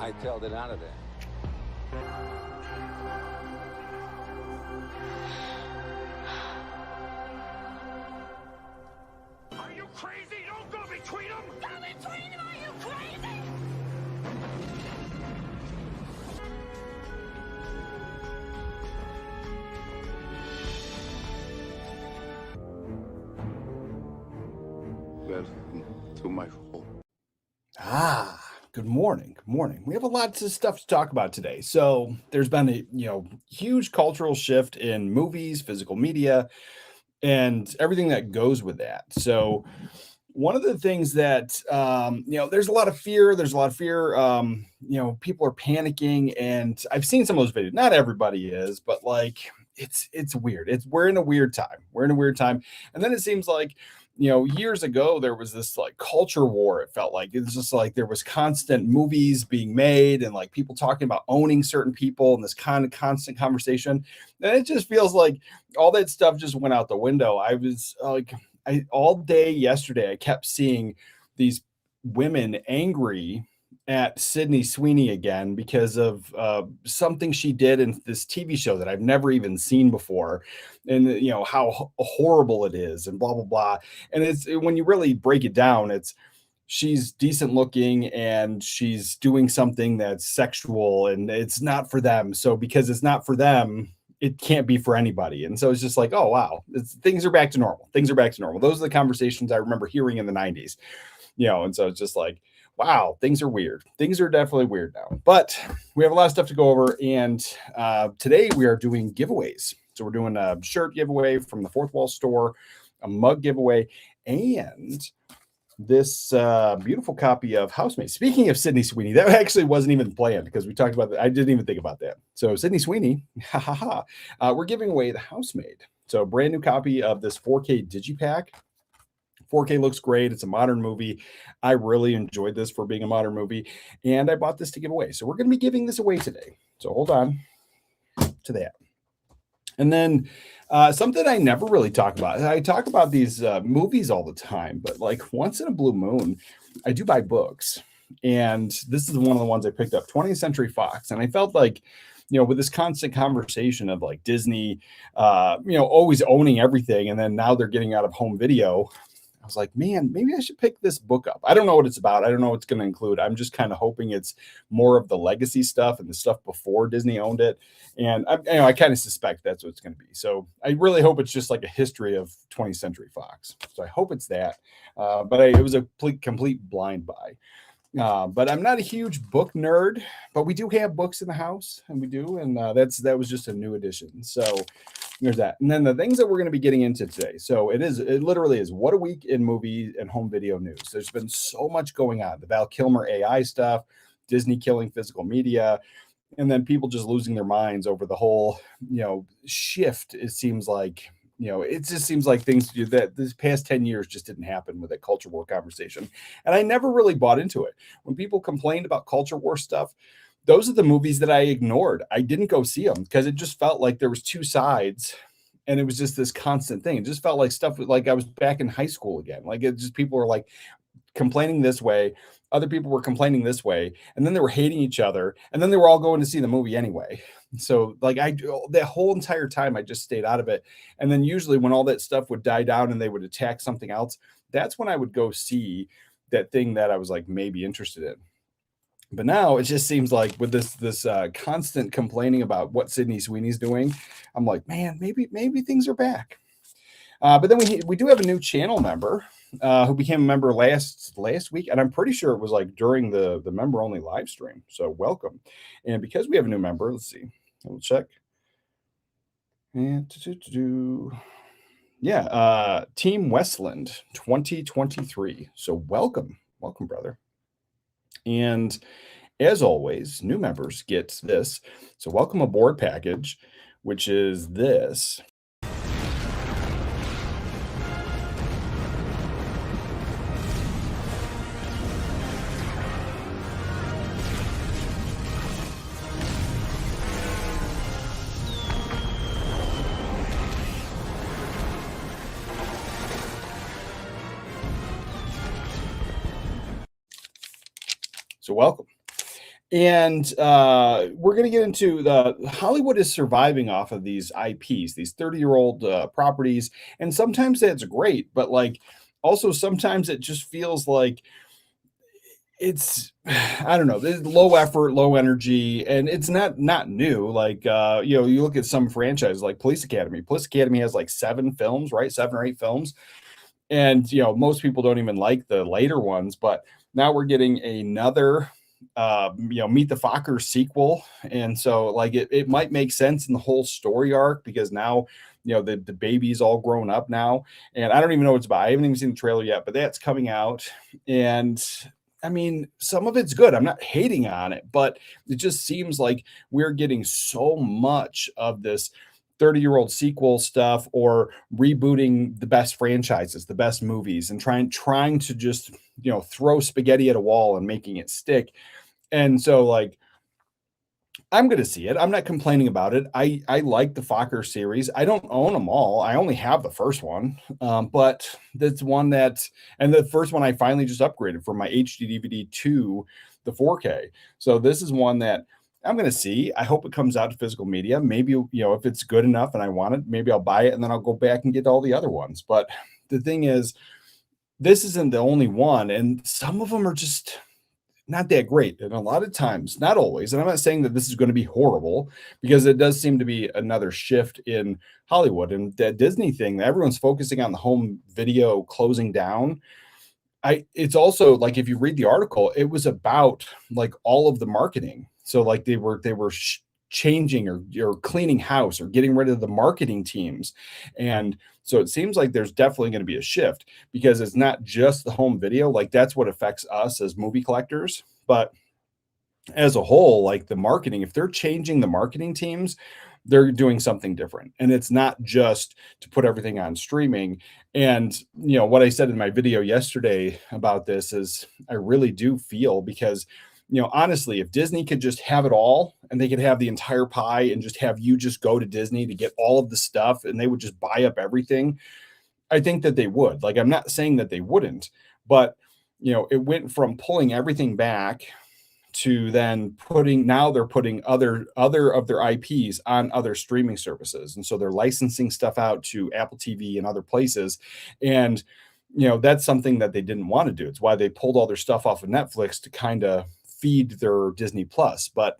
hightailed it out of there. Are you crazy? Don't go between them! Go between them! Are you crazy? Welcome to my home. Good morning. Good morning. We have a lot of stuff to talk about today. So there's been a huge cultural shift in movies, physical media, and everything that goes with that. So one of the things that there's a lot of fear. There's a lot of fear. People are panicking, and I've seen some of those videos. Not everybody is, but like it's weird. We're in a weird time. And then it seems like years ago, there was this like culture war. It felt like it was just like there was constant movies being made and like people talking about owning certain people and this kind of constant conversation. And it just feels like all that stuff just went out the window. I was all day yesterday, I kept seeing these women angry at Sydney Sweeney again because of something she did in this TV show that I've never even seen before, and how horrible it is, and blah blah blah. And it's when you really break it down, she's decent looking and she's doing something that's sexual, and it's not for them. So because it's not for them, it can't be for anybody. And so it's just like, oh wow, things are back to normal. Those are the conversations I remember hearing in the 90s. And so it's just like, wow, things are weird. Things are definitely weird now. But we have a lot of stuff to go over. And today we are doing giveaways. So we're doing a shirt giveaway from the Fourth Wall store, a mug giveaway, and this beautiful copy of Housemaid. Speaking of Sydney Sweeney, that actually wasn't even planned because we talked about that. I didn't even think about that. So Sydney Sweeney, we're giving away the Housemaid. So a brand new copy of this 4K digipack. 4K looks great. It's a modern movie. I really enjoyed this for being a modern movie, and I bought this to give away. So we're going to be giving this away today. So hold on to that. And then something I never really talk about. I talk about these movies all the time, but like once in a blue moon, I do buy books. And this is one of the ones I picked up, 20th Century Fox. And I felt like, with this constant conversation of like Disney, always owning everything, and then now they're getting out of home video, I was like, man, maybe I should pick this book up. I don't know what it's about. I don't know what it's going to include. I'm just kind of hoping it's more of the legacy stuff and the stuff before Disney owned it. And I kind of suspect that's what it's going to be. So I really hope it's just like a history of 20th Century Fox. So I hope it's that. But it was a complete blind buy. But I'm not a huge book nerd, but we do have books in the house, and we do. And that was just a new addition. So there's that. And then the things that we're going to be getting into today. So it literally is what a week in movie and home video news. There's been so much going on. The Val Kilmer AI stuff, Disney killing physical media, and then people just losing their minds over the whole, shift. It seems like, it just seems like things that this past 10 years just didn't happen with that culture war conversation. And I never really bought into it. When people complained about culture war stuff, those are the movies that I ignored. I didn't go see them because it just felt like there was two sides, and it was just this constant thing. It just felt like stuff like I was back in high school again. Like it just, people were like complaining this way. Other people were complaining this way, and then they were hating each other, and then they were all going to see the movie anyway. So like that whole entire time I just stayed out of it. And then usually when all that stuff would die down and they would attack something else, that's when I would go see that thing that I was like maybe interested in. But now it just seems like with this constant complaining about what Sydney Sweeney's doing, I'm like, man, maybe things are back. But then we do have a new channel member who became a member last week, and I'm pretty sure it was like during the member only live stream. So welcome. And because we have a new member, let's see, we'll check. And Team Westland 2023. So welcome, brother. And as always, new members get this. So welcome aboard package, which is this. So welcome. And we're going to get into the Hollywood is surviving off of these IPs, these 30-year-old properties. And sometimes that's great, but like also sometimes it just feels like it's I don't know, there's low effort, low energy, and it's not new. Like you look at some franchises like Police Academy. Police Academy has like 7 films, right? 7 or 8 films. And most people don't even like the later ones, but now we're getting another Meet the Fockers sequel. And so like it might make sense in the whole story arc because now the baby's all grown up now. And I don't even know what it's about. I haven't even seen the trailer yet, but that's coming out. And I mean, some of it's good. I'm not hating on it, but it just seems like we're getting so much of this 30-year-old sequel stuff or rebooting the best franchises, the best movies, and trying to just, throw spaghetti at a wall and making it stick. And so like I'm gonna see it. I'm not complaining about it. I like the Fokker series. I don't own them all. I only have the first one, but that's one that, and the first one I finally just upgraded from my HD DVD to the 4K. So this is one that I'm gonna see. I hope it comes out to physical media. Maybe if it's good enough and I want it, maybe I'll buy it and then I'll go back and get all the other ones. But the thing is, this isn't the only one, and some of them are just not that great. And a lot of times, not always, and I'm not saying that this is going to be horrible because it does seem to be another shift in Hollywood and that Disney thing. Everyone's focusing on the home video closing down. It's also like if you read the article, it was about like all of the marketing. So like they were changing or cleaning house or getting rid of the marketing teams. And so it seems like there's definitely going to be a shift because it's not just the home video. Like that's what affects us as movie collectors, but as a whole, like the marketing, if they're changing the marketing teams, they're doing something different. And it's not just to put everything on streaming. And, what I said in my video yesterday about this is I really do feel because, honestly, if Disney could just have it all and they could have the entire pie and just have you just go to Disney to get all of the stuff and they would just buy up everything, I think that they would. Like, I'm not saying that they wouldn't, but, it went from pulling everything back to then now they're putting other of their IPs on other streaming services. And so they're licensing stuff out to Apple TV and other places. And that's something that they didn't want to do. It's why they pulled all their stuff off of Netflix to kind of feed their Disney Plus. But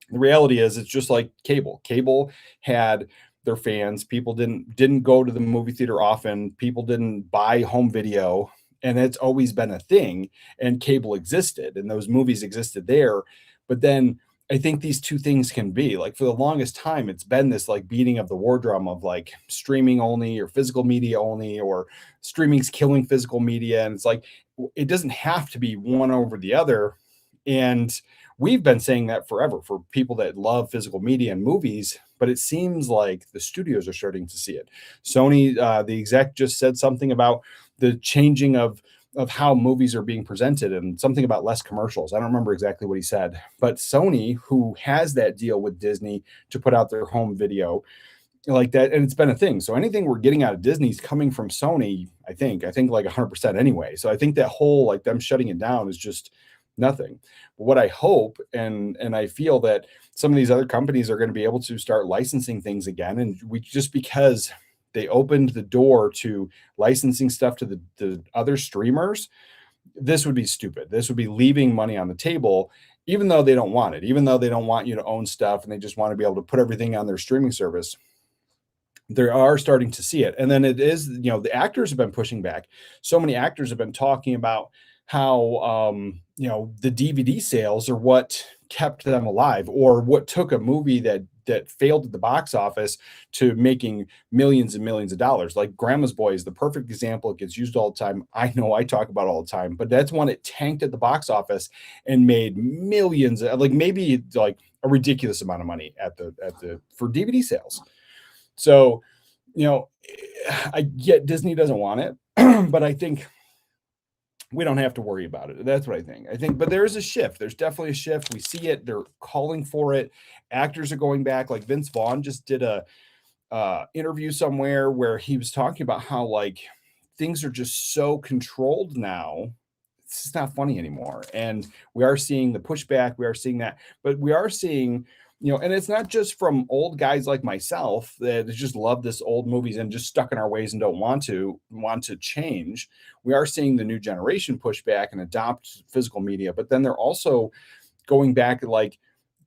the reality is it's just like cable. Cable had their fans. People didn't go to the movie theater often. People didn't buy home video, and it's always been a thing. And cable existed, and those movies existed there. But then I think these two things can be like for the longest time, it's been this like beating of the war drum of like streaming only or physical media only, or streaming's killing physical media. And it's like it doesn't have to be one over the other. And we've been saying that forever for people that love physical media and movies, but it seems like the studios are starting to see it. Sony, the exec just said something about the changing of how movies are being presented and something about less commercials. I don't remember exactly what he said, but Sony, who has that deal with Disney to put out their home video like that, and it's been a thing. So anything we're getting out of Disney is coming from Sony, I think like 100% anyway. So I think that whole like them shutting it down is just nothing. But what I hope and I feel that some of these other companies are going to be able to start licensing things again, and we just because they opened the door to licensing stuff to the other streamers, this would be stupid. This would be leaving money on the table, even though they don't want it, even though they don't want you to own stuff and they just want to be able to put everything on their streaming service. They are starting to see it. And then it is, the actors have been pushing back. So many actors have been talking about how, the DVD sales are what kept them alive, or what took a movie that failed at the box office to making millions and millions of dollars. Like Grandma's Boy is the perfect example. It gets used all the time. I know I talk about it all the time, but that's one it tanked at the box office and made millions, like maybe like a ridiculous amount of money for DVD sales. So, I get Disney doesn't want it, but I think we don't have to worry about it. That's what I think. But there is a shift. There's definitely a shift. We see it. They're calling for it. Actors are going back. Like Vince Vaughn just did a interview somewhere where he was talking about how like things are just so controlled now. it's not funny anymore. And we are seeing the pushback. We are seeing that, but we are seeing, and it's not just from old guys like myself that just love this old movies and just stuck in our ways and don't want to change. We are seeing the new generation push back and adopt physical media, but then they're also going back like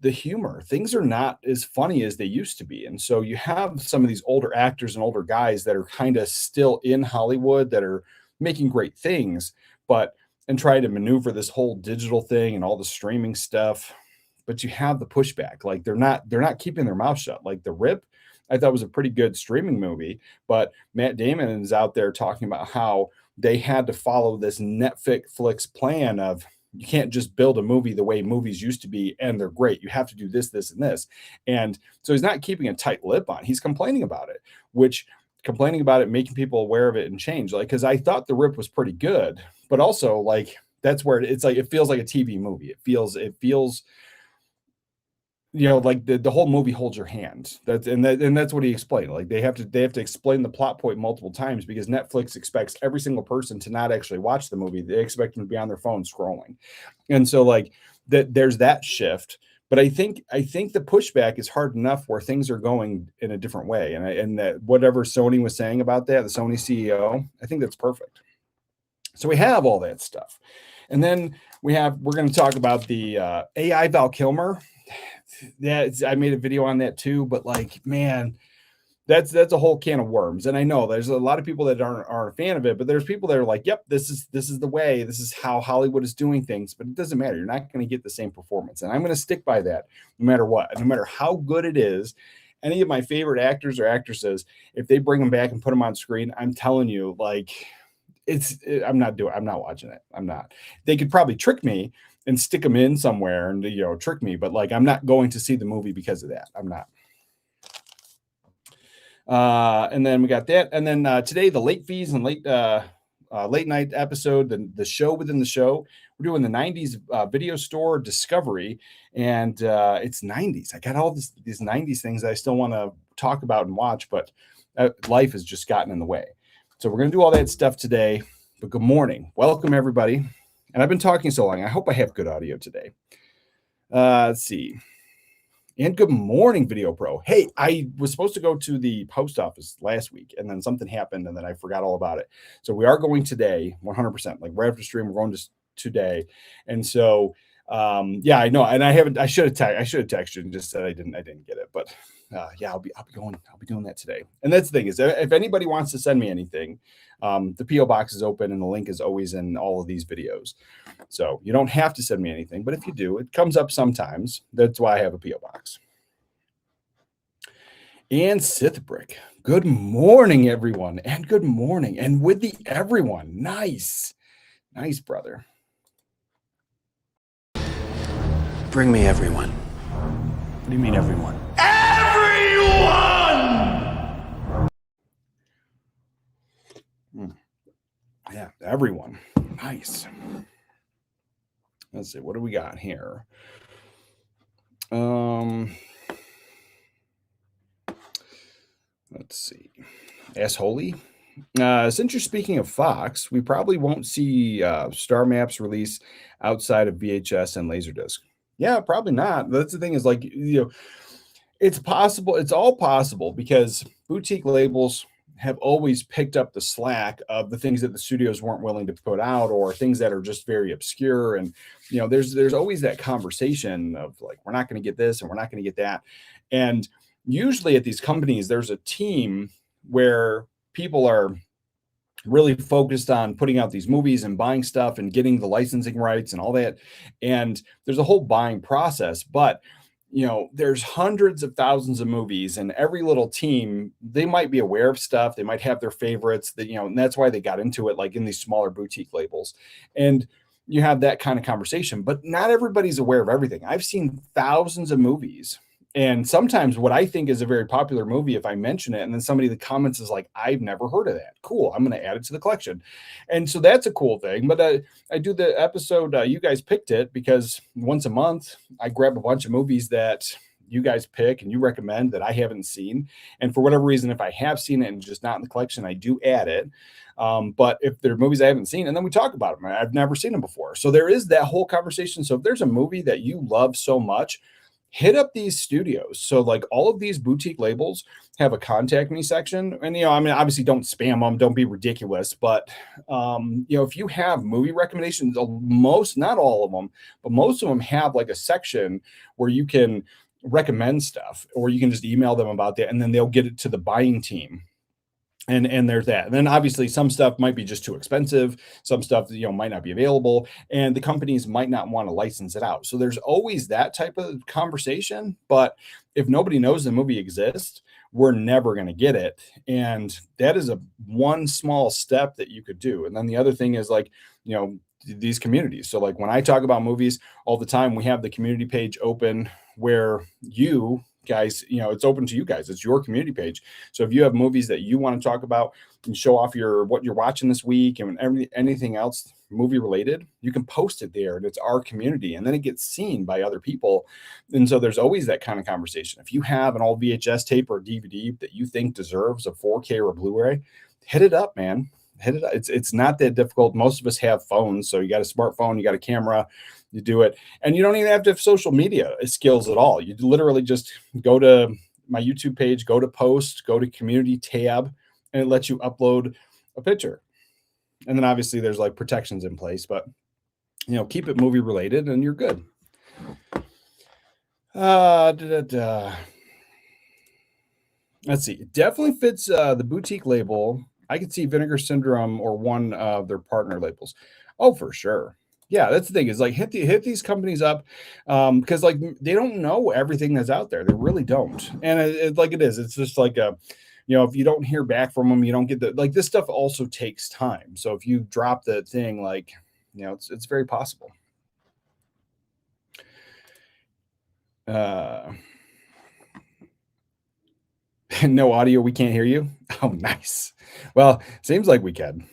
the humor. Things are not as funny as they used to be. And so you have some of these older actors and older guys that are kind of still in Hollywood that are making great things, and try to maneuver this whole digital thing and all the streaming stuff. But you have the pushback. Like they're not keeping their mouth shut. Like The Rip, I thought was a pretty good streaming movie, but Matt Damon is out there talking about how they had to follow this Netflix plan of, you can't just build a movie the way movies used to be and they're great. You have to do this, this, and this. And so he's not keeping a tight lip on. He's complaining about it, making people aware of it and change. Like, because I thought The Rip was pretty good, but also like that's where it's like it feels like a TV movie. It feels like the whole movie holds your hand. That's what he explained. Like they have to explain the plot point multiple times because Netflix expects every single person to not actually watch the movie. They expect them to be on their phone scrolling. And so like there's that shift. But I think the pushback is hard enough where things are going in a different way. And that whatever Sony was saying about that, the Sony CEO, I think that's perfect. So we have all that stuff. And then we're going to talk about the AI Val Kilmer. I made a video on that too, but like, man, that's a whole can of worms. And I know there's a lot of people that aren't a fan of it, but there's people that are like, yep, this is the way, this is how Hollywood is doing things, but it doesn't matter. You're not going to get the same performance. And I'm going to stick by that no matter what, no matter how good it is. Any of my favorite actors or actresses, if they bring them back and put them on screen, I'm telling you, like, I'm not watching it. I'm not. They could probably trick me and stick them in somewhere and trick me, but like I'm not going to see the movie because of that. I'm not. And then we got that, and then today the late fees and late night episode, the show within the show. We're doing the 90s video store discovery, and it's 90s. I got all these 90s things that I still want to talk about and watch, but life has just gotten in the way. So we're going to do all that stuff today. But good morning. Welcome, everybody. And I've been talking so long. I hope I have good audio today. Let's see. And good morning, Video Pro. Hey, I was supposed to go to the post office last week, and then something happened, and then I forgot all about it. So we are going today, 100%. Like right after stream, we're going today. And so, yeah, I know. And I should have texted and just said I didn't get it. But yeah, I'll be doing that today. And that's the thing is, if anybody wants to send me anything, the PO box is open and the link is always in all of these videos. So you don't have to send me anything, but if you do, it comes up sometimes. That's why I have a PO box. And Sith Brick, good morning, everyone, and good morning, and with the everyone, nice, brother. Bring me everyone. What do you mean, everyone? Yeah, everyone. Nice. Let's see. What do we got here? Let's see. Assholey. Since you're speaking of Fox, we probably won't see Star Maps release outside of VHS and Laserdisc. Yeah, probably not. That's the thing is like, it's possible. It's all possible because boutique labels have always picked up the slack of the things that the studios weren't willing to put out or things that are just very obscure. And, there's always that conversation of like, we're not going to get this and we're not going to get that. And usually at these companies, there's a team where people are really focused on putting out these movies and buying stuff and getting the licensing rights and all that. And there's a whole buying process, but there's hundreds of thousands of movies, and every little team, they might be aware of stuff. They might have their favorites that, and that's why they got into it, like in these smaller boutique labels. And you have that kind of conversation, but not everybody's aware of everything. I've seen thousands of movies. And sometimes what I think is a very popular movie, if I mention it, and then somebody in the comments is like, I've never heard of that. Cool. I'm going to add it to the collection. And so that's a cool thing. But I do the episode, you guys picked it because once a month I grab a bunch of movies that you guys pick and you recommend that I haven't seen. And for whatever reason, if I have seen it and just not in the collection, I do add it. But if there are movies I haven't seen, and then we talk about them, I've never seen them before. So there is that whole conversation. So if there's a movie that you love so much, hit up these studios. So like all of these boutique labels have a contact me section. And, I mean, obviously don't spam them, don't be ridiculous. But, if you have movie recommendations, not all of them, but most of them have like a section where you can recommend stuff, or you can just email them about that. And then they'll get it to the buying team. And there's that. And then obviously some stuff might be just too expensive. Some stuff, might not be available, and the companies might not want to license it out. So there's always that type of conversation. But if nobody knows the movie exists, we're never going to get it. And that is one small step that you could do. And then the other thing is like, these communities. So like when I talk about movies all the time, we have the community page open where you guys, it's open to you guys. It's your community page. So if you have movies that you want to talk about and show off what you're watching this week and anything else movie related, you can post it there, and it's our community, and then it gets seen by other people. And so there's always that kind of conversation. If you have an old VHS tape or DVD that you think deserves a 4K or a Blu-ray, hit it up, man. Hit it up. It's not that difficult. Most of us have phones, so you got a smartphone, you got a camera, you do it, and you don't even have to have social media skills at all. You literally just go to my YouTube page, go to post, go to community tab, and it lets you upload a picture. And then obviously there's like protections in place, but keep it movie related and you're good. Let's see. It definitely fits the boutique label. I could see Vinegar Syndrome or one of their partner labels. Oh, for sure. Yeah, that's the thing, is like hit these companies up, because like they don't know everything that's out there. They really don't. And it's just like if you don't hear back from them, you don't get this stuff also takes time. So if you drop the thing, it's very possible. No audio, we can't hear you. Oh, nice. Well, seems like we can.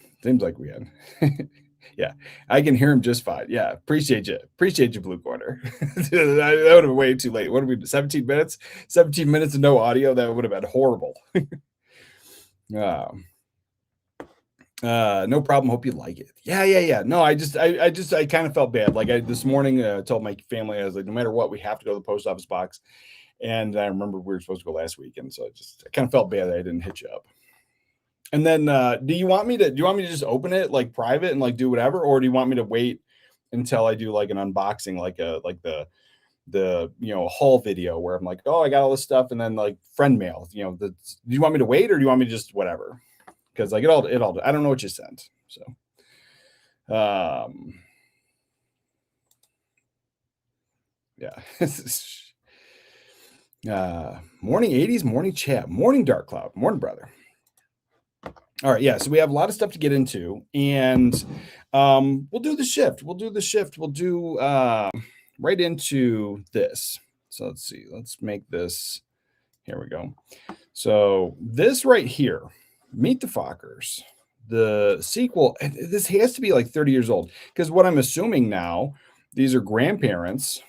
Yeah, I can hear him just fine. Yeah, appreciate you, Blue Corner. That would have been way too late. What are we, 17 minutes? 17 minutes of no audio? That would have been horrible. No problem. Hope you like it. Yeah. No, I kind of felt bad. Like this morning, told my family, I was like, no matter what, we have to go to the post office box. And I remember we were supposed to go last week, and so I kind of felt bad that I didn't hit you up. And then, do you want me to just open it like private and like do whatever, or do you want me to wait until I do like an unboxing, like the haul video where I'm like, oh, I got all this stuff, and then like friend mail, do you want me to wait, or do you want me to just whatever? Because like it all, I don't know what you sent. So, yeah. Morning 80s, morning chat, morning Dark Cloud, morning brother. All right, yeah. So we have a lot of stuff to get into, and we'll do the shift. We'll do right into this. So let's see. Let's make this. Here we go. So this right here, Meet the Fockers, the sequel. This has to be like 30 years old, because what I'm assuming now, these are grandparents.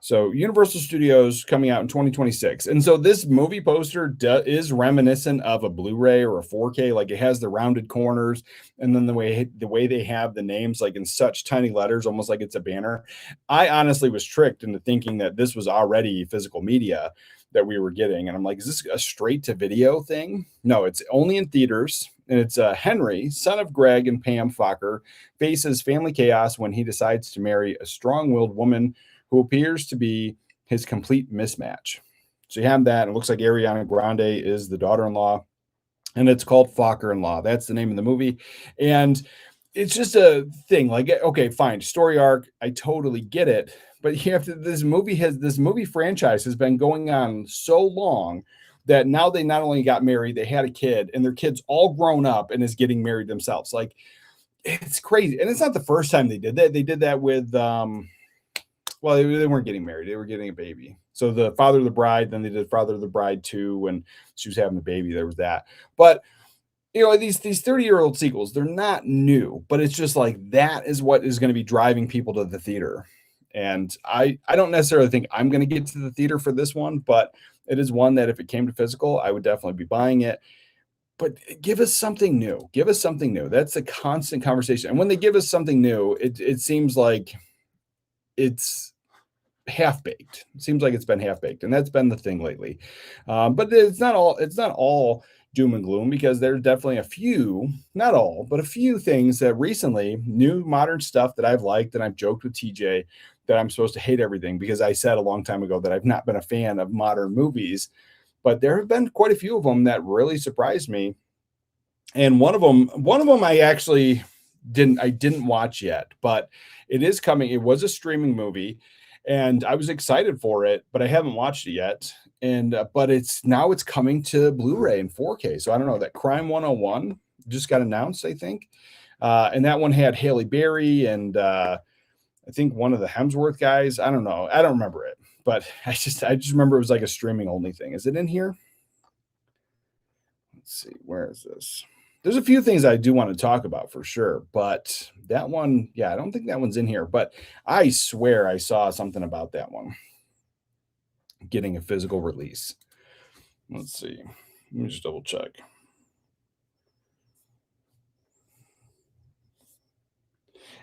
So Universal Studios coming out in 2026. And so this movie poster is reminiscent of a Blu-ray or a 4K. Like it has the rounded corners, and then the way they have the names like in such tiny letters, almost like it's a banner. I honestly was tricked into thinking that this was already physical media that we were getting. And I'm like, is this a straight to video thing? No, it's only in theaters. And it's Henry, son of Greg and Pam Focker, faces family chaos when he decides to marry a strong-willed woman who appears to be his complete mismatch. So you have that, and it looks like Ariana Grande is the daughter-in-law, and it's called Focker-in-Law. That's the name of the movie. And it's just a thing like, okay, fine, story arc, I totally get it. But you have to, this movie franchise has been going on so long that now they not only got married, they had a kid, and their kid's all grown up and is getting married themselves. Like, it's crazy. And it's not the first time they did that. They did that with, well, they weren't getting married. They were getting a baby. So the Father of the Bride, then they did Father of the Bride 2 when she was having a baby. There was that. But, these 30-year-old sequels, they're not new, but it's just like that is what is going to be driving people to the theater. And I don't necessarily think I'm going to get to the theater for this one, but it is one that if it came to physical, I would definitely be buying it. But give us something new. Give us something new. That's a constant conversation. And when they give us something new, it seems like it's half-baked. It seems like it's been half-baked, and that's been the thing lately. But it's not all doom and gloom, because there's definitely a few, not all, but a few things that recently, new modern stuff that I've liked, and I've joked with TJ that I'm supposed to hate everything because I said a long time ago that I've not been a fan of modern movies. But there have been quite a few of them that really surprised me. And one of them I actually didn't watch yet, but it is coming. It was a streaming movie, and I was excited for it, but I haven't watched it yet. And but it's coming to Blu-ray and 4K. So I don't know, that Crime 101 just got announced, I think. And that one had Halle Berry and I think one of the Hemsworth guys. I don't know. I don't remember it, but I just remember it was like a streaming only thing. Is it in here? Let's see. Where is this? There's a few things I do want to talk about for sure, but that one, yeah, I don't think that one's in here, but I swear I saw something about that one getting a physical release. Let's see. Let me just double check.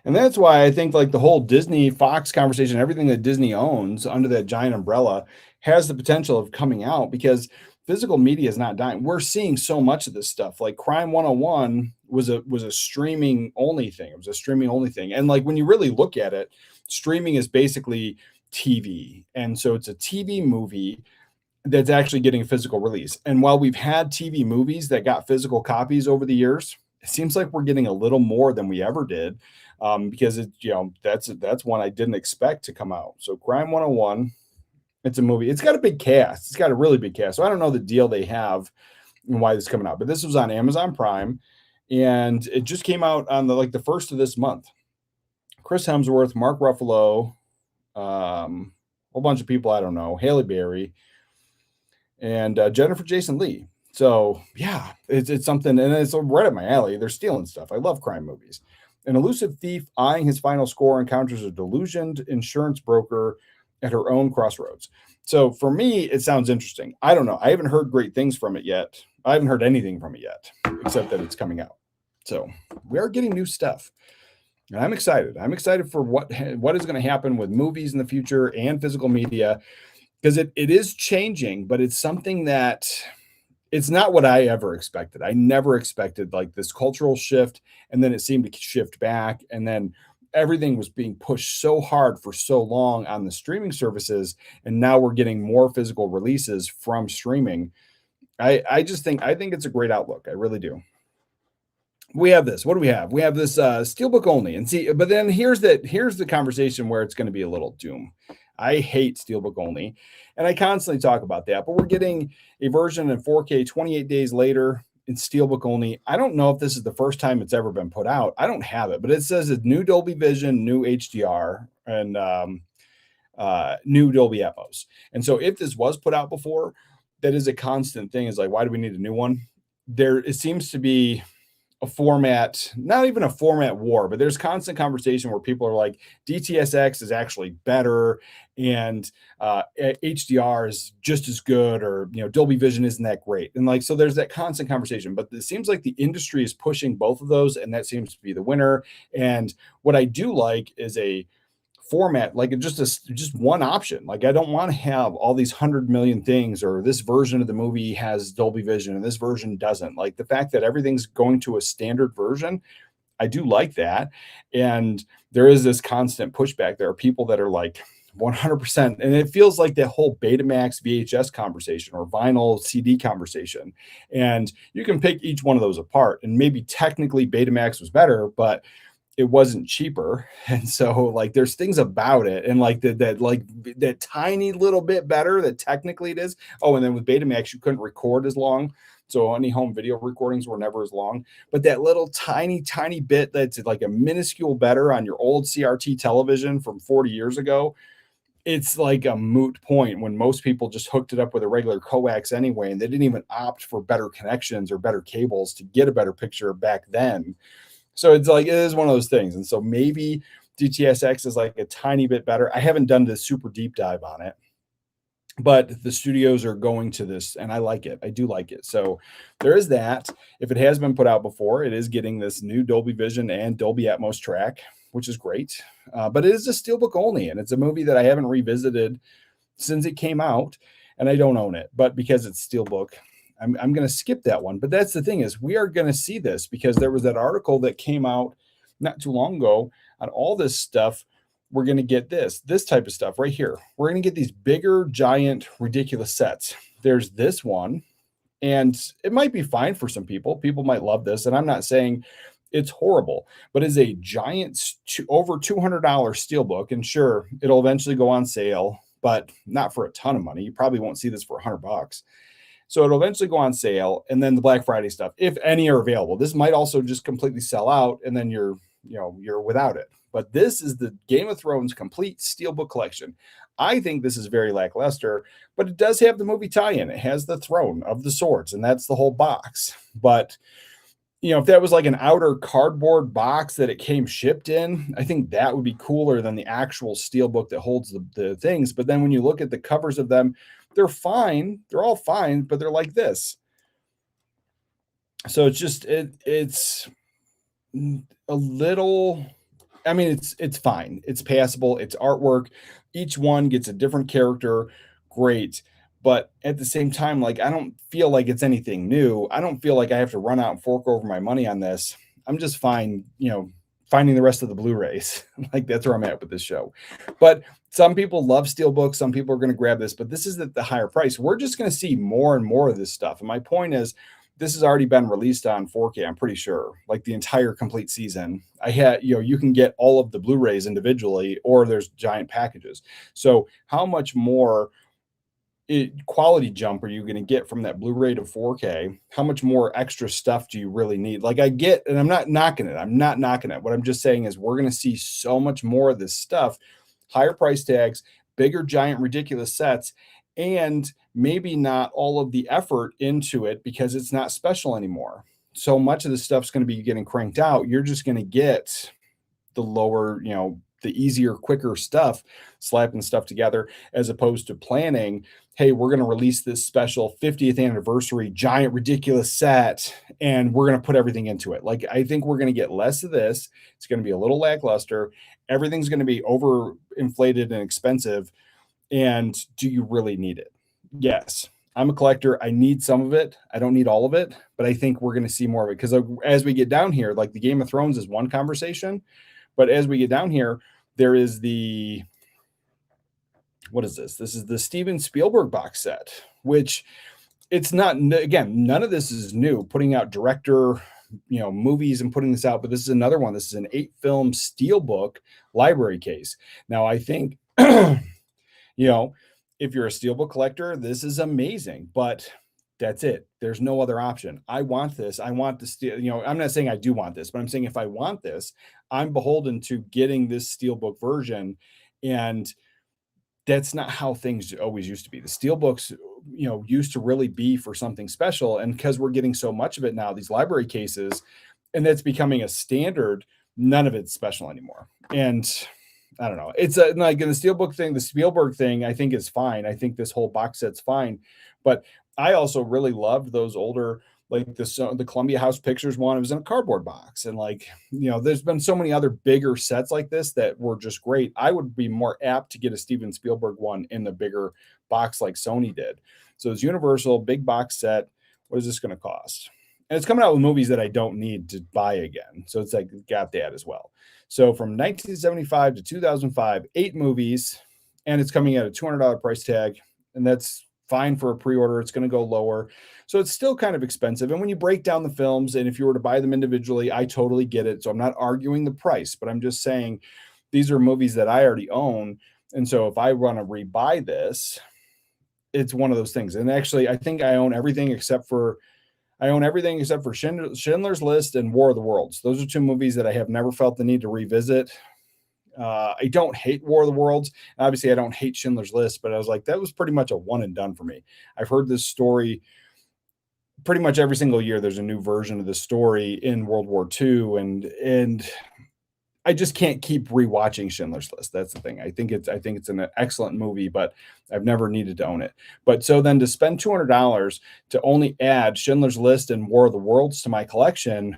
And that's why I think like the whole Disney Fox conversation, everything that Disney owns under that giant umbrella has the potential of coming out, because physical media is not dying. We're seeing so much of this stuff. Like Crime 101 was a streaming only thing. It was a streaming only thing. And like when you really look at it, streaming is basically TV. And so it's a TV movie that's actually getting a physical release. And while we've had TV movies that got physical copies over the years, it seems like we're getting a little more than we ever did, because that's one I didn't expect to come out. So Crime 101, it's a movie. It's got a big cast. It's got a really big cast. So I don't know the deal they have and why this is coming out, but this was on Amazon Prime, and it just came out on the first of this month. Chris Hemsworth, Mark Ruffalo, a whole bunch of people I don't know, Halle Berry, and Jennifer Jason Leigh. So yeah, it's something, and it's right up my alley. They're stealing stuff. I love crime movies. An elusive thief eyeing his final score encounters a delusioned insurance broker at her own crossroads. So for me, it sounds interesting. I don't know. I haven't heard great things from it yet. I haven't heard anything from it yet, except that it's coming out. So we are getting new stuff. And I'm excited. I'm excited for what is going to happen with movies in the future and physical media, because it is changing, but it's something that it's not what I ever expected. I never expected like this cultural shift, and then it seemed to shift back, and then everything was being pushed so hard for so long on the streaming services, and now we're getting more physical releases from streaming. I think it's a great outlook. I really do. We have this. What do we have? We have this steelbook only, and see, but then here's the conversation where it's going to be a little doom. I hate steelbook only, and I constantly talk about that, but we're getting a version in 4K 28 days later in steelbook only. I don't know if this is the first time it's ever been put out. I don't have it, but it says it's new Dolby Vision, new HDR, and new Dolby Atmos. And so if this was put out before, that is a constant thing. Is like, why do we need a new one? It seems to be a format, not even a format war, but there's constant conversation where people are like, DTSX is actually better, and HDR is just as good, or Dolby Vision isn't that great, and like, so there's that constant conversation. But it seems like the industry is pushing both of those, and that seems to be the winner. And what I do like is a format, like just one option. Like, I don't want to have all these 100 million things, or this version of the movie has Dolby Vision and this version doesn't. Like, the fact that everything's going to a standard version, I do like that. And there is this constant pushback. There are people that are like 100%, and it feels like the whole Betamax VHS conversation or vinyl CD conversation. And you can pick each one of those apart, and maybe technically Betamax was better, but it wasn't cheaper. And so like there's things about it, and like that tiny little bit better that technically it is. Oh, and then with Betamax you couldn't record as long, so any home video recordings were never as long. But that little tiny bit that's like a minuscule better on your old CRT television from 40 years ago, it's like a moot point when most people just hooked it up with a regular coax anyway, and they didn't even opt for better connections or better cables to get a better picture back then. So it's like, it is one of those things. And so maybe DTSX is like a tiny bit better. I haven't done the super deep dive on it, but the studios are going to this and I like it. I do like it. So there is that. If it has been put out before, it is getting this new Dolby Vision and Dolby Atmos track, which is great. But it is a steelbook only, and it's a movie that I haven't revisited since it came out, and I don't own it. But because it's steelbook, I'm going to skip that one. But that's the thing, is we are going to see this because there was that article that came out not too long ago on all this stuff. We're going to get this type of stuff right here. We're going to get these bigger, giant, ridiculous sets. There's this one, and it might be fine for some people. People might love this, and I'm not saying it's horrible, but it's a giant, over $200 steelbook. And sure, it'll eventually go on sale, but not for a ton of money. You probably won't see this for $100. So it'll eventually go on sale, and then the Black Friday stuff, if any are available. This might also just completely sell out, and then you're without it. But this is the Game of Thrones complete steelbook collection. I think this is very lackluster, but it does have the movie tie-in. It has the throne of the swords, and that's the whole box. But if that was like an outer cardboard box that it came shipped in, I think that would be cooler than the actual steelbook that holds the things. But then when you look at the covers of them, they're fine. They're all fine, but they're like this. So it's just it's a little, I mean, it's fine. It's passable. It's artwork. Each one gets a different character. Great. But at the same time, like, I don't feel like it's anything new. I don't feel like I have to run out and fork over my money on this. I'm just fine, finding the rest of the Blu-rays. Like, that's where I'm at with this show. But some people love steelbooks. Some people are going to grab this, but this is at the higher price. We're just going to see more and more of this stuff. And my point is, this has already been released on 4K, I'm pretty sure, like the entire complete season. I had, you can get all of the Blu-rays individually, or there's giant packages. So how much more quality jump are you going to get from that Blu-ray to 4K? How much more extra stuff do you really need? Like, I get, and I'm not knocking it. I'm not knocking it. What I'm just saying is we're going to see so much more of this stuff, higher price tags, bigger, giant, ridiculous sets, and maybe not all of the effort into it because it's not special anymore. So much of the stuff's going to be getting cranked out. You're just going to get the lower, the easier, quicker stuff, slapping stuff together, as opposed to planning, hey, we're going to release this special 50th anniversary giant ridiculous set, and we're going to put everything into it. Like, I think we're going to get less of this. It's going to be a little lackluster. Everything's going to be over inflated and expensive. And do you really need it? Yes. I'm a collector. I need some of it. I don't need all of it, but I think we're going to see more of it, because as we get down here, like the Game of Thrones is one conversation, but as we get down here, there is what is this? This is the Steven Spielberg box set, which it's not, again, none of this is new, putting out director, movies and putting this out, but this is another one. This is an 8-film steelbook library case. Now, I think, if you're a steelbook collector, this is amazing, but that's it. There's no other option. I want this. I want the steel, I'm not saying I do want this, but I'm saying if I want this, I'm beholden to getting this steelbook version. And that's not how things always used to be. The steelbooks, used to really be for something special. And because we're getting so much of it now, these library cases, and that's becoming a standard, none of it's special anymore. And I don't know. It's like in the steelbook thing, the Spielberg thing, I think is fine. I think this whole box set's fine. But I also really loved those older, like the Columbia House Pictures one. It was in a cardboard box. And there's been so many other bigger sets like this that were just great. I would be more apt to get a Steven Spielberg one in the bigger box like Sony did. So it's Universal, big box set. What is this going to cost? And it's coming out with movies that I don't need to buy again. So it's like, got that as well. So from 1975 to 2005, 8 movies, and it's coming at a $200 price tag. And that's fine for a pre-order. It's going to go lower. So it's still kind of expensive. And when you break down the films, and if you were to buy them individually, I totally get it. So I'm not arguing the price, but I'm just saying these are movies that I already own. And so if I want to rebuy this, it's one of those things. And actually, I think I own everything except for Schindler's List and War of the Worlds. Those are 2 movies that I have never felt the need to revisit. I don't hate War of the Worlds. Obviously, I don't hate Schindler's List, but I was like, that was pretty much a one and done for me. I've heard this story pretty much every single year. There's a new version of the story in World War II. And I just can't keep rewatching Schindler's List. That's the thing. I think it's an excellent movie, but I've never needed to own it. But so then to spend $200 to only add Schindler's List and War of the Worlds to my collection,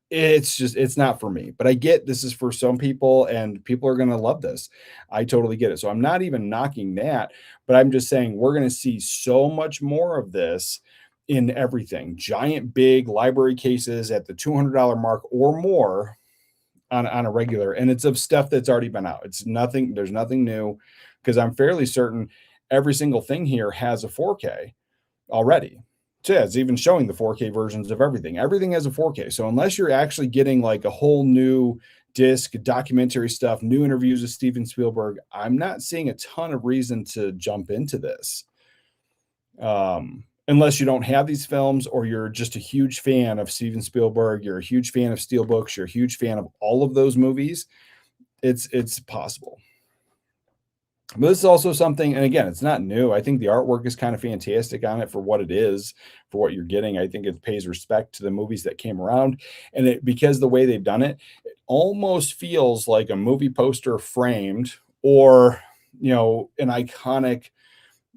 it's not for me. But I get this is for some people and people are going to love this. I totally get it. So I'm not even knocking that, but I'm just saying we're going to see so much more of this in everything. Giant big library cases at the $200 mark or more on a regular, and it's of stuff that's already been out. It's nothing, there's nothing new, because I'm fairly certain every single thing here has a 4K already. So yeah, it's even showing the 4K versions of everything. Everything has a 4K. So unless you're actually getting like a whole new disc, documentary stuff, new interviews with Steven Spielberg, I'm not seeing a ton of reason to jump into this. Unless you don't have these films or you're just a huge fan of Steven Spielberg, you're a huge fan of Steelbooks, you're a huge fan of all of those movies, it's possible. But this is also something, and again, it's not new. I think the artwork is kind of fantastic on it for what it is, for what you're getting. I think it pays respect to the movies that came around. And it, because the way they've done it, it almost feels like a movie poster framed or, you know, an iconic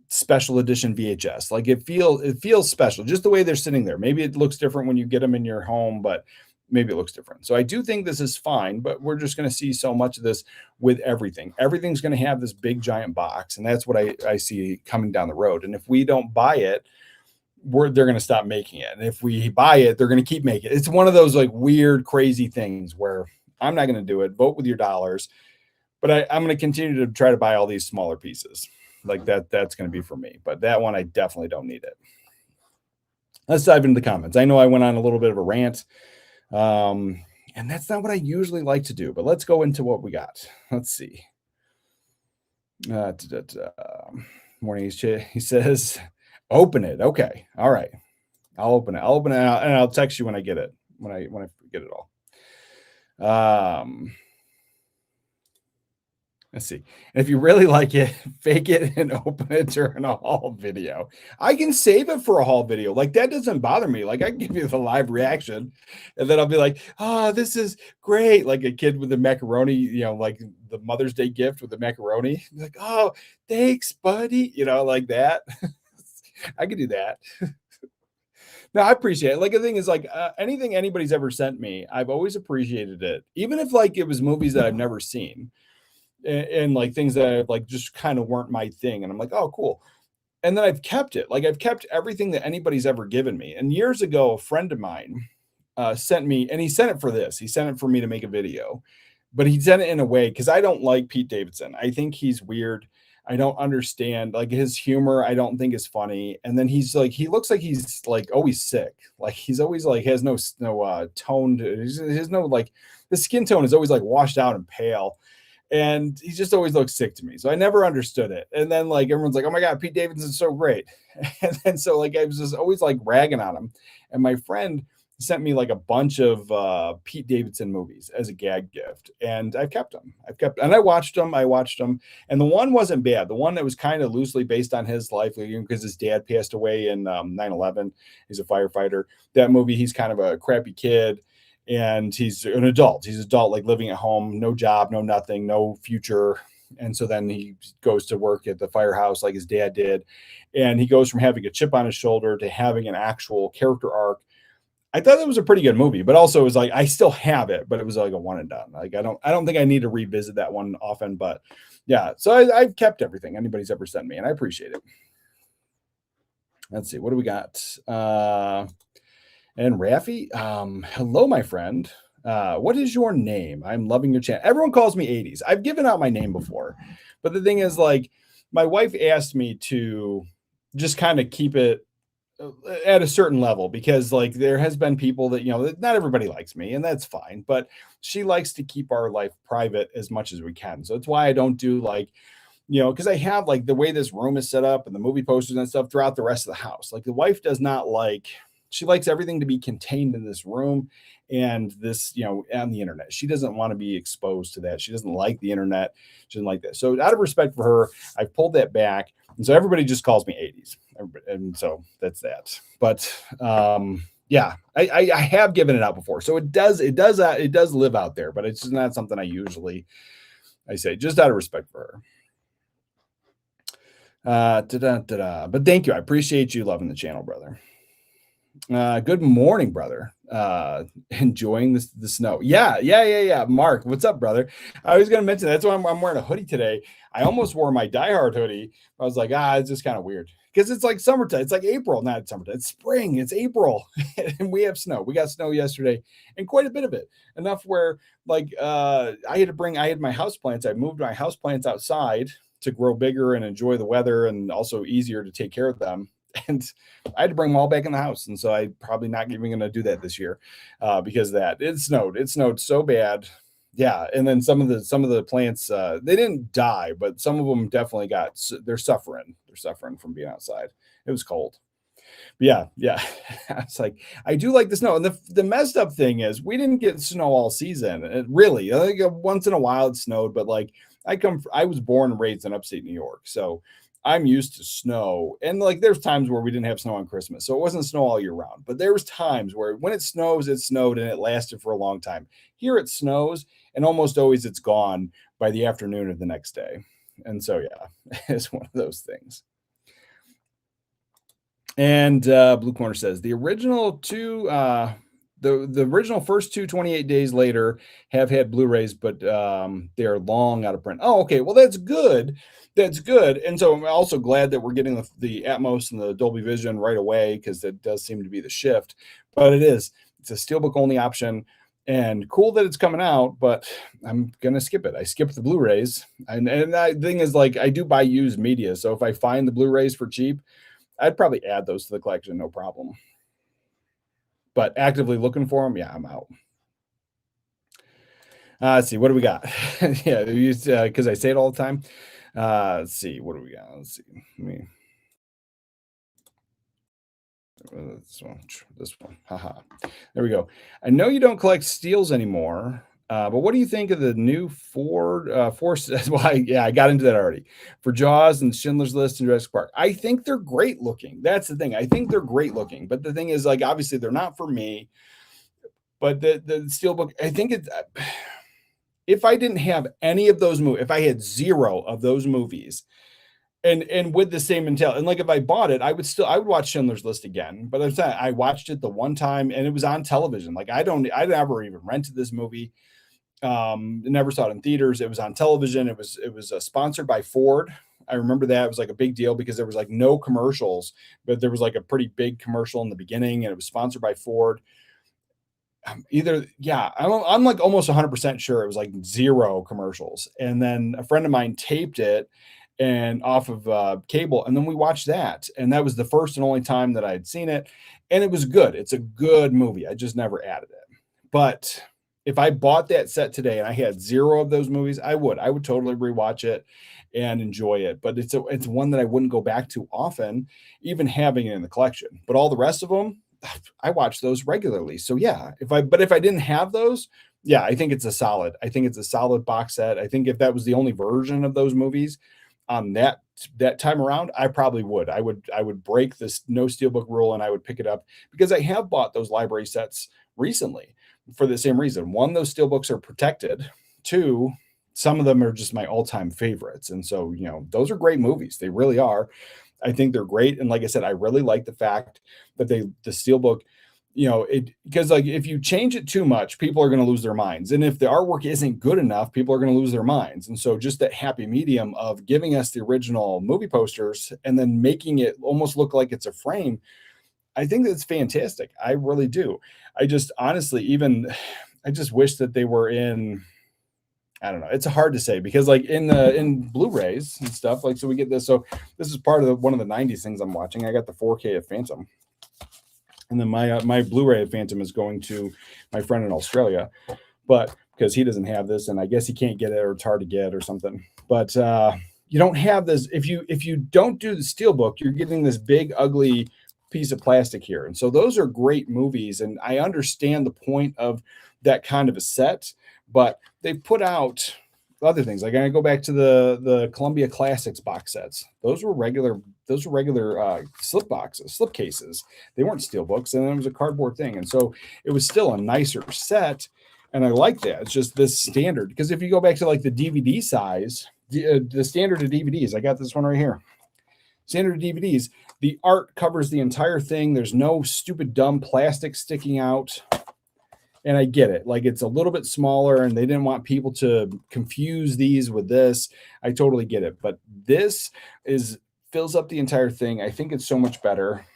special edition VHS. Like it feels special, just the way they're sitting there. Maybe it looks different when you get them in your home, but maybe it looks different. So I do think this is fine, but we're just going to see so much of this with everything. Everything's going to have this big giant box, and that's what I see coming down the road. And if we don't buy it, they're going to stop making it. And if we buy it, they're going to keep making it. It's one of those like weird, crazy things where I'm not going to do it. Vote with your dollars, but I'm going to continue to try to buy all these smaller pieces. Like that's going to be for me. But that one, I definitely don't need it. Let's dive into the comments. I know I went on a little bit of a rant. And that's not what I usually like to do, but let's go into what we got. Let's see. Morning, he says, open it. Okay. All right. I'll open it. And I'll text you when I get it, when I get it all. Let's see. And if you really like it, fake it and open it during a haul video. I can save it for a haul video. Like that doesn't bother me. Like I can give you the live reaction and then I'll be like, oh, this is great. Like a kid with the macaroni, you know, like the Mother's Day gift with the macaroni. Like, oh, thanks, buddy. You know, like that. I could do that. No, I appreciate it. Like the thing is like anything anybody's ever sent me, I've always appreciated it. Even if like it was movies that I've never seen. And like things that like just kind of weren't my thing. And I'm like, oh, cool. And then I've kept it. Like I've kept everything that anybody's ever given me. And years ago, a friend of mine sent me, and he sent it for this. He sent it for me to make a video, but he sent it in a way because I don't like Pete Davidson. I think he's weird. I don't understand like his humor. I don't think is funny. And then he's like, he looks like he's like always sick. Like he's always like has no tone. His no like the skin tone is always like washed out and pale. And he just always looks sick to me. So I never understood it. And then like everyone's like, oh my God, Pete Davidson's so great. And then so like I was just always like ragging on him. And my friend sent me like a bunch of Pete Davidson movies as a gag gift. And I've kept them. And I watched them. And the one wasn't bad. The one that was kind of loosely based on his life, because his dad passed away in 9/11. He's a firefighter. That movie, he's kind of a crappy kid. And he's an adult. He's an adult, like living at home, no job, no nothing, no future. And so then he goes to work at the firehouse like his dad did. And he goes from having a chip on his shoulder to having an actual character arc. I thought it was a pretty good movie, but also it was like, I still have it, but it was like a one and done. Like, I don't think I need to revisit that one often, but yeah. So I've kept everything anybody's ever sent me and I appreciate it. Let's see. What do we got? And Rafi, hello, my friend. What is your name? I'm loving your channel. Everyone calls me 80s. I've given out my name before, but the thing is, like, my wife asked me to just kind of keep it at a certain level because, like, there has been people that, you know, not everybody likes me, and that's fine, but she likes to keep our life private as much as we can. So it's why I don't do like, you know, because I have like the way this room is set up and the movie posters and stuff throughout the rest of the house. Like the wife does not like. She likes everything to be contained in this room and this, you know, on the internet. She doesn't want to be exposed to that. She doesn't like the internet. She doesn't like that. So out of respect for her, I've pulled that back. And so everybody just calls me 80s. And so that's that. But Yeah, I have given it out before, so it does live out there, but it's just not something I say just out of respect for her. But thank you. I appreciate you loving the channel, brother. Good morning, brother. Enjoying the snow. Yeah. Mark, what's up, brother? I was gonna mention that's why I'm wearing a hoodie today. I almost wore my Die Hard hoodie. I was like, it's just kind of weird because it's like summertime. It's like April, not summertime. It's spring. It's April, and we have snow. We got snow yesterday, and quite a bit of it. Enough where like I had my houseplants. I moved my houseplants outside to grow bigger and enjoy the weather, and also easier to take care of them. And I had to bring them all back in the house, and so I'm probably not even going to do that this year because of that. It snowed so bad, yeah. And then some of the plants they didn't die, but some of them definitely they're suffering from being outside. It was cold. But yeah. It's like I do like the snow, and the messed up thing is we didn't get snow all season. It really, I think once in a while it snowed, but like I was born and raised in upstate New York, so I'm used to snow. And like there's times where we didn't have snow on Christmas, so it wasn't snow all year round. But there was times where when it snows, it snowed and it lasted for a long time. Here it snows and almost always it's gone by the afternoon of the next day. And so yeah, it's one of those things. And Blue Corner says the original the original first 28 days later have had Blu-rays, but they're long out of print. Oh, okay. Well, that's good. That's good. And so I'm also glad that we're getting the Atmos and the Dolby Vision right away, because that does seem to be the shift. But it's a Steelbook only option, and cool that it's coming out, but I'm going to skip it. I skipped the Blu-rays. And the thing is, like, I do buy used media. So if I find the Blu-rays for cheap, I'd probably add those to the collection, no problem. But actively looking for them, yeah, I'm out. Let's see, what do we got? Yeah, because I say it all the time. Let's see, what do we got? Let's see. This one. Haha. There we go. I know you don't collect steels anymore, but what do you think of the new Ford Force? Well, I got into that already. For Jaws and Schindler's List and Jurassic Park, I think they're great looking. That's the thing. I think they're great looking, but the thing is, like, obviously they're not for me. But the Steelbook, I think it's. If I didn't have any of those movies, if I had 0 of those movies, and with the same mentality, and like if I bought it, I would watch Schindler's List again. But I'm saying I watched it the one time and it was on television. Like I never even rented this movie. Never saw it in theaters. It was on television. It was sponsored by Ford. I remember that. It was like a big deal because there was like no commercials, but there was like a pretty big commercial in the beginning, and it was sponsored by Ford. I'm like almost 100% sure it was like 0 commercials. And then a friend of mine taped it and off of cable, and then we watched that, and that was the first and only time that I had seen it, and it was good. It's a good movie. I just never added it. But if I bought that set today and I had 0 of those movies, I would totally rewatch it and enjoy it. But it's one that I wouldn't go back to often, even having it in the collection. But all the rest of them, I watch those regularly. So yeah, if I didn't have those, yeah, I think it's a solid box set. I think if that was the only version of those movies on that time around, I probably would. I would break this no steelbook rule and I would pick it up, because I have bought those library sets recently for the same reason. One, those steelbooks are protected. 2, some of them are just my all-time favorites. And so, those are great movies. They really are. I think they're great. And like I said, I really like the fact that the steelbook, because like if you change it too much, people are going to lose their minds. And if the artwork isn't good enough, people are going to lose their minds. And so just that happy medium of giving us the original movie posters and then making it almost look like it's a frame, I think that's fantastic. I really do. I just honestly, I just wish that they were in, I don't know. It's hard to say, because like in Blu-rays and stuff, like, so we get this. So this is part of one of the 90s things I'm watching. I got the 4K of Phantom. And then my Blu-ray of Phantom is going to my friend in Australia, but because he doesn't have this, and I guess he can't get it, or it's hard to get or something. But you don't have this. If you don't do the steelbook, you're getting this big, ugly piece of plastic here. And so those are great movies. And I understand the point of that kind of a set, but they put out other things. Like I go back to the Columbia Classics box sets. Those were regular slip boxes, slip cases. They weren't steel books, and it was a cardboard thing. And so it was still a nicer set. And I like that. It's just this standard. Because if you go back to like the DVD size, the standard of DVDs, I got this one right here. Standard DVDs, the art covers the entire thing. There's no stupid, dumb plastic sticking out. And I get it. Like it's a little bit smaller and they didn't want people to confuse these with this. I totally get it. But this fills up the entire thing. I think it's so much better.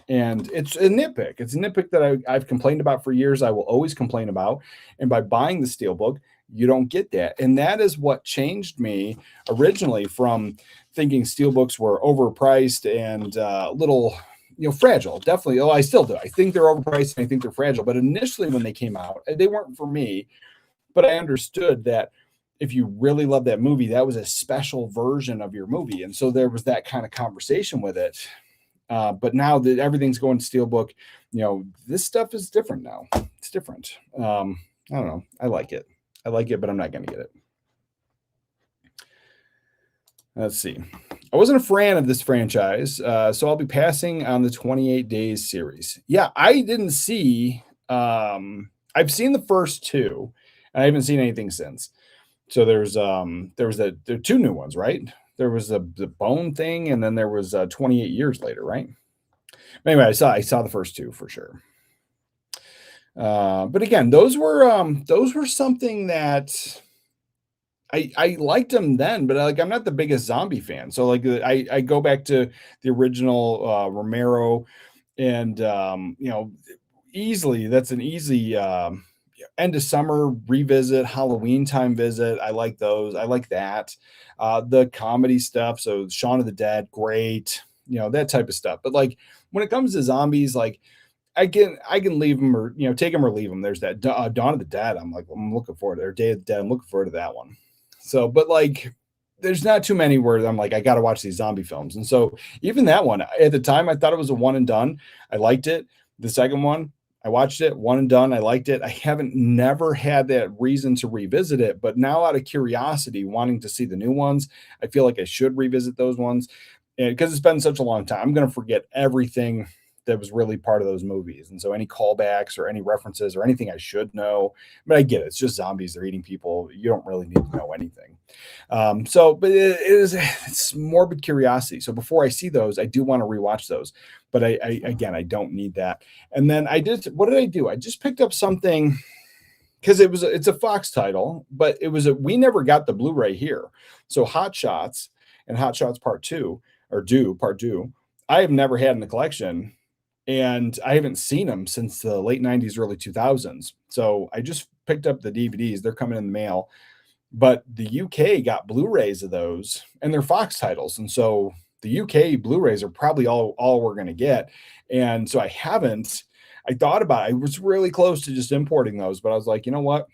And it's a nitpick. It's a nitpick that I've complained about for years. I will always complain about. And by buying the Steelbook, you don't get that. And that is what changed me originally from thinking Steelbooks were overpriced and a little, fragile. Definitely. Oh, I still do. I think they're overpriced and I think they're fragile. But initially when they came out, they weren't for me. But I understood that if you really love that movie, that was a special version of your movie. And so there was that kind of conversation with it. But now that everything's going to Steelbook, this stuff is different now. It's different. I don't know. I like it, but I'm not going to get it. Let's see. I wasn't a fan of this franchise, so I'll be passing on the 28 Days series. Yeah, I didn't see. I've seen the first two, and I haven't seen anything since. So there are two new ones, right? There was the bone thing, and then there was 28 years later, right? Anyway, I saw the first two for sure. But again, those were something that I liked them then, but I'm not the biggest zombie fan. So like I go back to the original Romero, and easily that's an easy end of summer revisit, Halloween time visit. I like those. I like that. The comedy stuff. So Shaun of the Dead, great. That type of stuff. But like when it comes to zombies, like I can leave them or take them or leave them. There's that Dawn of the Dead. I'm looking forward to, or Day of the Dead. I'm looking forward to that one. So, but like there's not too many where I'm like I got to watch these zombie films. And so even that one at the time I thought it was a one and done. I liked it. The second one, I watched it, one and done. I liked it. I never had that reason to revisit it, but now out of curiosity, wanting to see the new ones, I feel like I should revisit those ones. And because it's been such a long time, I'm going to forget everything that was really part of those movies. And so any callbacks or any references or anything I should know, but I get it. It's just zombies. They're eating people. You don't really need to know anything. But it's morbid curiosity. So before I see those, I do want to rewatch those, but I don't need that. And then what did I do? I just picked up something because it's a Fox title, but we never got the Blu-ray here. So Hot Shots and Hot Shots Part 2 I have never had in the collection. And I haven't seen them since the late 90s, early 2000s. So I just picked up the DVDs. They're coming in the mail. But the UK got Blu-rays of those, and they're Fox titles. And so the UK Blu-rays are probably all we're going to get. And so I thought about it. I was really close to just importing those, but I was like, you know what?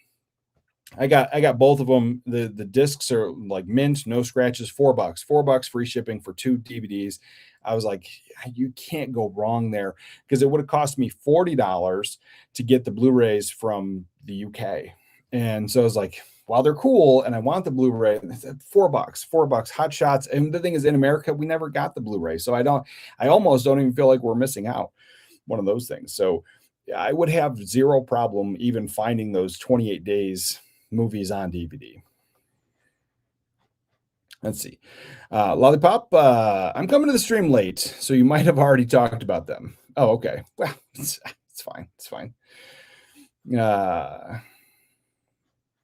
I got both of them. The discs are like mint, no scratches, $4 free shipping for 2 DVDs. I was like, you can't go wrong there, because it would have cost me $40 to get the Blu-rays from the UK. And so I was like, while they're cool and I want the Blu-ray, $4, Hot Shots. And the thing is, in America, we never got the Blu-ray. So I almost don't even feel like we're missing out. One of those things. So I would have zero problem even finding those 28 Days movies on DVD. Let's see. Lollipop, I'm coming to the stream late, so you might have already talked about them. Oh, okay. Well, it's fine. It's fine.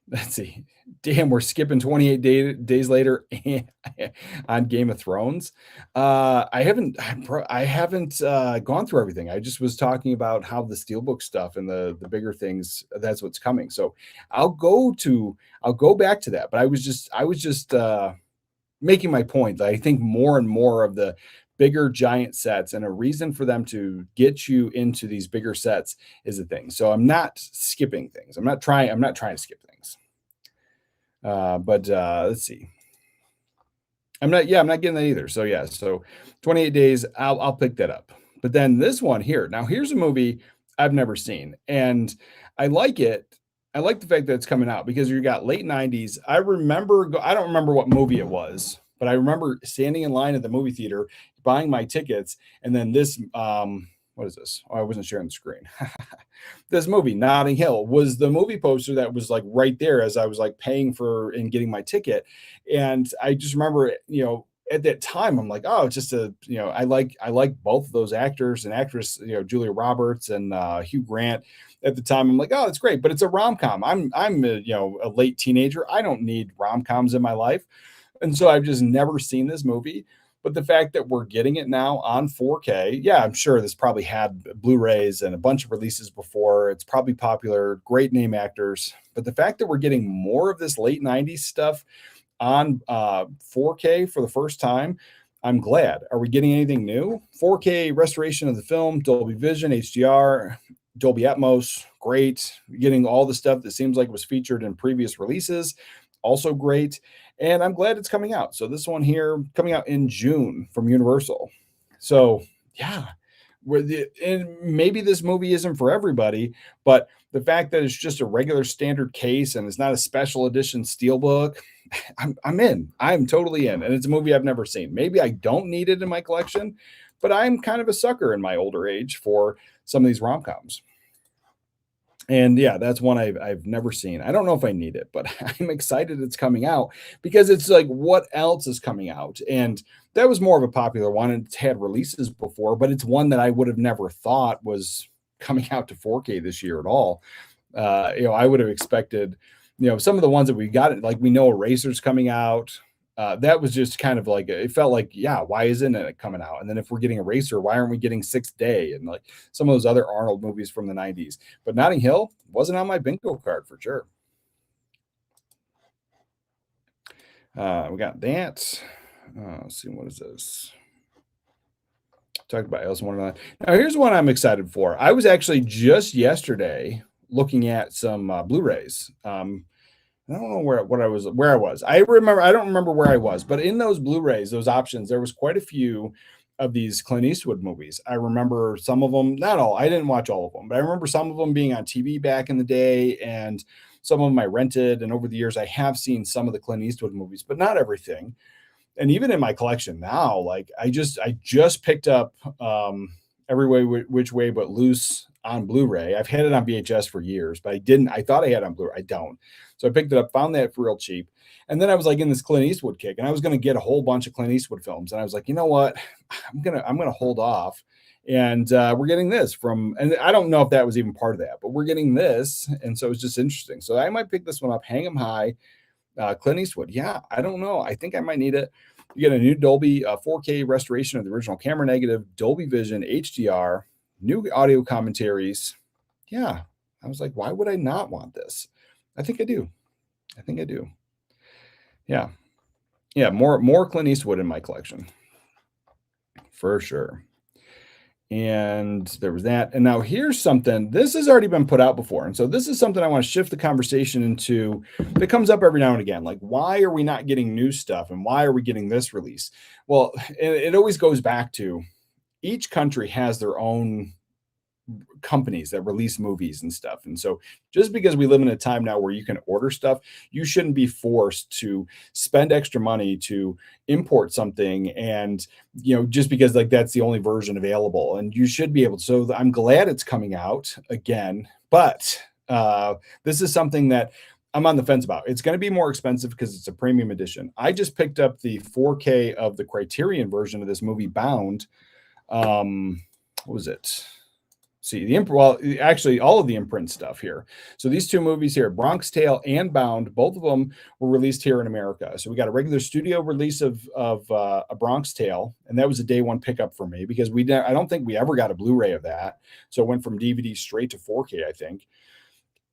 Let's see. Damn, we're skipping 28 days later on Game of Thrones. I haven't gone through everything. I just was talking about how the Steelbook stuff and the bigger things, that's what's coming. So I'll go back to that. But I was just making my point that I think more and more of the bigger giant sets, and a reason for them to get you into these bigger sets is a thing. So I'm not skipping things. I'm not trying to skip things. But let's see. I'm not getting that either. So yeah, so 28 Days, I'll pick that up. But then this one here, now here's a movie I've never seen, and I like it. I like the fact that it's coming out because you got late 90s. I remember, I don't remember what movie it was, but I remember standing in line at the movie theater, buying my tickets, and then this, what is this? Oh, I wasn't sharing the screen. This movie, Notting Hill, was the movie poster that was like right there as I was like paying for and getting my ticket. And I just remember, at that time, I'm like, oh, it's just I like both of those actors and actress, Julia Roberts and Hugh Grant. At the time, I'm like, oh, that's great, but it's a rom com. I'm a late teenager. I don't need rom coms in my life, and so I've just never seen this movie. But the fact that we're getting it now on 4K, yeah, I'm sure this probably had Blu-rays and a bunch of releases before. It's probably popular, great name actors. But the fact that we're getting more of this late 90s stuff on 4K for the first time, I'm glad. Are we getting anything new? 4K restoration of the film, Dolby Vision, HDR, Dolby Atmos, great. Getting all the stuff that seems like was featured in previous releases, also great. And I'm glad it's coming out. So this one here coming out in June from Universal. So yeah, and maybe this movie isn't for everybody, but the fact that it's just a regular standard case and it's not a special edition steelbook, I'm in. I'm totally in. And it's a movie I've never seen. Maybe I don't need it in my collection, but I'm kind of a sucker in my older age for some of these rom-coms. And yeah, that's one I've never seen. I don't know if I need it, but I'm excited it's coming out because it's like, what else is coming out? And that was more of a popular one, and it's had releases before, but it's one that I would have never thought was coming out to 4K this year at all. I would have expected, some of the ones that we got, like we know Eraser's coming out. That was just kind of like, it felt like, yeah, why isn't it coming out? And then if we're getting Eraser, why aren't we getting Sixth Day and like some of those other Arnold movies from the 90s? But Notting Hill wasn't on my bingo card for sure. We got that. Let's see, what is this? Talked about Alice in Wonderland. Now, here's one I'm excited for. I was actually just yesterday looking at some Blu-rays. I don't know where I was. I don't remember where I was, but in those Blu-rays, those options, there was quite a few of these Clint Eastwood movies. I remember some of them, not all. I didn't watch all of them, but I remember some of them being on TV back in the day, and some of them I rented. And over the years, I have seen some of the Clint Eastwood movies, but not everything. And even in my collection now, like I just picked up Every Way Which Way But Loose on Blu-ray. I've had it on VHS for years, but I thought I had it on Blu-ray. I don't. So I picked it up, found that for real cheap. And then I was like in this Clint Eastwood kick, and I was going to get a whole bunch of Clint Eastwood films. And I was like, you know what? I'm going to hold off. And we're getting this and I don't know if that was even part of that, but we're getting this. And so it's just interesting. So I might pick this one up, hang 'em high. Clint Eastwood. Yeah, I don't know. I think I might need it. You get a new Dolby 4K restoration of the original camera negative, Dolby Vision, HDR, new audio commentaries. Yeah. I was like, why would I not want this? I think I do. Yeah. Yeah. More Clint Eastwood in my collection for sure. And there was that. And now here's something. This has already been put out before. And so this is something I want to shift the conversation into that comes up every now and again. Like, why are we not getting new stuff? And why are we getting this release? Well, it always goes back to each country has their own companies that release movies and stuff. And so just because we live in a time now where you can order stuff, you shouldn't be forced to spend extra money to import something. And, just because like that's the only version available, and you should be able to. So I'm glad it's coming out again, but this is something that I'm on the fence about. It's going to be more expensive because it's a premium edition. I just picked up the 4K of the Criterion version of this movie, Bound. What was it? See, actually all of the imprint stuff here. So these two movies here, Bronx Tale and Bound, both of them were released here in America. So we got a regular studio release of a Bronx Tale, and that was a day one pickup for me because I don't think we ever got a Blu-ray of that. So it went from DVD straight to 4K, I think.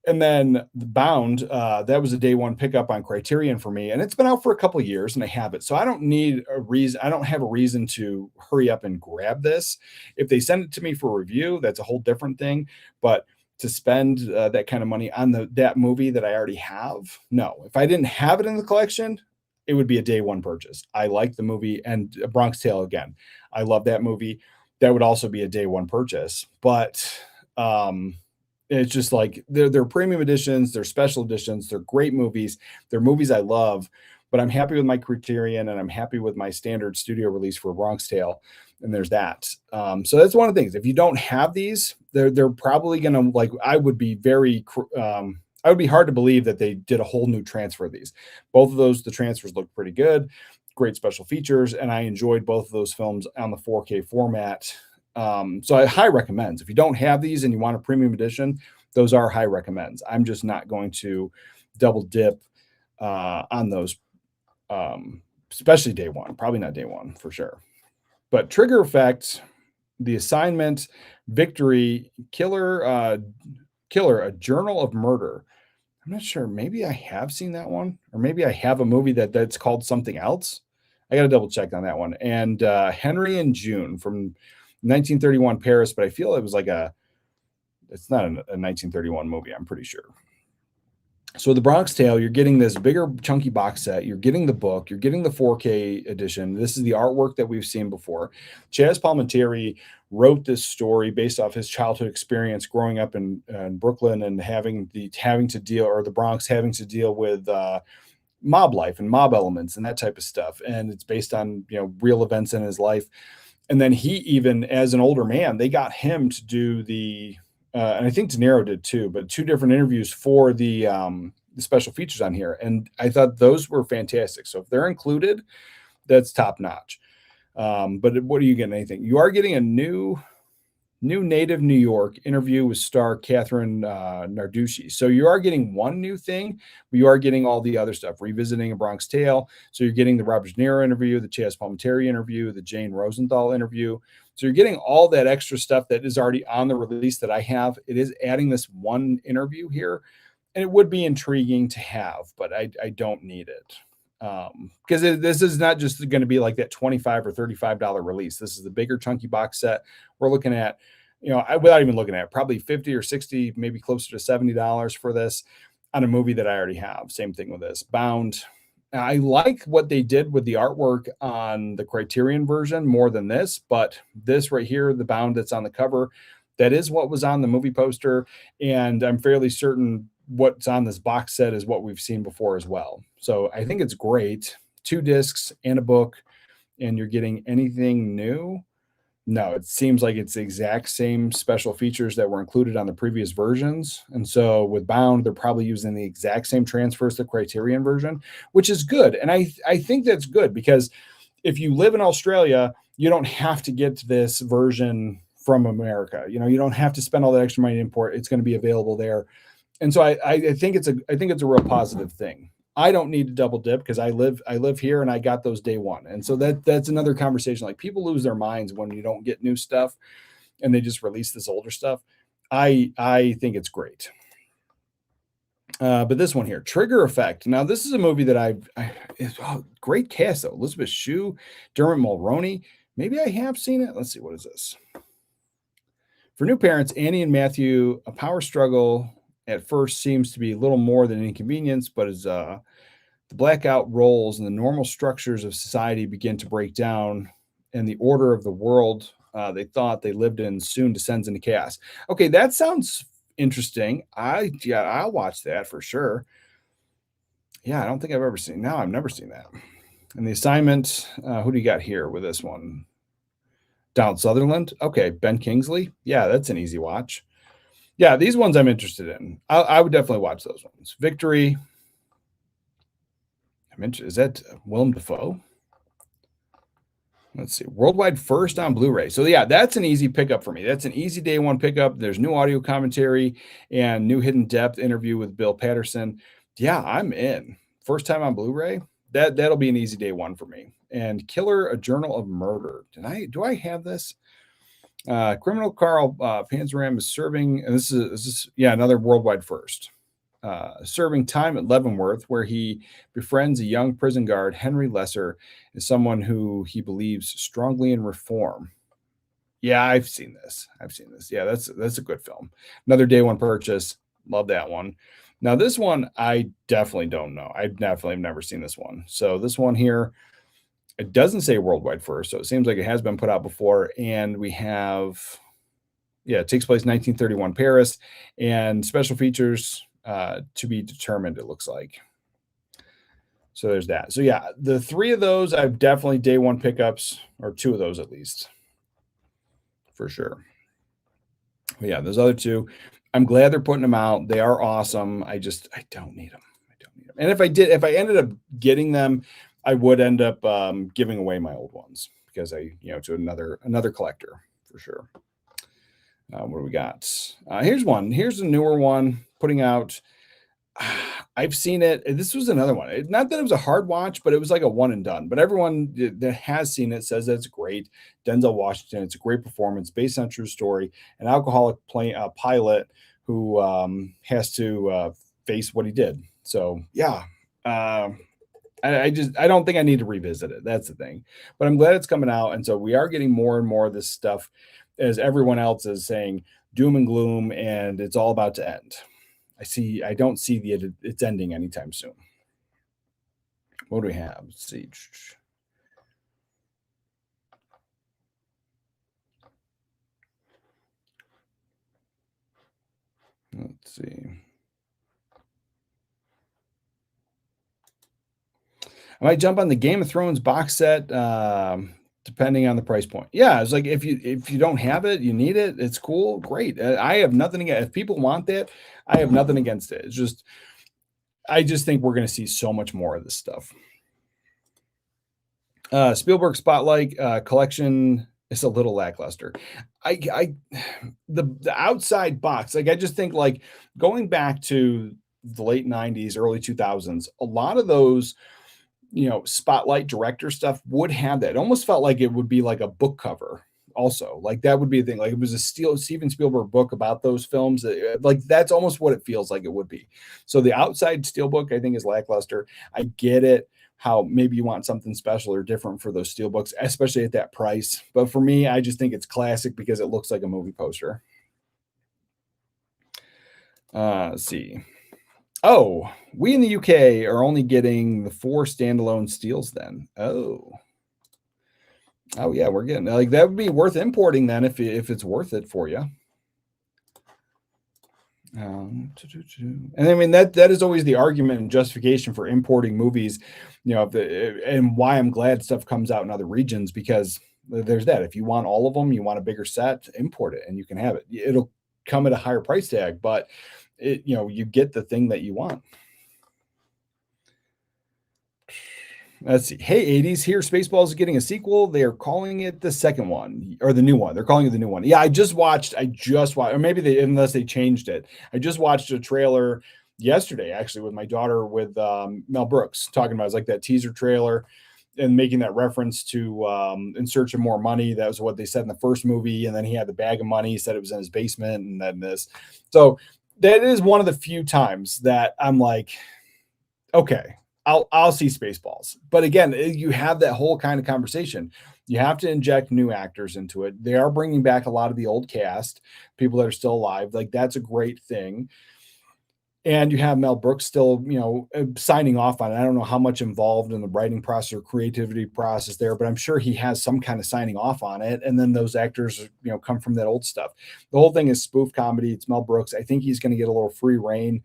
And then the Bound, that was a day one pickup on Criterion for me, and it's been out for a couple of years, and I have it. So I don't need a reason. I don't have a reason to hurry up and grab this. If they send it to me for review, that's a whole different thing. But to spend that kind of money on that movie that I already have, no. If I didn't have it in the collection, it would be a day one purchase. I like the movie, and Bronx Tale again. I love that movie. That would also be a day one purchase, but It's just like they're premium editions, they're special editions, they're great movies, they're movies I love, but I'm happy with my Criterion and I'm happy with my standard studio release for Bronx Tale. And there's that. So that's one of the things. If you don't have these, they're probably gonna like. I would be hard to believe that they did a whole new transfer of these. Both of those, the transfers look pretty good, great special features, and I enjoyed both of those films on the 4K format. So I high recommends. If you don't have these and you want a premium edition, those are high recommends. I'm just not going to double dip on those, especially day one. Probably not day one for sure. But Trigger Effect, The Assignment, Victory, Killer, A Journal of Murder. I'm not sure. Maybe I have seen that one, or maybe I have a movie that's called something else. I got to double check on that one. And Henry and June from 1931 Paris, but I feel it was like it's not a 1931 movie, I'm pretty sure. So the Bronx Tale, you're getting this bigger chunky box set. You're getting the book. You're getting the 4K edition. This is the artwork that we've seen before. Chaz Palminteri wrote this story based off his childhood experience growing up in Brooklyn and having to deal, or the Bronx having to deal with mob life and mob elements and that type of stuff. And it's based on real events in his life. And then he even, as an older man, they got him to do the and I think De Niro did too, but 2 different interviews for the special features on here. And I thought those were fantastic. So if they're included, that's top notch. But what are you getting? Anything? You are getting a new native New York interview with star Catherine Narducci. So you are getting one new thing, but you are getting all the other stuff. Revisiting A Bronx Tale. So you're getting the Robert De Niro interview, the Chaz Palminteri interview, the Jane Rosenthal interview. So you're getting all that extra stuff that is already on the release that I have. It is adding this one interview here, and it would be intriguing to have, but I don't need it. Because this is not just going to be like that $25 or $35 release. This is the bigger chunky box set. We're looking at, without even looking at it, probably 50 or 60, maybe closer to $70 for this on a movie that I already have. Same thing with this. Bound. I like what they did with the artwork on the Criterion version more than this, but this right here, the Bound that's on the cover, that is what was on the movie poster. And I'm fairly certain what's on this box set is what we've seen before as well. So I think it's great. 2 discs and a book, and you're getting anything new? No, it seems like it's the exact same special features that were included on the previous versions. And so with Bound, they're probably using the exact same transfers to Criterion version, which is good. And I think that's good, because if you live in Australia, you don't have to get this version from America. You don't have to spend all that extra money to import. It's going to be available there. And so I think it's a real positive thing. I don't need to double dip because I live here and I got those day one. And so that's another conversation. Like, people lose their minds when you don't get new stuff and they just release this older stuff. I think it's great. But this one here, Trigger Effect. Now, this is a movie that great cast though. Elizabeth Shue, Dermot Mulroney. Maybe I have seen it. Let's see. What is this? For new parents, Annie and Matthew, a power struggle at first seems to be little more than an inconvenience, but as the blackout rolls and the normal structures of society begin to break down and the order of the world they thought they lived in soon descends into chaos. Okay, that sounds interesting. I'll watch that for sure. Yeah, I don't think I've ever seen. No, I've never seen that. And The Assignment, who do you got here with this one? Donald Sutherland. Okay, Ben Kingsley. Yeah, that's an easy watch. Yeah, these ones I'm interested in. I would definitely watch those ones. Victory. Is that Willem Dafoe? Let's see. Worldwide first on Blu-ray. So yeah, that's an easy pickup for me. That's an easy day one pickup. There's new audio commentary and new hidden depth interview with Bill Patterson. Yeah, I'm in. First time on Blu-ray. That'll be an easy day one for me. And Killer, A Journal of Murder. Do I have this? Criminal Carl Panzeram is serving, and this is another worldwide first. Serving time at Leavenworth, where he befriends a young prison guard, Henry Lesser, is someone who he believes strongly in reform. Yeah, I've seen this. Yeah, that's a good film. Another day one purchase. Love that one. Now, this one, I definitely don't know. I definitely have never seen this one. So this one here, it doesn't say worldwide first, so it seems like it has been put out before. And we have Yeah, it takes place 1931 Paris, and special features to be determined, it looks like. So there's that. So yeah, the 3 of those I've definitely day one pickups, or 2 of those at least, for sure. But yeah, those other 2, I'm glad they're putting them out. They are awesome. I don't need them. I don't need them. And if I ended up getting them, I would end up giving away my old ones because to another collector for sure. What do we got? Here's one. Here's a newer one putting out. I've seen it. This was another one. Not that it was a hard watch, but it was like a one and done. But everyone that has seen it says that it's great. Denzel Washington. It's a great performance based on true story. An alcoholic pilot who has to face what he did. So yeah, I don't think I need to revisit it. That's the thing. But I'm glad it's coming out, and so we are getting more and more of this stuff, as everyone else is saying, doom and gloom, and it's all about to end. I don't see it's ending anytime soon. What do we have? Let's see. Let's see. I might jump on the Game of Thrones box set, depending on the price point. Yeah, it's like if you don't have it, you need it. It's cool, great. I have nothing against. If people want that, I have nothing against it. It's just, I just think we're going to see so much more of this stuff. Spielberg Spotlight collection is a little lackluster. The outside box, like I just think like going back to the late 90s, early 2000s, a lot of those spotlight director stuff would have that. It almost felt like it would be like a book cover also. Like that would be a thing. Like it was a Steven Spielberg book about those films. Like that's almost what it feels like it would be. So the outside steelbook I think is lackluster. I get it, how maybe you want something special or different for those steelbooks, especially at that price. But for me, I just think it's classic because it looks like a movie poster. Let's see. Oh, we in the UK are only getting the 4 standalone steels then. Oh yeah, we're getting like that would be worth importing then if it's worth it for you. And I mean that is always the argument and justification for importing movies, and why I'm glad stuff comes out in other regions, because there's that. If you want all of them, you want a bigger set, import it and you can have it. It'll come at a higher price tag, but you get the thing that you want. Let's see. Hey, 80s here. Spaceballs is getting a sequel. They are calling it the second one, or the new one. They're calling it the new one. Yeah, I just watched, or maybe unless they changed it. I just watched a trailer yesterday, actually, with my daughter, with Mel Brooks talking about it. It was like that teaser trailer and making that reference to In Search of More Money. That was what they said in the first movie. And then he had the bag of money. He said it was in his basement, and then this. So that is one of the few times that I'm like, okay, I'll see Spaceballs. But again, you have that whole kind of conversation. You have to inject new actors into it. They are bringing back a lot of the old cast, people that are still alive. Like that's a great thing. And you have Mel Brooks still, signing off on it. I don't know how much involved in the writing process or creativity process there, but I'm sure he has some kind of signing off on it. And then those actors, come from that old stuff. The whole thing is spoof comedy. It's Mel Brooks. I think he's going to get a little free reign.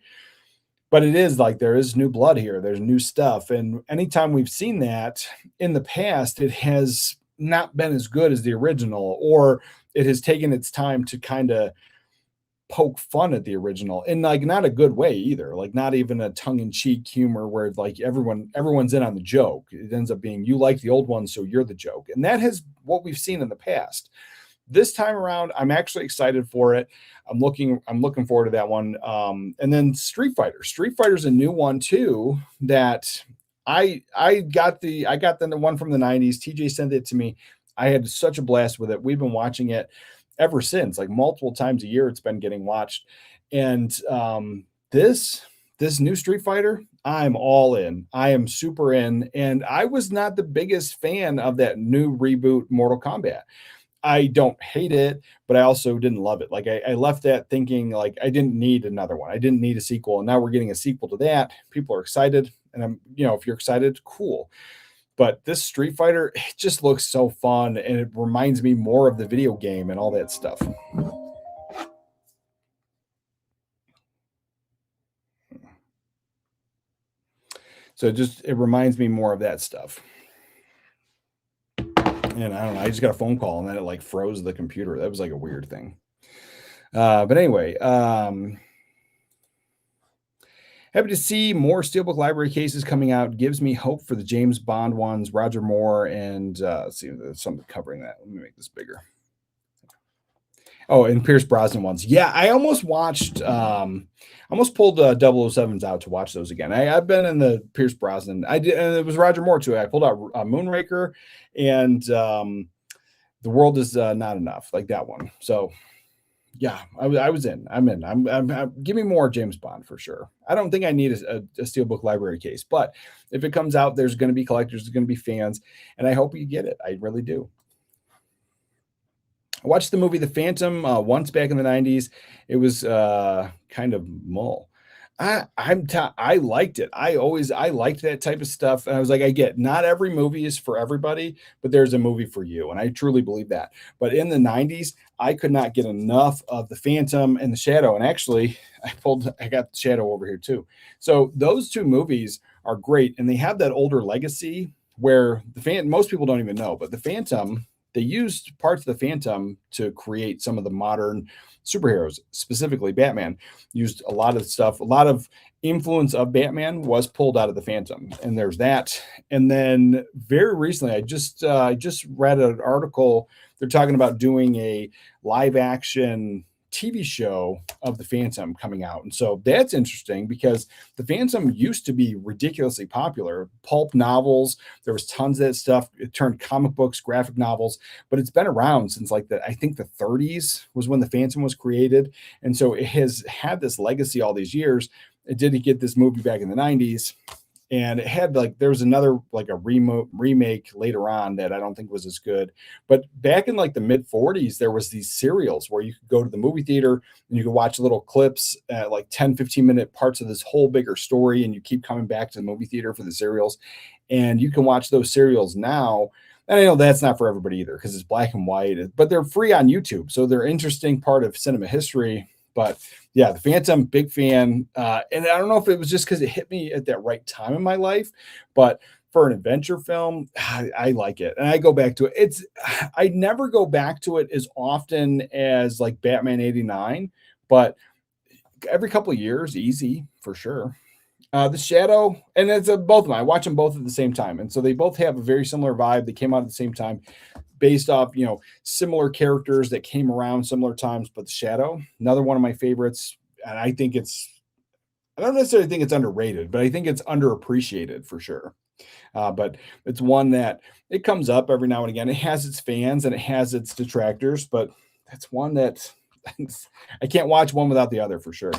But it is like there is new blood here. There's new stuff. And anytime we've seen that in the past, it has not been as good as the original, or it has taken its time to kind of poke fun at the original in like not a good way either. Like not even a tongue-in-cheek humor where like everyone's in on the joke. It ends up being you like the old one, so you're the joke. And that has what we've seen in the past. This time around, I'm actually excited for it. I'm looking forward to that one. And then Street Fighter. Street Fighter's a new one too that I got the one from the 90s. TJ sent it to me. I had such a blast with it. We've been watching it ever since, like multiple times a year it's been getting watched. And this new Street Fighter, I'm all in. I am super in. And I was not the biggest fan of that new reboot Mortal Kombat. I don't hate it, but I also didn't love it. Like I left that thinking like I didn't need another one. I didn't need a sequel. And now we're getting a sequel to that. People are excited. And I'm, if you're excited, cool. But this Street Fighter, it just looks so fun. And it reminds me more of the video game and all that stuff. So it reminds me more of that stuff. And I don't know, I just got a phone call and then it like froze the computer. That was like a weird thing. But anyway, happy to see more Steelbook Library cases coming out. Gives me hope for the James Bond ones, Roger Moore, and let's see, there's something covering that. Let me make this bigger. Oh, and Pierce Brosnan ones. Yeah, I almost watched, almost pulled 007s out to watch those again. I've been in the Pierce Brosnan. I did, and it was Roger Moore too. I pulled out Moonraker and The World Is Not Enough, like that one. So yeah, I was in. I'm in. I'm give me more James Bond for sure. I don't think I need a Steelbook Library case, but if it comes out, there's going to be collectors, there's going to be fans, and I hope you get it. I really do. I watched the movie The Phantom once back in the 90s. It was kind of mull. I liked it. I liked that type of stuff. And I was like, I get not every movie is for everybody, but there's a movie for you. And I truly believe that. But in the 90s, I could not get enough of The Phantom and The Shadow. And actually, I got The Shadow over here too. So those two movies are great. And they have that older legacy where most people don't even know, but The Phantom, they used parts of The Phantom to create some of the modern superheroes, specifically Batman. Used a lot of stuff, a lot of influence of Batman was pulled out of The Phantom, and there's that. And then very recently, I just read an article. They're talking about doing a live action TV show of The Phantom coming out. And so that's interesting because The Phantom used to be ridiculously popular. Pulp novels, there was tons of that stuff. It turned comic books, graphic novels, but it's been around since I think the 30s was when The Phantom was created. And so it has had this legacy all these years. It did get this movie back in the 90s. And it had there was another a remake later on that I don't think was as good. But back in the mid 40s, there was these serials where you could go to the movie theater and you could watch little clips at 10-15 minute parts of this whole bigger story. And you keep coming back to the movie theater for the serials. And you can watch those serials now. And I know that's not for everybody either because it's black and white, but they're free on YouTube. So they're an interesting part of cinema history. But yeah, The Phantom, big fan. And I don't know if it was just because it hit me at that right time in my life, but for an adventure film, I like it. And I go back to it. I never go back to it as often as Batman 89, but every couple of years, easy for sure. The Shadow, and it's both of them. I watch them both at the same time. And so they both have a very similar vibe. They came out at the same time based off, similar characters that came around similar times. But The Shadow, another one of my favorites. And I don't necessarily think it's underrated, but I think it's underappreciated for sure. But it's one that it comes up every now and again. It has its fans and it has its detractors, but that's one that I can't watch one without the other for sure.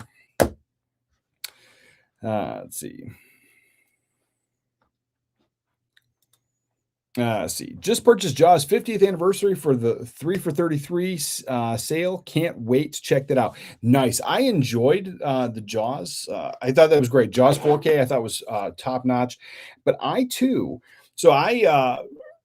Let's see. Just purchased Jaws 50th anniversary for the 3 for 33 sale. Can't wait to check that out. Nice. I enjoyed the Jaws. I thought that was great. Jaws 4K I thought was top notch. But I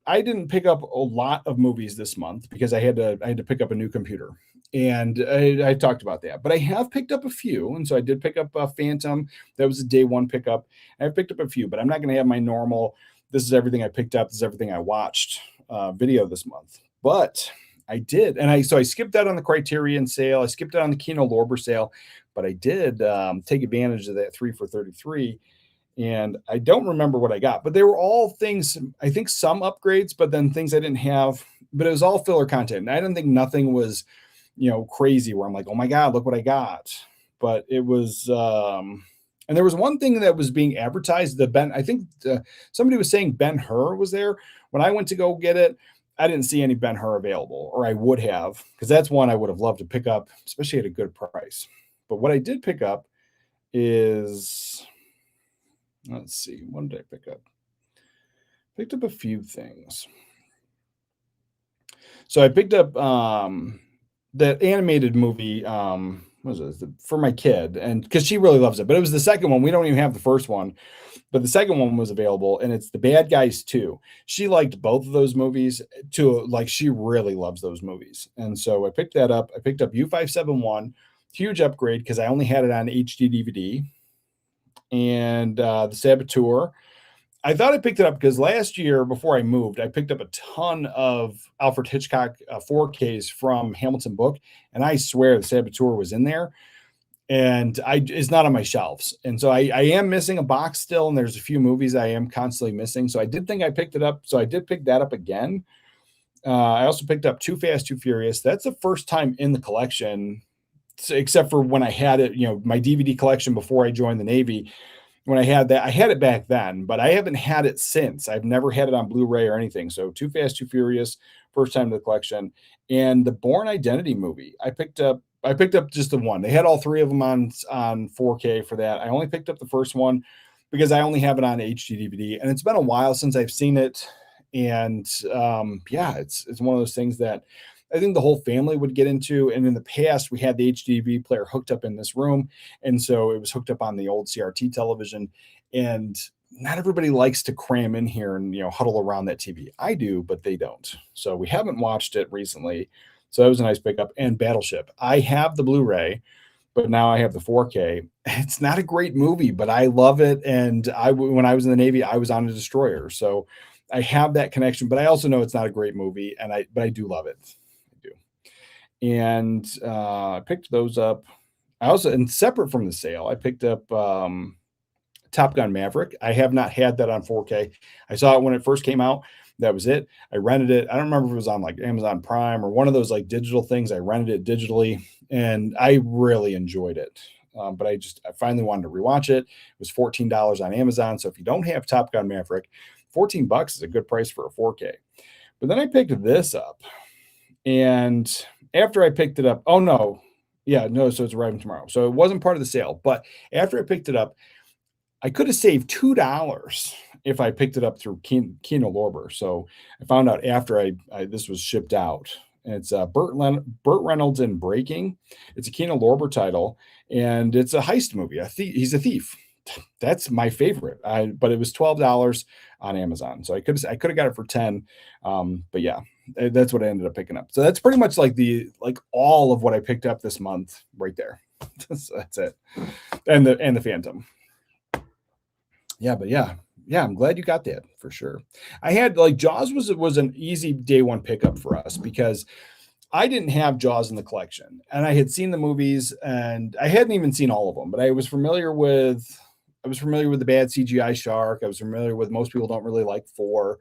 didn't pick up a lot of movies this month because I had to pick up a new computer. And I talked about that, but I have picked up a few. And so I did pick up Phantom. That was a day one pickup. I've picked up a few, but I'm not going to have my normal, this is everything I picked up, this is everything I watched video this month. But I did. And I skipped out on the Criterion sale. I skipped out on the Kino Lorber sale, but I did take advantage of that 3 for 33. And I don't remember what I got, but they were all things, I think some upgrades, but then things I didn't have, but it was all filler content. And I didn't think nothing was, crazy where I'm like, oh my God, look what I got. But it was, and there was one thing that was being advertised. Somebody was saying Ben-Hur was there. When I went to go get it, I didn't see any Ben-Hur available, or I would have, because that's one I would have loved to pick up, especially at a good price. But what I did pick up is, let's see, what did I pick up? Picked up a few things. So I picked up that animated movie, what was it? For my kid, and because she really loves it. But it was the second one. We don't even have the first one, but the second one was available, and it's The Bad Guys 2. She liked both of those movies too. She really loves those movies. And so I picked that up. I picked up U571, huge upgrade because I only had it on HD DVD. and The Saboteur. I thought I picked it up because last year before I moved, I picked up a ton of Alfred Hitchcock 4Ks from Hamilton Book, and I swear The Saboteur was in there, and it's not on my shelves. And so I am missing a box still, and there's a few movies I am constantly missing. So I did think I picked it up. So I did pick that up again. I also picked up Too Fast, Too Furious. That's the first time in the collection, except for when I had it, my DVD collection before I joined the Navy. When I had that, I had it back then, but I haven't had it since. I've never had it on Blu-ray or anything. So Too Fast, Too Furious, first time in the collection. And the Bourne Identity movie, I picked up just the one. They had all three of them on 4K for that. I only picked up the first one because I only have it on HD DVD, and it's been a while since I've seen it. And yeah, it's one of those things that I think the whole family would get into. And in the past, we had the HDV player hooked up in this room. And so it was hooked up on the old CRT television. And not everybody likes to cram in here and, huddle around that TV. I do, but they don't. So we haven't watched it recently. So that was a nice pickup. And Battleship. I have the Blu-ray, but now I have the 4K. It's not a great movie, but I love it. And when I was in the Navy, I was on a destroyer. So I have that connection, but I also know it's not a great movie. But I do love it. And I picked those up. I also, and separate from the sale, I picked up Top Gun Maverick. I have not had that on 4K. I saw it when it first came out. That was it. I rented it. I don't remember if it was on like Amazon Prime or one of those like digital things. I rented it digitally, and I really enjoyed it. But I finally wanted to rewatch it. It was $14 on Amazon. So if you don't have Top Gun Maverick, $14 is a good price for a 4K. But then I picked this up, and after I picked it up, so it's arriving tomorrow. So it wasn't part of the sale, but after I picked it up, I could have saved $2 if I picked it up through Kino Lorber. So I found out after this was shipped out. And it's Burt Reynolds in Breaking. It's a Kino Lorber title, and it's a heist movie. He's a thief. That's my favorite. But it was $12 on Amazon, so I could have got it for 10. But yeah, that's what I ended up picking up. So that's pretty much like all of what I picked up this month right there. So that's it. And the Phantom. Yeah, but yeah, I'm glad you got that for sure. I had Jaws was an easy day one pickup for us because I didn't have Jaws in the collection, and I had seen the movies, and I hadn't even seen all of them, but I was familiar with the bad CGI shark. I was familiar with, most people don't really like 4.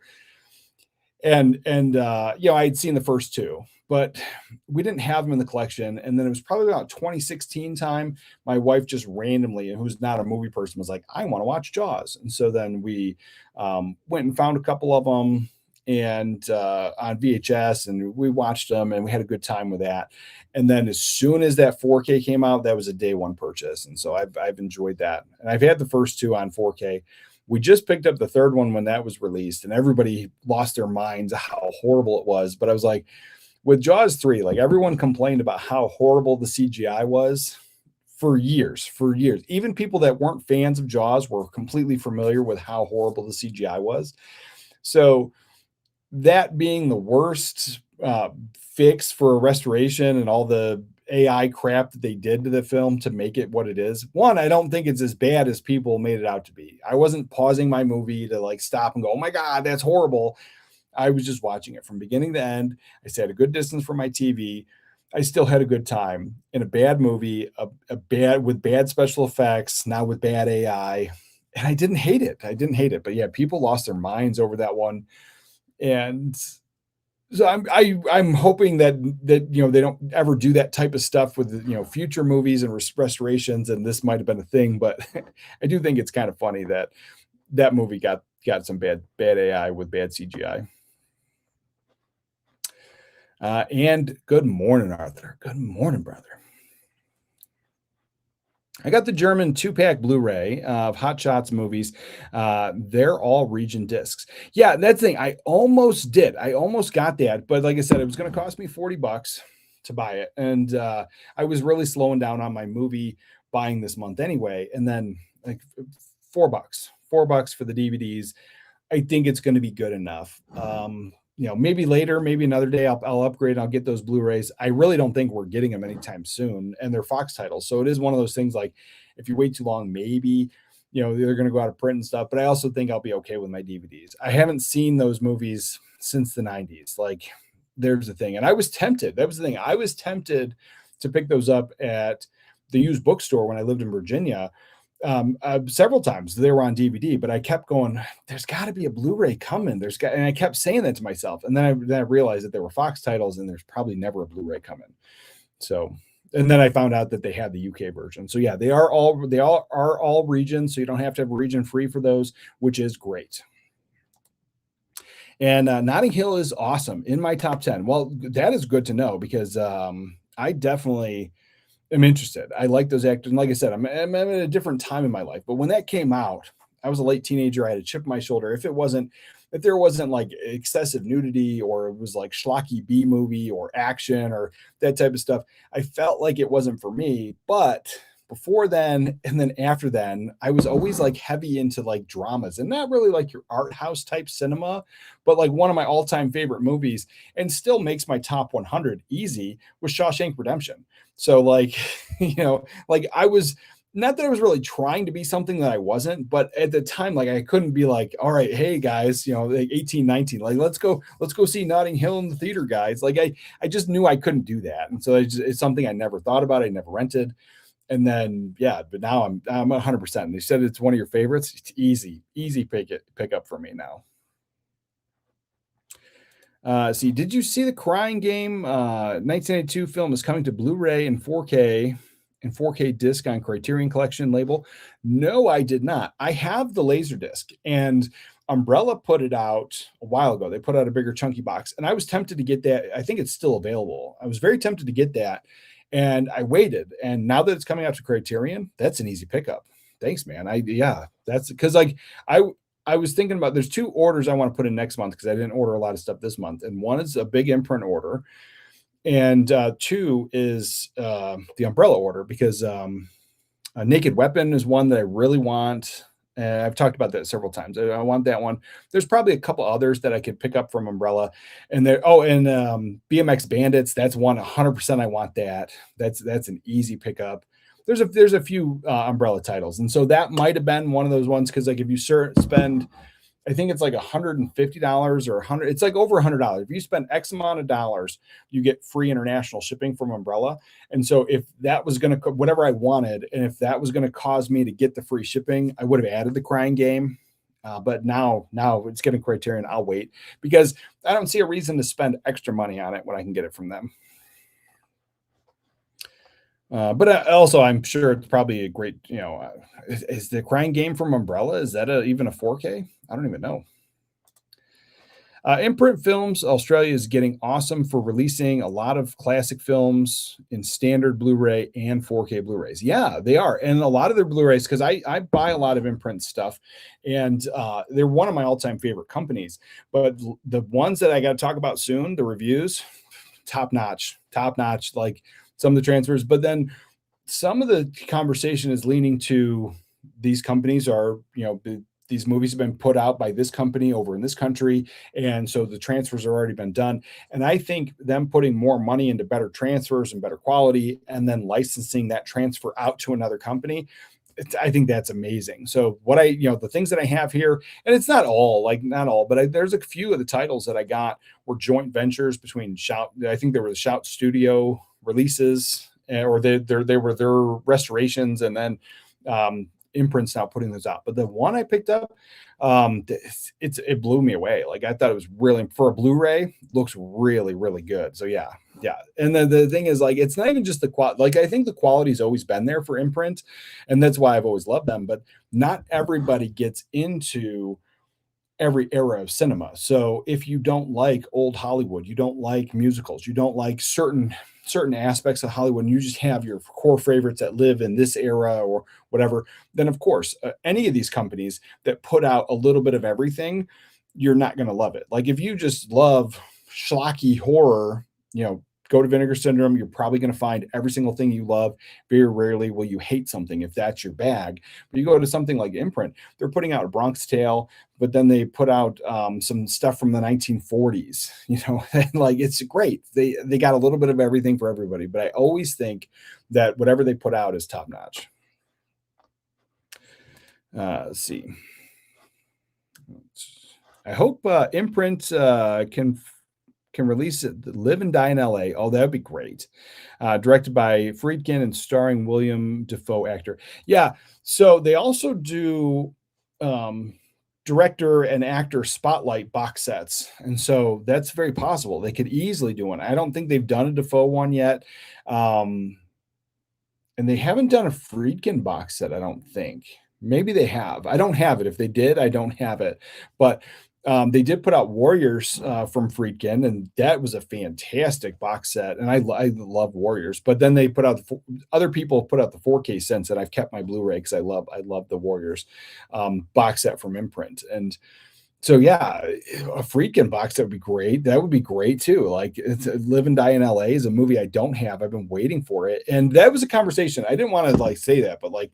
And I had seen the first 2, but we didn't have them in the collection. And then it was probably about 2016 time. My wife just randomly, and who's not a movie person, was like, I want to watch Jaws. And so then we went and found a couple of them and on VHS, and we watched them, and we had a good time with that. And then as soon as that 4K came out, that was a day one purchase. And so I've enjoyed that. And I've had the first 2 on 4K. We just picked up the third one when that was released, and everybody lost their minds how horrible it was. But I was like, with Jaws 3, everyone complained about how horrible the CGI was for years. Even people that weren't fans of Jaws were completely familiar with how horrible the CGI was. So that being the worst fix for a restoration and all the AI crap that they did to the film to make it what it is. One, I don't think it's as bad as people made it out to be. I wasn't pausing my movie to stop and go, oh my God, that's horrible. I was just watching it from beginning to end. I sat a good distance from my TV. I still had a good time in a bad movie, with bad special effects, now with bad AI. And I didn't hate it. But yeah, people lost their minds over that one. And so I'm hoping that they don't ever do that type of stuff with future movies and restorations, and this might have been a thing, but I do think it's kind of funny that movie got some bad AI with bad CGI. And good morning, Arthur. Good morning, brother. I got the German 2-pack Blu-ray of Hot Shots movies. They're all region discs. Yeah, that's the thing. I almost got that, but like I said, it was going to cost me $40 to buy it. And I was really slowing down on my movie buying this month anyway. And then $4 for the DVDs. I think it's going to be good enough. Maybe later, maybe another day I'll upgrade. I'll get those Blu-rays. I really don't think we're getting them anytime soon, and they're Fox titles. So it is one of those things, if you wait too long, maybe they're going to go out of print and stuff. But I also think I'll be okay with my DVDs. I haven't seen those movies since the 90s. Like, there's the thing. And I was tempted. That was the thing. I was tempted to pick those up at the used bookstore when I lived in Virginia. Several times they were on DVD, but I kept going, there's got to be a Blu-ray coming. And I kept saying that to myself. And then I realized that there were Fox titles and there's probably never a Blu-ray coming. So, and then I found out that they had the UK version. So yeah, they are all regions. So you don't have to have a region free for those, which is great. And Notting Hill is awesome in my top 10. Well, that is good to know because I definitely am interested. I like those actors. And like I said, I'm at a different time in my life. But when that came out, I was a late teenager. I had a chip on my shoulder. If there wasn't like excessive nudity or it was like schlocky B movie or action or that type of stuff, I felt like it wasn't for me. But before then and then after then, I was always like heavy into like dramas and not really like your art house type cinema, but like one of my all-time favorite movies and still makes my top 100 easy was Shawshank Redemption. So like, like I was not that I was really trying to be something that I wasn't, but at the time, like I couldn't be like, all right, hey guys, like 18, 19, like let's go see Notting Hill in the theater, guys. Like I just knew I couldn't do that. And so it's something I never thought about. I never rented. And then, yeah, but now I'm 100%. And they said it's one of your favorites. It's easy pick up for me now. See, did you see The Crying Game? 1982 film is coming to Blu-ray and 4K and 4K disc on Criterion Collection label. No, I did not. I have the Laserdisc, and Umbrella put it out a while ago. They put out a bigger chunky box, and I was tempted to get that. I think it's still available. I was very tempted to get that, and I waited. And now that it's coming out to Criterion, that's an easy pickup. Thanks, man. That's because like I was thinking about there's 2 orders I want to put in next month because I didn't order a lot of stuff this month. And one is a big imprint order. And 2 is the Umbrella order because a Naked Weapon is one that I really want. I've talked about that several times. I want that one. There's probably a couple others that I could pick up from Umbrella. And BMX Bandits, that's one 100% I want that. That's an easy pickup. There's a few Umbrella titles. And so that might have been one of those ones because like if you spend I think it's like $150 or $100. It's like over $100. If you spend X amount of dollars, you get free international shipping from Umbrella. And so if that was going to, whatever I wanted, and if that was going to cause me to get the free shipping, I would have added The Crying Game. But now it's getting Criterion. I'll wait because I don't see a reason to spend extra money on it when I can get it from them. But also, I'm sure it's probably a great, is The Crying Game from Umbrella? Is that even a 4K? I don't even know. Imprint Films Australia is getting awesome for releasing a lot of classic films in standard Blu-ray and 4K Blu-rays. Yeah, they are. And a lot of their Blu-rays, because I buy a lot of imprint stuff, and they're one of my all-time favorite companies. But the ones that I got to talk about soon, the reviews, top notch, like some of the transfers. But then some of the conversation is leaning to these companies are, these movies have been put out by this company over in this country. And so the transfers have already been done. And I think them putting more money into better transfers and better quality, and then licensing that transfer out to another company, I think that's amazing. So the things that I have here, and it's not all, but there's a few of the titles that I got were joint ventures between Shout. I think they were the Shout Studio releases, or they were their restorations, and then Imprint's now putting those out. But the one I picked up, it blew me away. Like I thought it was really, for a Blu-ray, looks really, really good. So yeah. And then the thing is, like, it's not even just the quality. Like I think the quality's always been there for Imprint, and that's why I've always loved them. But not everybody gets into every era of cinema. So if you don't like old Hollywood, you don't like musicals, you don't like certain aspects of Hollywood, and you just have your core favorites that live in this era or whatever, then of course, any of these companies that put out a little bit of everything, you're not going to love it. Like if you just love schlocky horror, go to Vinegar Syndrome, you're probably going to find every single thing you love. Very rarely will you hate something if that's your bag. But you go to something like Imprint, they're putting out A Bronx Tale, but then they put out some stuff from the 1940s, and like it's great. They got a little bit of everything for everybody, but I always think that whatever they put out is top notch. Let's see. I hope Imprint can release it, Live and Die in LA. Oh, that would be great. Directed by Friedkin and starring William Defoe actor. Yeah. So they also do director and actor spotlight box sets. And so that's very possible. They could easily do one. I don't think they've done a Defoe one yet. And they haven't done a Friedkin box set, I don't think. Maybe they have. I don't have it. If they did, I don't have it. But they did put out Warriors from Friedkin, and that was a fantastic box set. And I love Warriors. But then they put out other people put out the 4K sense, and I've kept my Blu-ray because I love the Warriors box set from Imprint. And so yeah, a Friedkin box that would be great. That would be great too. Like Live and Die in LA is a movie I don't have. I've been waiting for it, and that was a conversation. I didn't want to like say that, but like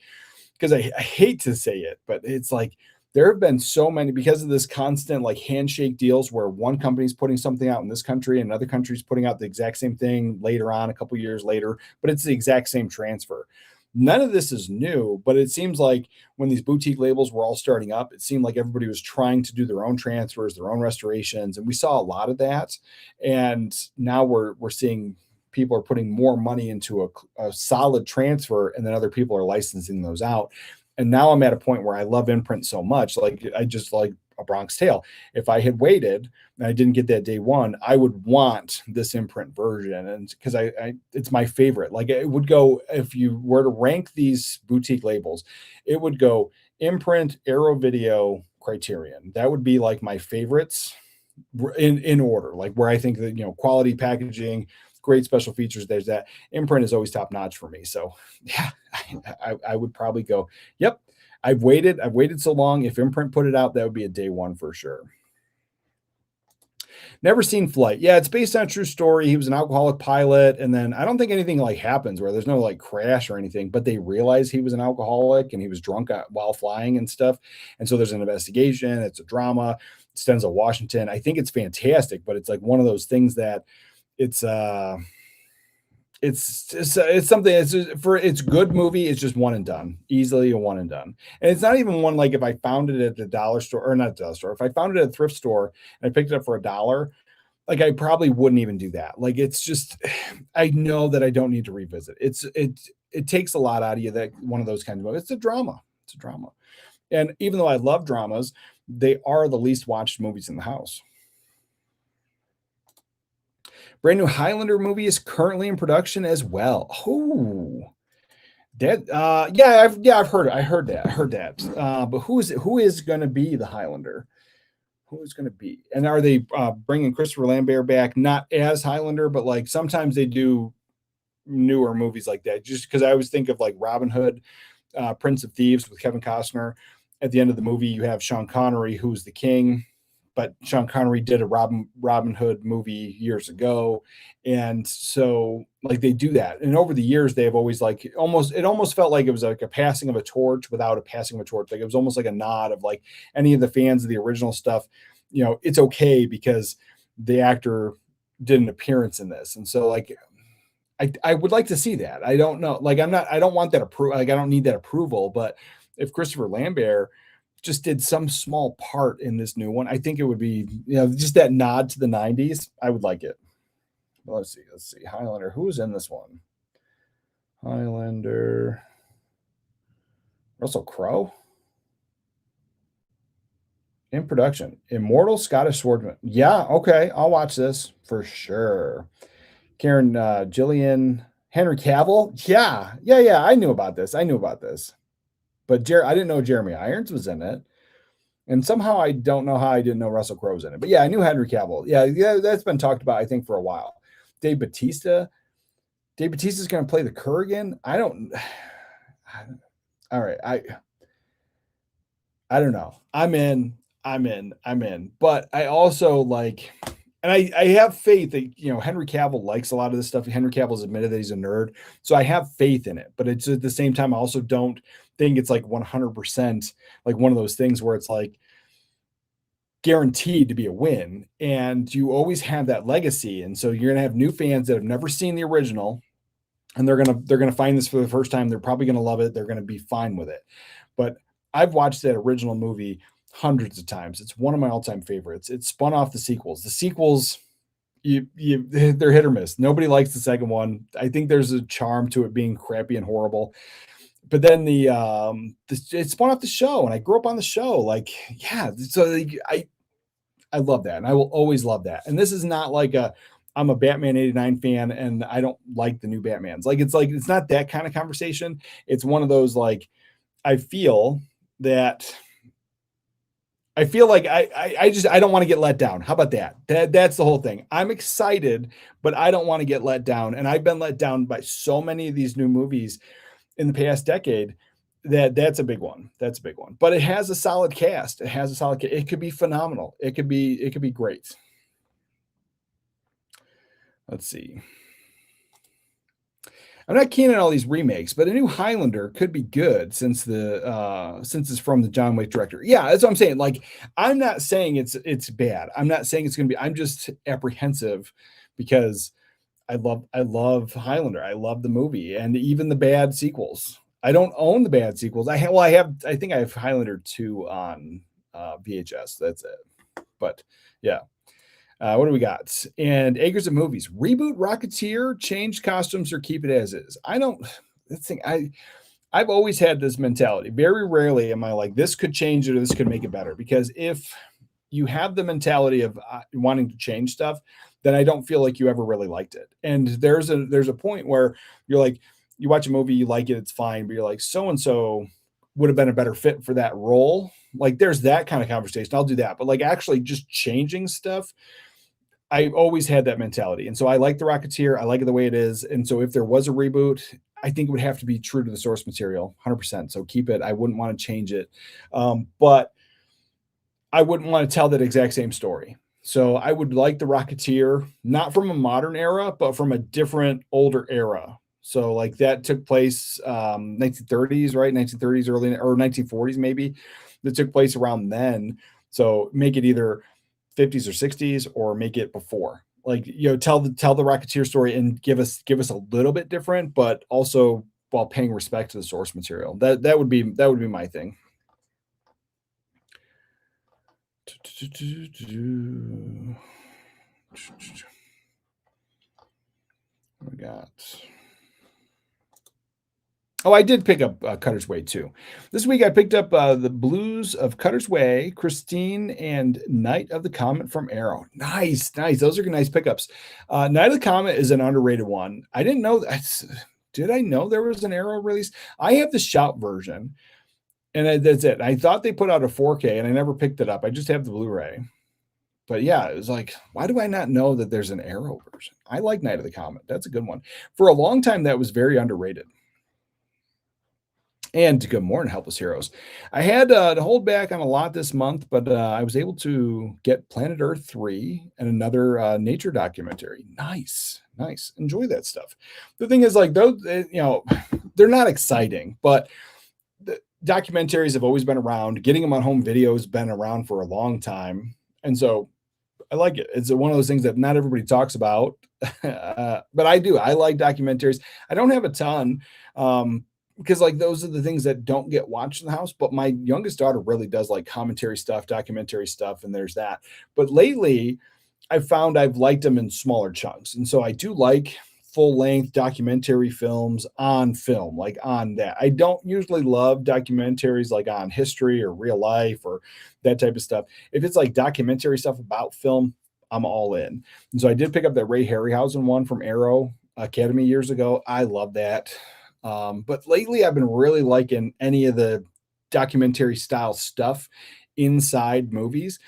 because I hate to say it, but it's like there have been so many because of this constant like handshake deals where one company's putting something out in this country and another country's putting out the exact same thing later on, a couple years later, but it's the exact same transfer. None of this is new, but it seems like when these boutique labels were all starting up, it seemed like everybody was trying to do their own transfers, their own restorations, and we saw a lot of that. And now we're seeing people are putting more money into a solid transfer, and then other people are licensing those out. And now I'm at a point where I love Imprint so much, like I just like A Bronx Tale. If I had waited and I didn't get that day one, I would want this Imprint version, and because I it's my favorite. Like it would go, if you were to rank these boutique labels, it would go Imprint, Arrow Video, Criterion. That would be like my favorites in order, like where I think that quality packaging, great special features. There's that. Imprint is always top notch for me. So yeah, I would probably go, yep, I've waited so long. If Imprint put it out, that would be a day one for sure. Never Seen Flight. Yeah, it's based on a true story. He was an alcoholic pilot, and then I don't think anything like happens where there's no like crash or anything, but they realize he was an alcoholic and he was drunk while flying and stuff. And so there's an investigation. It's a drama. It's Denzel Washington. I think it's fantastic, but it's like one of those things that it's something it's good movie. It's just one and done, easily a one and done. And it's not even one like if I found it at the dollar store or not dollar store, if I found it at a thrift store and I picked it up for $1, like I probably wouldn't even do that. Like it's just, I know that I don't need to revisit. It takes a lot out of you, that one of those kinds of movies. It's a drama. And even though I love dramas, they are the least watched movies in the house. Brand new Highlander movie is currently in production as well. Oh, that I've heard it. I heard that. But who is going to be the Highlander? Who is going to be? And are they bringing Christopher Lambert back? Not as Highlander, but like sometimes they do newer movies like that. Just because I always think of like Robin Hood, Prince of Thieves with Kevin Costner. At the end of the movie, you have Sean Connery, who's the king. But Sean Connery did a Robin Hood movie years ago. And so like they do that. And over the years, they have always like it almost felt like it was like a passing of a torch without a passing of a torch. Like it was almost like a nod of like any of the fans of the original stuff, it's okay because the actor did an appearance in this. And so like, I would like to see that. I don't know. Like I don't want that approval. Like I don't need that approval, but if Christopher Lambert just did some small part in this new one, I think it would be, just that nod to the 90s. I would like it. Well, let's see. Highlander. Who's in this one? Highlander. Russell Crowe. In production. Immortal Scottish Swordsman. Yeah, okay. I'll watch this for sure. Karen Gillian. Henry Cavill. Yeah. I knew about this. But I didn't know Jeremy Irons was in it. And somehow I don't know how I didn't know Russell Crowe was in it. But yeah, I knew Henry Cavill. Yeah, that's been talked about, I think, for a while. Dave Bautista's going to play the Kurgan. All right. I don't know. I'm in. But I also like, and I have faith that, Henry Cavill likes a lot of this stuff. Henry Cavill's admitted that he's a nerd. So I have faith in it. But it's at the same time, I also don't think it's like 100% like one of those things where it's like guaranteed to be a win. And you always have that legacy. And so you're going to have new fans that have never seen the original. And they're going to find this for the first time. They're probably going to love it. They're going to be fine with it. But I've watched that original movie hundreds of times. It's one of my all-time favorites. It spun off the sequels. The sequels, they're hit or miss. Nobody likes the second one. I think there's a charm to it being crappy and horrible. But then it spun off the show, and I grew up on the show. Like, yeah, so like, I love that, and I will always love that. And this is not like I'm a Batman 89 fan and I don't like the new Batmans. Like it's not that kind of conversation. It's one of those like I feel like I don't want to get let down. How about that? That's the whole thing. I'm excited, but I don't want to get let down. And I've been let down by so many of these new movies in the past decade that's a big one. That's a big one. But it has a solid cast. It could be phenomenal. It could be great. Let's see. I'm not keen on all these remakes, but a new Highlander could be good since it's from the John Wick director. Yeah, that's what I'm saying. Like, I'm not saying it's bad. I'm not saying it's going to be. I'm just apprehensive because I love Highlander. I love the movie and even the bad sequels. I don't own the bad sequels. I think I have Highlander 2 on VHS. That's it. But yeah. What do we got? And Acres of Movies. Reboot Rocketeer, change costumes, or keep it as is. I've always had this mentality. Very rarely am I like, this could change it or this could make it better. Because if you have the mentality of wanting to change stuff, then I don't feel like you ever really liked it. And there's a point where you're like, you watch a movie, you like it, it's fine, but you're like, so-and-so would have been a better fit for that role. Like there's that kind of conversation. I'll do that. But like actually just changing stuff, I always had that mentality. And so I like the Rocketeer. I like it the way it is. And so if there was a reboot, I think it would have to be true to the source material, 100%. So keep it. I wouldn't want to change it. But I wouldn't want to tell that exact same story. So I would like the Rocketeer, not from a modern era, but from a different older era. So like that took place 1930s, right? 1930s, early or 1940s, maybe that took place around then. So make it either 50s or 60s or make it before. Like, tell the Rocketeer story and give us a little bit different, but also while paying respect to the source material. That would be my thing. What we got? Oh, I did pick up Cutter's Way too. This week I picked up The Blues of Cutter's Way, Christine, and Night of the Comet from Arrow. Nice. Those are nice pickups. Night of the Comet is an underrated one. I didn't know that. Did I know there was an Arrow release? I have the Shout version, and that's it. I thought they put out a 4K, and I never picked it up. I just have the Blu-ray. But yeah, it was like, why do I not know that there's an Arrow version? I like Night of the Comet. That's a good one. For a long time, that was very underrated. And good morning, Helpless Heroes. I had to hold back on a lot this month, but I was able to get Planet Earth 3 and another nature documentary. Nice. Enjoy that stuff. The thing is, like, those, they're not exciting, but the documentaries have always been around. Getting them on home video has been around for a long time. And so I like it. It's one of those things that not everybody talks about, but I do. I like documentaries. I don't have a ton. Because like those are the things that don't get watched in the house. But my youngest daughter really does like commentary stuff, documentary stuff, and there's that. But lately, I've found I've liked them in smaller chunks. And so I do like full-length documentary films on film, like on that. I don't usually love documentaries like on history or real life or that type of stuff. If it's like documentary stuff about film, I'm all in. And so I did pick up that Ray Harryhausen one from Arrow Academy years ago. I love that. But lately I've been really liking any of the documentary style stuff inside movies.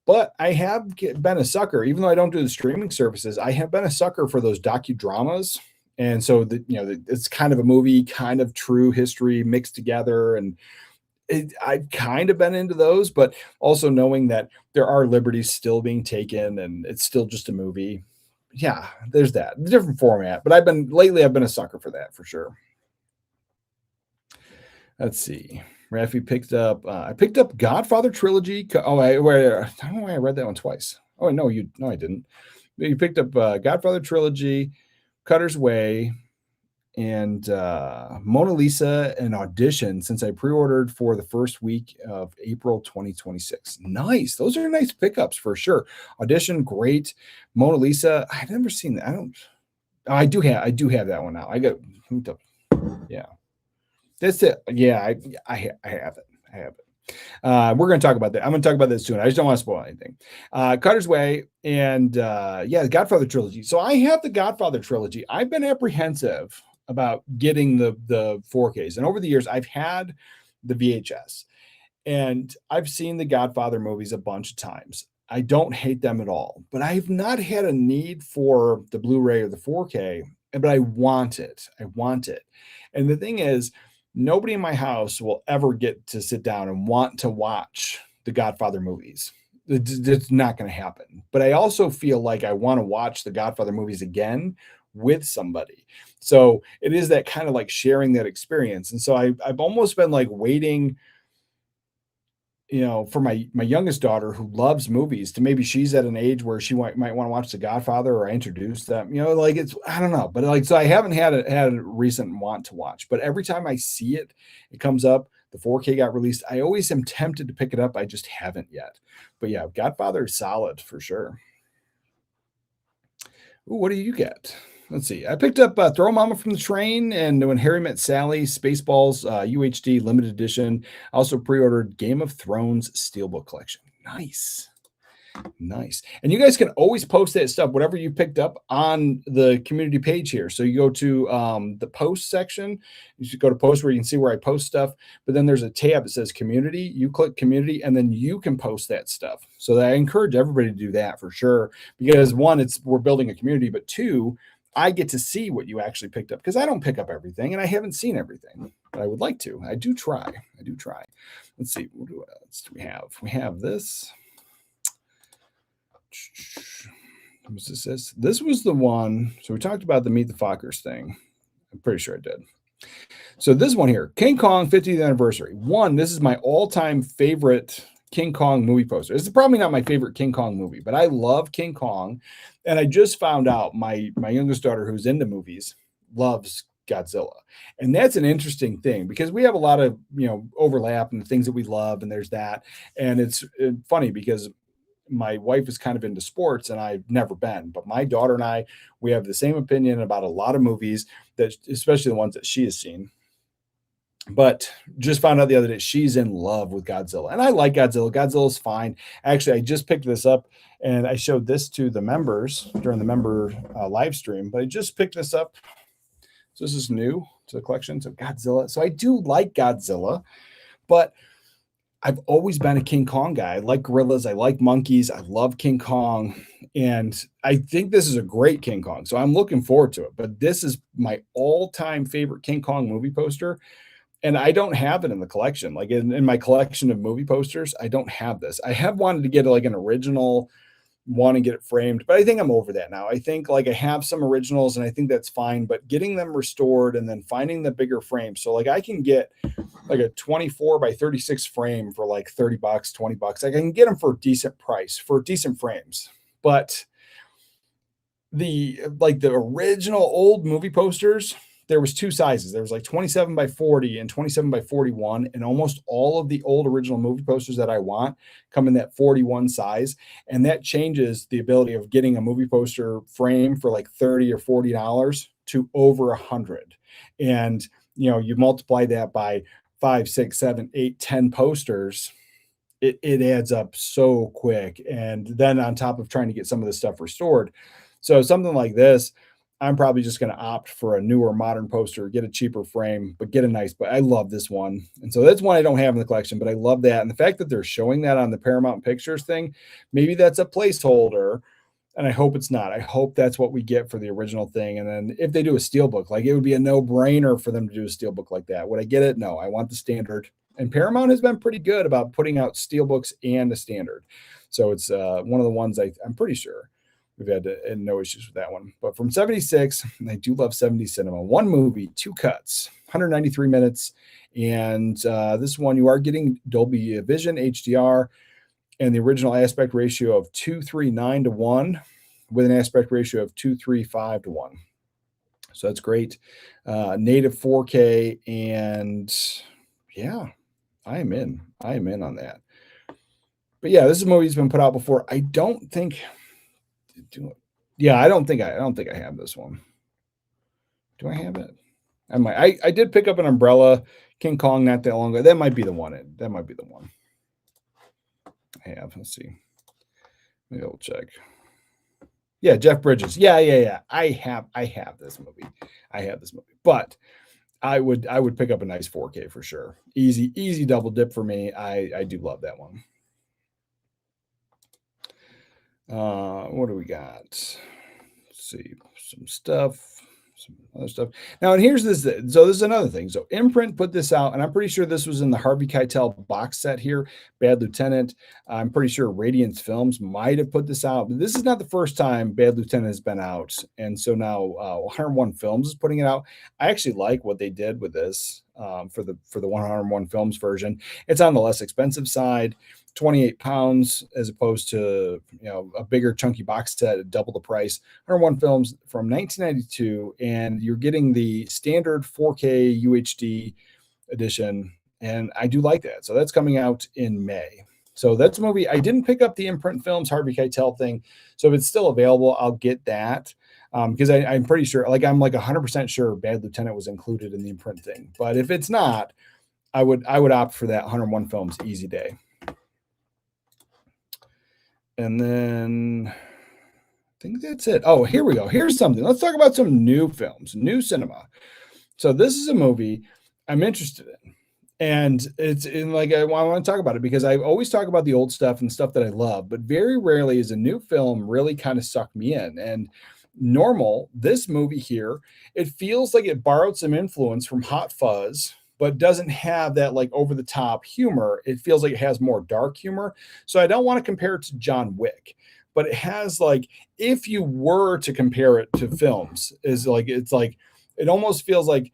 But I have been a sucker, even though I don't do the streaming services, I have been a sucker for those docudramas. And so it's kind of a movie, kind of true history mixed together. And I've kind of been into those, but also knowing that there are liberties still being taken and it's still just a movie. Yeah, there's that different format. But I've been a sucker for that for sure. Let's see. Rafi picked up. I picked up Godfather trilogy. Oh, I don't know why I read that one twice. Oh no, I didn't. You picked up Godfather trilogy, Cutter's Way, and Mona Lisa and Audition since I pre-ordered for the first week of April 2026. Nice. Those are nice pickups for sure. Audition, great. Mona Lisa, I've never seen that. I do have that one now. Yeah. That's it. Yeah, I have it. I have it. We're going to talk about that. I'm going to talk about this soon. I just don't want to spoil anything. Cutter's Way and the Godfather trilogy. So I have the Godfather trilogy. I've been apprehensive about getting the 4Ks, and over the years I've had the VHS, and I've seen the Godfather movies a bunch of times. I don't hate them at all, but I've not had a need for the Blu-ray or the 4K, but I want it. I want it. And the thing is, nobody in my house will ever get to sit down and want to watch the Godfather movies. It's not going to happen. But I also feel like I want to watch the Godfather movies again with somebody. So it is that kind of like sharing that experience. And so I've almost been like waiting, for my youngest daughter who loves movies to maybe she's at an age where she might want to watch The Godfather, or I introduce them, like I don't know, but like, so I haven't had a recent want to watch, but every time I see it comes up, the 4K got released. I always am tempted to pick it up. I just haven't yet, but yeah, Godfather is solid for sure. Ooh, what do you get? Let's see. I picked up Throw Mama from the Train and When Harry Met Sally, Spaceballs, UHD limited edition. I also pre-ordered Game of Thrones Steelbook collection. Nice. Nice. And you guys can always post that stuff, whatever you picked up, on the community page here. So you go to the post section. You should go to post where you can see where I post stuff. But then there's a tab that says community. You click community, and then you can post that stuff. So I encourage everybody to do that for sure. Because one, we're building a community, but two, I get to see what you actually picked up, because I don't pick up everything and I haven't seen everything, but I would like to. I do try. Let's see. What else do we have? We have this. What's this? This was the one. So we talked about the Meet the Fockers thing. I'm pretty sure I did. So this one here, King Kong 50th anniversary. This is my all-time favorite King Kong movie poster. It's probably not my favorite King Kong movie, but I love King Kong. And I just found out my youngest daughter, who's into movies, loves Godzilla. And that's an interesting thing, because we have a lot of, overlap in the things that we love, and there's that. And it's funny because my wife is kind of into sports and I've never been, but my daughter and I, we have the same opinion about a lot of movies, that especially the ones that she has seen. But just found out the other day she's in love with Godzilla, and I like Godzilla. Godzilla's fine. Actually, I just picked this up and I showed this to the members during the member live stream, but I just picked this up. So this is new to the collection. So Godzilla. So I do like Godzilla, but I've always been a King Kong guy. I like gorillas. I like monkeys. I love King Kong. And I think this is a great King Kong. So I'm looking forward to it. But this is my all-time favorite King Kong movie poster. And I don't have it in the collection. Like in my collection of movie posters, I don't have this. I have wanted to get like an original one and get it framed, but I think I'm over that now. I think like I have some originals and I think that's fine, but getting them restored and then finding the bigger frame. So like I can get like a 24 by 36 frame for like 30 bucks, 20 bucks. Like I can get them for a decent price for decent frames. But the original old movie posters, there was two sizes. There was like 27 by 40 and 27 by 41. And almost all of the old original movie posters that I want come in that 41 size. And that changes the ability of getting a movie poster frame for like $30 or $40 to over 100. And, you multiply that by 5, 6, 7, 8, 10 posters, it adds up so quick. And then on top of trying to get some of this stuff restored. So something like this, I'm probably just going to opt for a newer modern poster, get a cheaper frame, but get a nice, but I love this one. And so that's one I don't have in the collection, but I love that. And the fact that they're showing that on the Paramount Pictures thing, maybe that's a placeholder. And I hope it's not. I hope that's what we get for the original thing. And then if they do a steelbook, like it would be a no-brainer for them to do a steelbook like that. Would I get it? No, I want the standard. And Paramount has been pretty good about putting out steelbooks and a standard. So it's one of the ones I'm pretty sure we've had no issues with that one. But from 76, and I do love 70s cinema, one movie, two cuts, 193 minutes. And this one, you are getting Dolby Vision HDR and the original aspect ratio of 2:39 to 1 with an aspect ratio of 2:35 to 1. So that's great. Native 4K, and yeah, I am in. I am in on that. But yeah, this is a movie that's been put out before. I don't think. Yeah, I don't think I have this one. Do I have it? I might. I did pick up an Umbrella King Kong not that long ago. That might be the one. That might be the one I have. Let's see. Maybe I'll check. Yeah, Jeff Bridges. Yeah. I have this movie. But I would pick up a nice 4K for sure. Easy double dip for me. I do love that one. What do we got? Let's see, some other stuff. Now, and here's this. So this is another thing. So Imprint put this out, and I'm pretty sure this was in the Harvey Keitel box set here, Bad Lieutenant. I'm pretty sure Radiance Films might have put this out, but this is not the first time Bad Lieutenant has been out. And so now 101 Films is putting it out. I actually like what they did with this for the 101 Films version. It's on the less expensive side. 28 pounds as opposed to a bigger chunky box set at double the price. 101 Films from 1992, and you're getting the standard 4K UHD edition, and I do like that. So that's coming out in May. So that's a movie. I didn't pick up the Imprint Films Harvey Keitel thing, so if it's still available, I'll get that because I'm pretty sure, I'm like 100% sure Bad Lieutenant was included in the Imprint thing. But if it's not, I would opt for that 101 Films Easy Day. And then I think that's it. Oh, here we go. Here's something. Let's talk about some new films, new cinema. So this is a movie I'm interested in. And it's in I want to talk about it because I always talk about the old stuff and stuff that I love, but very rarely is a new film really kind of suck me in. And this movie here, it feels like it borrowed some influence from Hot Fuzz, but doesn't have that over the top humor. It feels like it has more dark humor. So I don't want to compare it to John Wick, but it has if you were to compare it to films, it almost feels like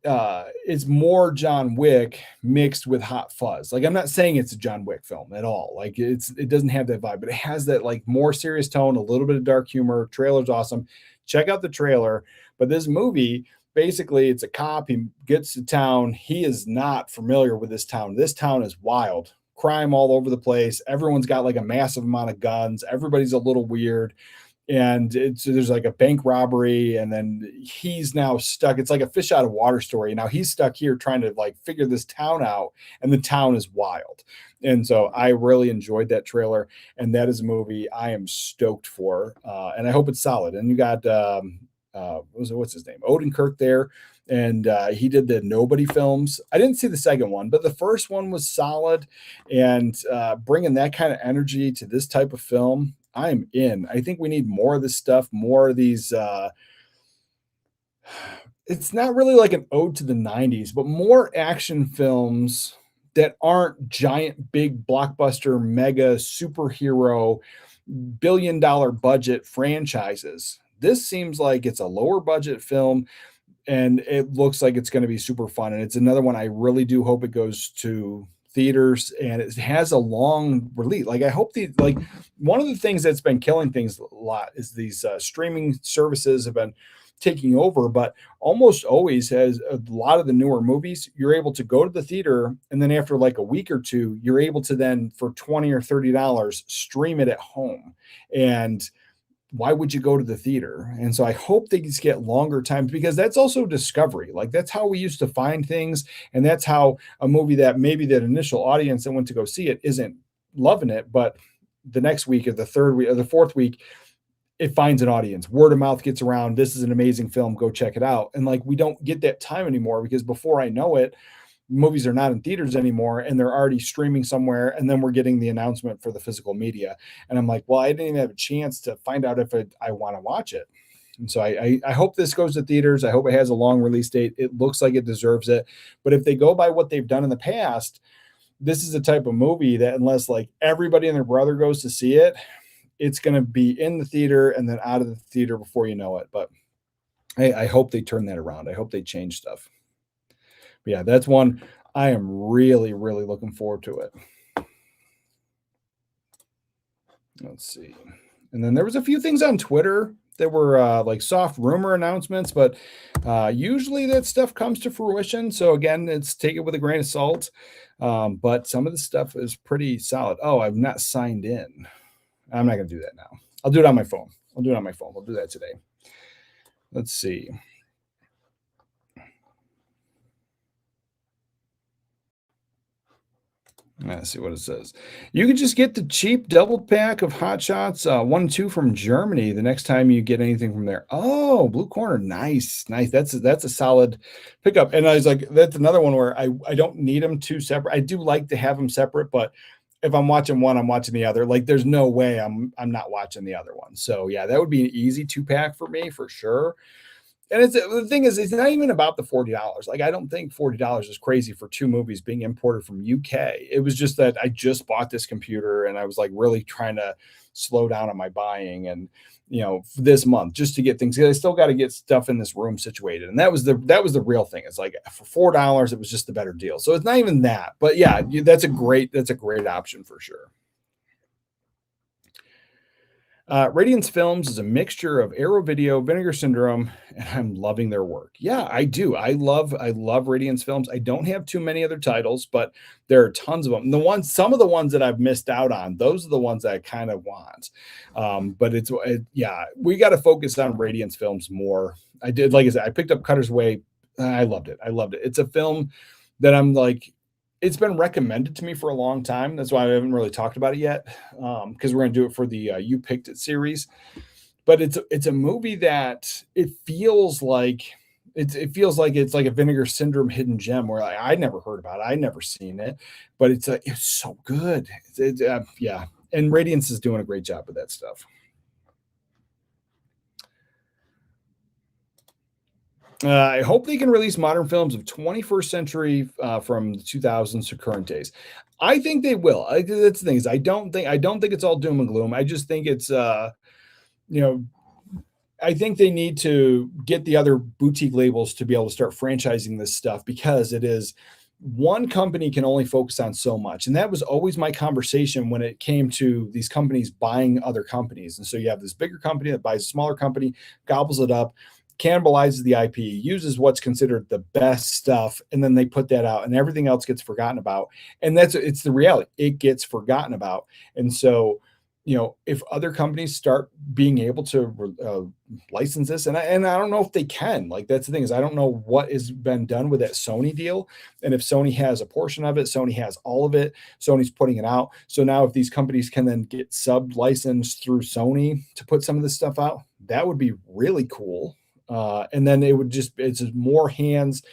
it's more John Wick mixed with Hot Fuzz. I'm not saying it's a John Wick film at all. It doesn't have that vibe, but it has that more serious tone, a little bit of dark humor. Trailer's awesome. Check out the trailer. But this movie, basically, it's a cop. He gets to town. He is not familiar with this town. This town is wild. Crime all over the place. Everyone's got a massive amount of guns. Everybody's a little weird. And there's a bank robbery, and then he's now stuck. It's like a fish out of water story. Now he's stuck here trying to figure this town out, and the town is wild. And so I really enjoyed that trailer, and that is a movie I am stoked for, and I hope it's solid. And you got what's his name, Odenkirk there, and he did the Nobody films. I didn't see the second one, but the first one was solid, and bringing that kind of energy to this type of film, I'm in. I think we need more of this stuff, more of these. It's not really like an ode to the 90s, but more action films that aren't giant, big blockbuster, mega superhero, billion-dollar budget franchises. This seems like it's a lower budget film, and it looks like it's going to be super fun. And it's another one I really do hope it goes to theaters, and it has a long release. I hope one of the things that's been killing things a lot is these streaming services have been taking over, but almost always has a lot of the newer movies. You're able to go to the theater, and then after a week or two, you're able to then for $20 or $30 stream it at home. And why would you go to the theater? And so I hope they just get longer times, because that's also discovery. That's how we used to find things. And that's how a movie that maybe that initial audience that went to go see it isn't loving it, but the next week or the third week or the fourth week, it finds an audience. Word of mouth gets around. This is an amazing film. Go check it out. And we don't get that time anymore, because before I know it, movies are not in theaters anymore, and they're already streaming somewhere. And then we're getting the announcement for the physical media. And I'm like, well, I didn't even have a chance to find out if I want to watch it. And so I hope this goes to theaters. I hope it has a long release date. It looks like it deserves it. But if they go by what they've done in the past, this is the type of movie that unless everybody and their brother goes to see it, it's going to be in the theater and then out of the theater before you know it. But I hope they turn that around. I hope they change stuff. But yeah, that's one I am really, really looking forward to it. Let's see. And then there was a few things on Twitter There were like soft rumor announcements, but usually that stuff comes to fruition. So again, it's take it with a grain of salt. But some of the stuff is pretty solid. Oh, I've not signed in. I'm not going to do that now. I'll do it on my phone. I'll do it on my phone. We'll do that today. Let's see. Let's see what it says. You could just get the cheap double pack of Hot Shots 1 and 2 from Germany the next time you get anything from there. Oh, Blue Corner. Nice. Nice. That's a solid pickup. And I was like, that's another one where I don't need them two separate. I do like to have them separate, but if I'm watching one, I'm watching the other. Like there's no way I'm not watching the other one. So yeah, that would be an easy 2-pack for me for sure. And the thing is, it's not even about the $40. Like, I don't think $40 is crazy for 2 movies being imported from UK. It was just that I just bought this computer and I was like really trying to slow down on my buying and this month just to get things. I still got to get stuff in this room situated. And that was the real thing. It's like for $4, it was just the better deal. So it's not even that. But yeah, that's a great option for sure. Radiance Films is a mixture of Arrow Video, Vinegar Syndrome, and I'm loving their work. Yeah, I do. I love Radiance Films. I don't have too many other titles, but there are tons of them. Some of the ones that I've missed out on, those are the ones that I kind of want. But we got to focus on Radiance Films more. I did, like I said, I picked up Cutter's Way. I loved it. It's a film that I'm like, it's been recommended to me for a long time. That's why I haven't really talked about it yet, because we're going to do it for the You Picked It series. But it's a movie that it feels like it's like a Vinegar Syndrome hidden gem where I never heard about it. I never seen it, but it's so good. Yeah, and Radiance is doing a great job with that stuff. I hope they can release modern films of 21st century from the 2000s to current days. I think they will. That's the thing is I don't think it's all doom and gloom. I just think it's I think they need to get the other boutique labels to be able to start franchising this stuff because it is one company can only focus on so much. And that was always my conversation when it came to these companies buying other companies. And so you have this bigger company that buys a smaller company, gobbles it up, cannibalizes the IP, uses what's considered the best stuff, and then they put that out and everything else gets forgotten about. And it's the reality. It gets forgotten about. And so, if other companies start being able to license this, and I don't know if they can, like, that's the thing is I don't know what has been done with that Sony deal. And if Sony has a portion of it, Sony has all of it, Sony's putting it out. So now if these companies can then get sub licensed through Sony to put some of this stuff out, that would be really cool. And then it's more hands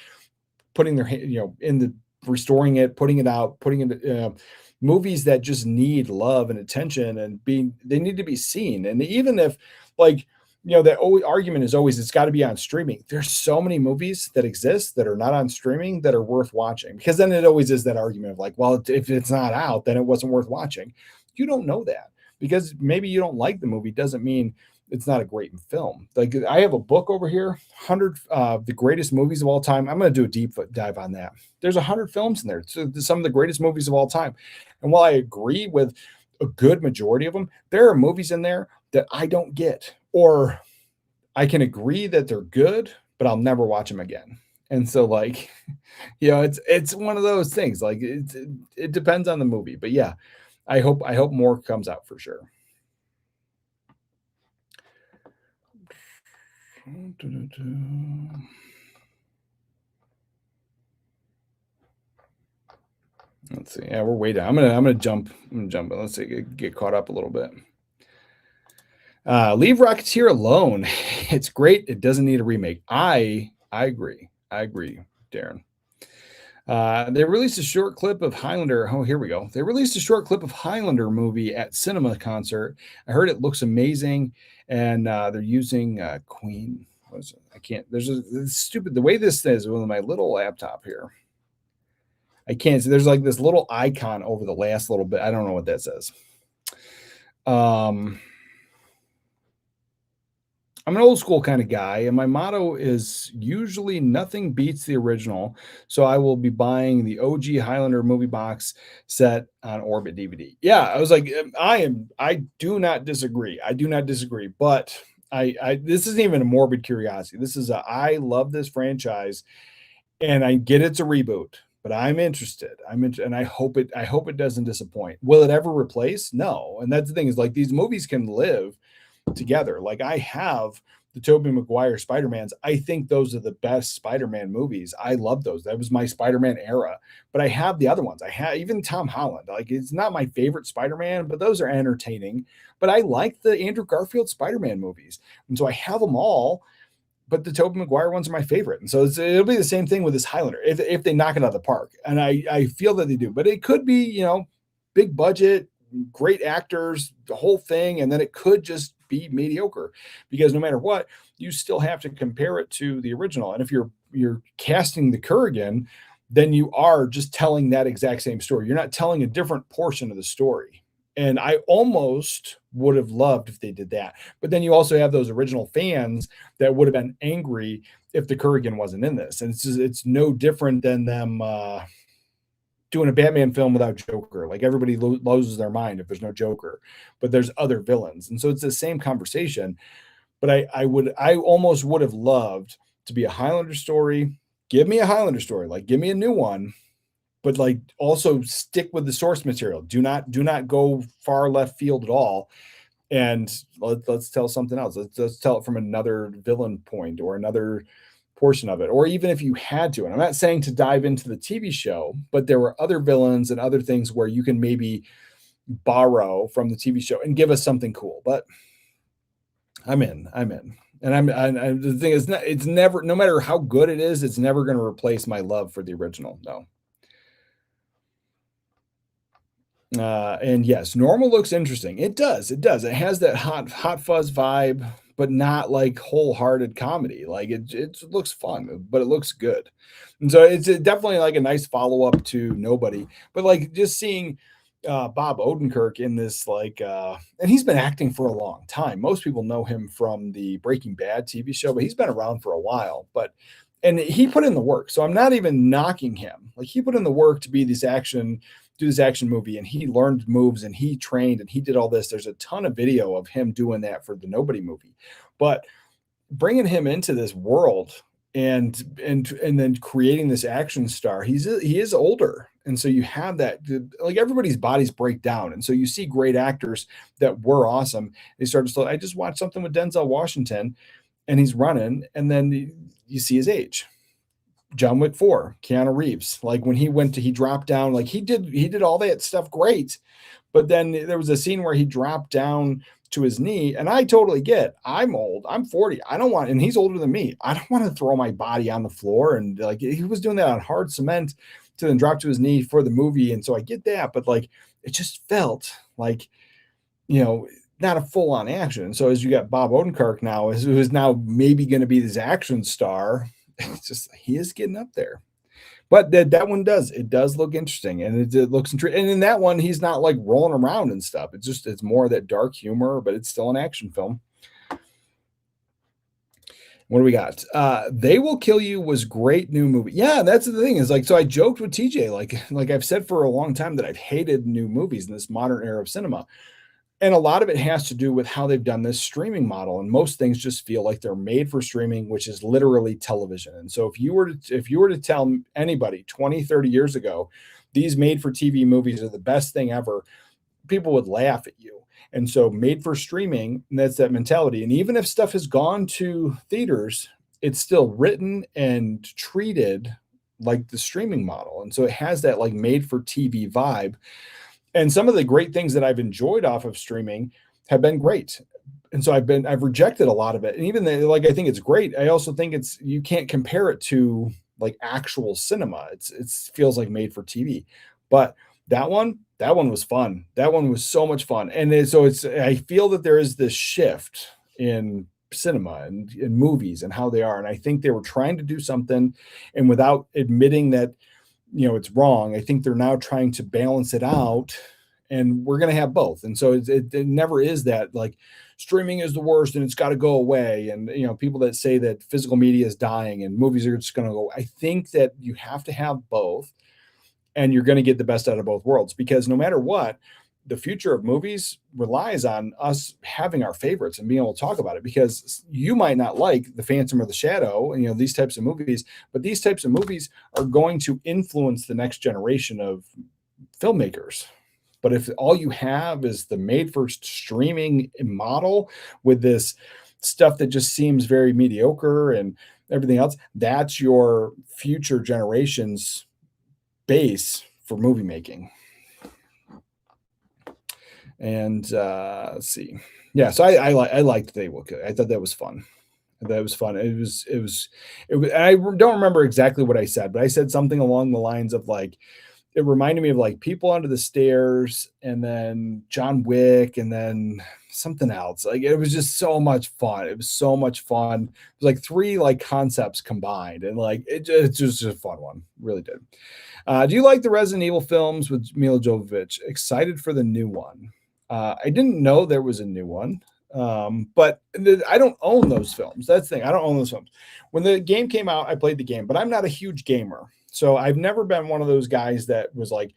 putting their in the restoring it, putting it out, putting it movies that just need love and attention and they need to be seen. And even if the argument is always it's got to be on streaming. There's so many movies that exist that are not on streaming that are worth watching, because then it always is that argument of like, well, if it's not out, then it wasn't worth watching. You don't know that because maybe you don't like the movie doesn't mean it's not a great film. Like I have a book over here, 100 the greatest movies of all time. I'm going to do a deep dive on that. There's 100 films in there. So some of the greatest movies of all time. And while I agree with a good majority of them, there are movies in there that I don't get, or I can agree that they're good, but I'll never watch them again. And so it's one of those things. Like it depends on the movie, but yeah, I hope more comes out for sure. Let's see. Yeah, we're way down. I'm gonna jump. Let's see. Get caught up a little bit. Leave Rocketeer alone. It's great. It doesn't need a remake. I agree. Darren. They released a short clip of Highlander. Oh, here we go. They released a short clip of Highlander movie at Cinema Concert. I heard it looks amazing, and they're using Queen. What is it? I can't. There's stupid. The way this is with my little laptop here. I can't see. There's like this little icon over the last little bit. I don't know what that says. I'm an old school kind of guy, and my motto is usually nothing beats the original. So I will be buying the OG Highlander movie box set on Orbit DVD. Yeah, I was like, I do not disagree. But I this isn't even a morbid curiosity. This is I love this franchise, and I get it's a reboot, but I'm interested. And I hope it doesn't disappoint. Will it ever replace? No. And that's the thing, is like these movies can live together. Like I have the Tobey Maguire Spider-Mans. I think those are the best Spider-Man movies. I love those. That was my Spider-Man era. But I have the other ones. I have even Tom Holland. Like it's not my favorite Spider-Man, but those are entertaining. But I like the Andrew Garfield Spider-Man movies. And so I have them all, but the Tobey Maguire ones are my favorite. And so it'll be the same thing with this Highlander if they knock it out of the park. And I feel that they do, but it could be, big budget, great actors, the whole thing. And then it could just be mediocre, because no matter what, you still have to compare it to the original. And if you're casting the Kurgan, then you are just telling that exact same story. You're not telling a different portion of the story. And I almost would have loved if they did that. But then you also have those original fans that would have been angry if the Kurgan wasn't in this. And it's no different than them doing a Batman film without Joker. Like everybody loses their mind if there's no Joker, but there's other villains. And so it's the same conversation. But I almost would have loved to be a Highlander story. Give me a Highlander story. Like give me a new one, but like also stick with the source material. Do not go far left field at all. And let's tell something else. Let's tell it from another villain point or another portion of it. Or even if you had to, and I'm not saying to dive into the TV show, but there were other villains and other things where you can maybe borrow from the TV show and give us something cool. But I'm in. And the thing is, it's never, no matter how good it is, it's never going to replace my love for the original. No. And yes, normal looks interesting. It does. It has that hot fuzz vibe, but not like wholehearted comedy. Like it looks fun, but it looks good. And so it's definitely like a nice follow up to Nobody. But like just seeing Bob Odenkirk in this, and he's been acting for a long time. Most people know him from the Breaking Bad TV show, but he's been around for a while. And he put in the work. So I'm not even knocking him. Like he put in the work to be do this action movie, and he learned moves and he trained and he did all this. There's a ton of video of him doing that for the Nobody movie, but bringing him into this world and then creating this action star, he is older. And so you have that, like everybody's bodies break down. And so you see great actors that were awesome. They start to slow. I just watched something with Denzel Washington and he's running, and then you see his age. John Wick 4, Keanu Reeves. Like when he dropped down, like he did all that stuff great. But then there was a scene where he dropped down to his knee, and I totally get, I'm old, I'm 40. And he's older than me. I don't want to throw my body on the floor. And like he was doing that on hard cement to then drop to his knee for the movie. And so I get that, but like it just felt like, not a full on action. So as you got Bob Odenkirk now, who is now maybe going to be this action star, it's just, he is getting up there. But that one does look interesting, and it looks intriguing. And in that one, he's not like rolling around and stuff. It's more of that dark humor, but it's still an action film. What do we got? They Will Kill You was great new movie. Yeah, that's the thing, is like, so I joked with TJ, like I've said for a long time that I've hated new movies in this modern era of cinema. And a lot of it has to do with how they've done this streaming model. And most things just feel like they're made for streaming, which is literally television. And so if you were to tell anybody 20, 30 years ago, these made for TV movies are the best thing ever, people would laugh at you. And so made for streaming, and that's that mentality. And even if stuff has gone to theaters, it's still written and treated like the streaming model. And so it has that like made for TV vibe. And some of the great things that I've enjoyed off of streaming have been great. And so I've rejected a lot of it. And even though, I think it's great, I also think you can't compare it to like actual cinema. It feels like made for TV. But that one was fun. That one was so much fun. And I feel that there is this shift in cinema and in movies and how they are. And I think they were trying to do something, and without admitting that, it's wrong, I think they're now trying to balance it out, and we're going to have both. And so it never is that like streaming is the worst and it's got to go away. And, people that say that physical media is dying and movies are just going to go, I think that you have to have both, and you're going to get the best out of both worlds, because no matter what, the future of movies relies on us having our favorites and being able to talk about it, because you might not like The Phantom or The Shadow, and these types of movies, but these types of movies are going to influence the next generation of filmmakers. But if all you have is the made for streaming model with this stuff that just seems very mediocre and everything else, that's your future generation's base for movie making. And let's see. Yeah, so I liked They Will Kill. I thought that was fun. That was fun. It was. I don't remember exactly what I said, but I said something along the lines of like, it reminded me of like People Under the Stairs, and then John Wick, and then something else. Like, it was just so much fun. It was so much fun. It was like 3 like concepts combined, and like it's just a fun one. Really did. Do you like the Resident Evil films with Mila Jovovich? Excited for the new one. I didn't know there was a new one, but I don't own those films. That's the thing. I don't own those films. When the game came out, I played the game, but I'm not a huge gamer. So I've never been one of those guys that was like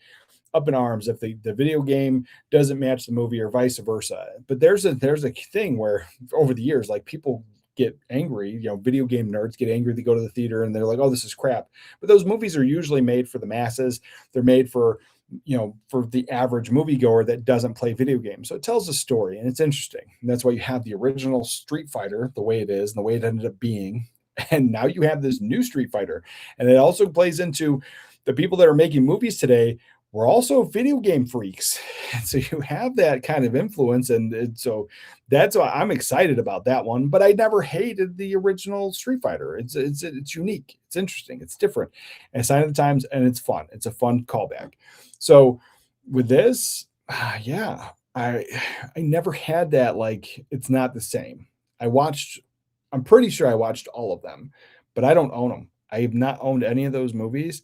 up in arms if the video game doesn't match the movie or vice versa. But there's a thing where over the years, like, people get angry, video game nerds get angry. They go to the theater and they're like, oh, this is crap. But those movies are usually made for the masses. They're made for the average moviegoer that doesn't play video games. So it tells a story and it's interesting. And that's why you have the original Street Fighter the way it is and the way it ended up being. And now you have this new Street Fighter. And it also plays into the people that are making movies today were also video game freaks. So you have that kind of influence. And so that's why I'm excited about that one. But I never hated the original Street Fighter. It's unique. It's interesting. It's different. And a sign of the times, and it's fun. It's a fun callback. So with this, yeah, I never had that, like, it's not the same. I'm pretty sure I watched all of them, but I don't own them. I have not owned any of those movies.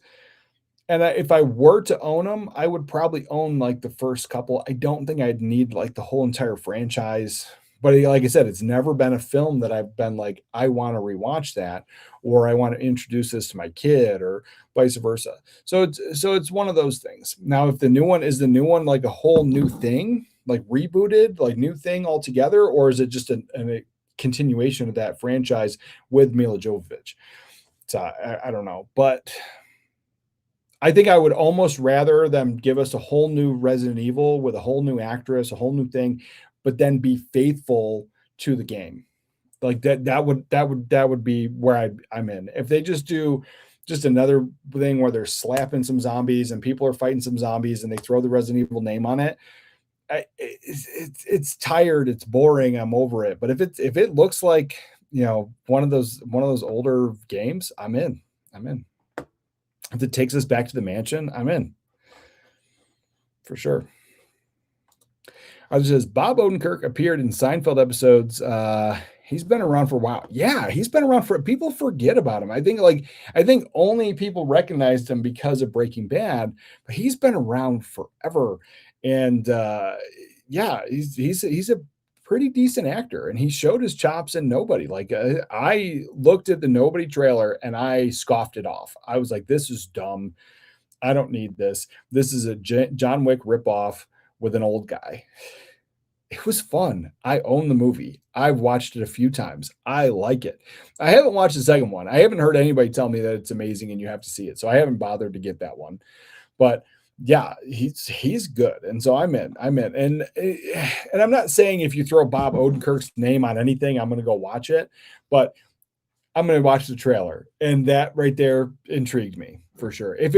And if I were to own them, I would probably own like the first couple. I don't think I'd need like the whole entire franchise. But like I said, it's never been a film that I've been like, I want to rewatch that, or I want to introduce this to my kid, or vice versa. So it's one of those things. Now, if the new one is like a whole new thing, like rebooted, like new thing altogether, or is it just a continuation of that franchise with Mila Jovovich? So I don't know, but I think I would almost rather them give us a whole new Resident Evil with a whole new actress, a whole new thing, but then be faithful to the game. Like that would be where I'm in. If they just do just another thing where they're slapping some zombies and people are fighting some zombies and they throw the Resident Evil name on it, it's tired, it's boring, I'm over it. But if it looks like, one of those older games, I'm in. If it takes us back to the mansion, I'm in. For sure. It says Bob Odenkirk appeared in Seinfeld episodes. He's been around for a while. Yeah, he's been around for, people forget about him. I think only people recognized him because of Breaking Bad, but he's been around forever. And yeah, he's a pretty decent actor, and he showed his chops in Nobody. Like, I looked at the Nobody trailer and I scoffed it off. I was like, this is dumb. I don't need this. This is a John Wick ripoff with an old guy. It was fun. I own the movie. I've watched it a few times. I like it. I haven't watched the second one. I haven't heard anybody tell me that it's amazing and you have to see it. So I haven't bothered to get that one. But yeah, he's good. And so I'm in. And I'm not saying if you throw Bob Odenkirk's name on anything, I'm going to go watch it, but I'm going to watch the trailer. And that right there intrigued me for sure. If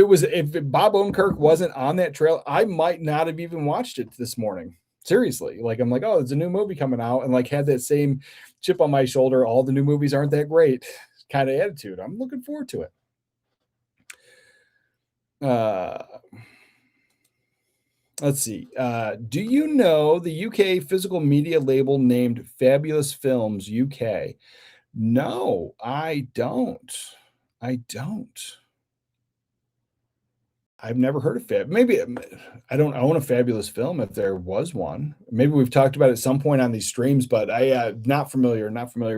Bob Odenkirk wasn't on that trailer, I might not have even watched it this morning. Seriously. Like, I'm like, oh, there's a new movie coming out, and like had that same chip on my shoulder. All the new movies aren't that great kind of attitude. I'm looking forward to it. Let's see. Do you know the UK physical media label named Fabulous Films UK? No, I don't. I've never heard of Fab. Maybe I don't own a Fabulous Film if there was one. Maybe we've talked about it at some point on these streams, but I not familiar.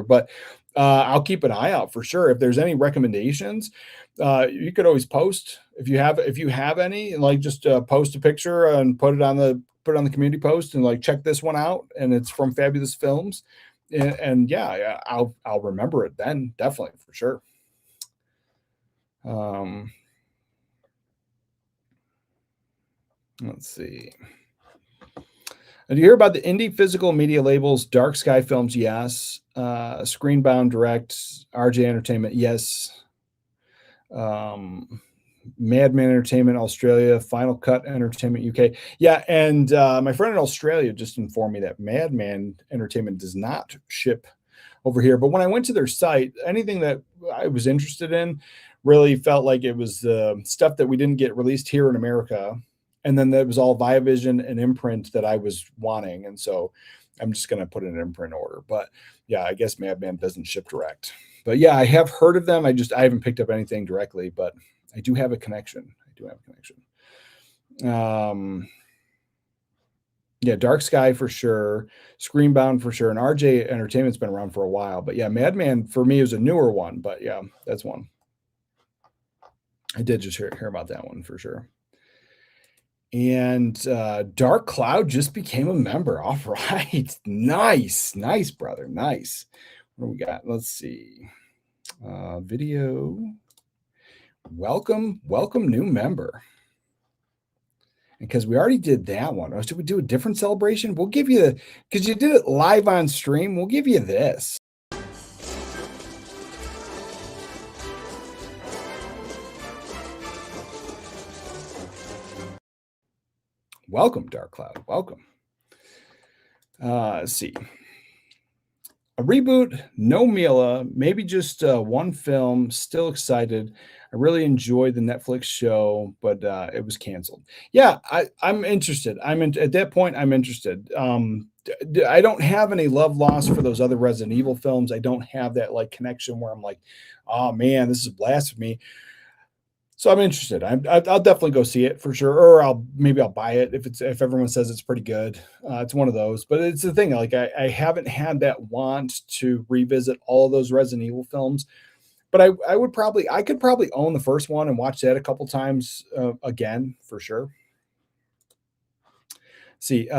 But I'll keep an eye out for sure. If there's any recommendations, you could always post if you have any, like just post a picture and put it on the put it on the community post and like check this one out, and it's from Fabulous Films, and yeah, I'll remember it then, definitely for sure. Let's see. Did you hear about the indie physical media labels? Dark Sky Films, yes. Screenbound Direct, RJ Entertainment, yes. Madman Entertainment Australia, Final Cut Entertainment UK. Yeah, and my friend in Australia just informed me that Madman Entertainment does not ship over here. But when I went to their site, anything that I was interested in really felt like it was stuff that we didn't get released here in America. And then that was all Viavision and imprint that I was wanting. And so I'm just going to put an imprint order. But yeah, I guess Madman doesn't ship direct. But yeah, I have heard of them. I haven't picked up anything directly, but I do have a connection. Yeah, Dark Sky for sure, Screenbound for sure, and RJ Entertainment's been around for a while. But yeah, Madman for me is a newer one. But yeah, that's one. I did just hear about that one for sure. And Dark Cloud just became a member. All right. Nice, brother. Nice. What do we got? Let's see. Video. Welcome, new member. Because we already did that one. Or should we do a different celebration? We'll give you because you did it live on stream. We'll give you this. Welcome, Dark Cloud. Welcome. Let's see. A reboot, no Mila, maybe just one film. Still excited. I really enjoyed the Netflix show, but it was canceled. Yeah, I'm interested. At that point, I'm interested. I don't have any love lost for those other Resident Evil films. I don't have that like connection where I'm like, oh man, this is blasphemy. So I'm interested. I'll definitely go see it for sure, or I'll buy it if everyone says it's pretty good. It's one of those, but it's the thing. Like I haven't had that want to revisit all those Resident Evil films, but I could probably own the first one and watch that a couple times again for sure. See,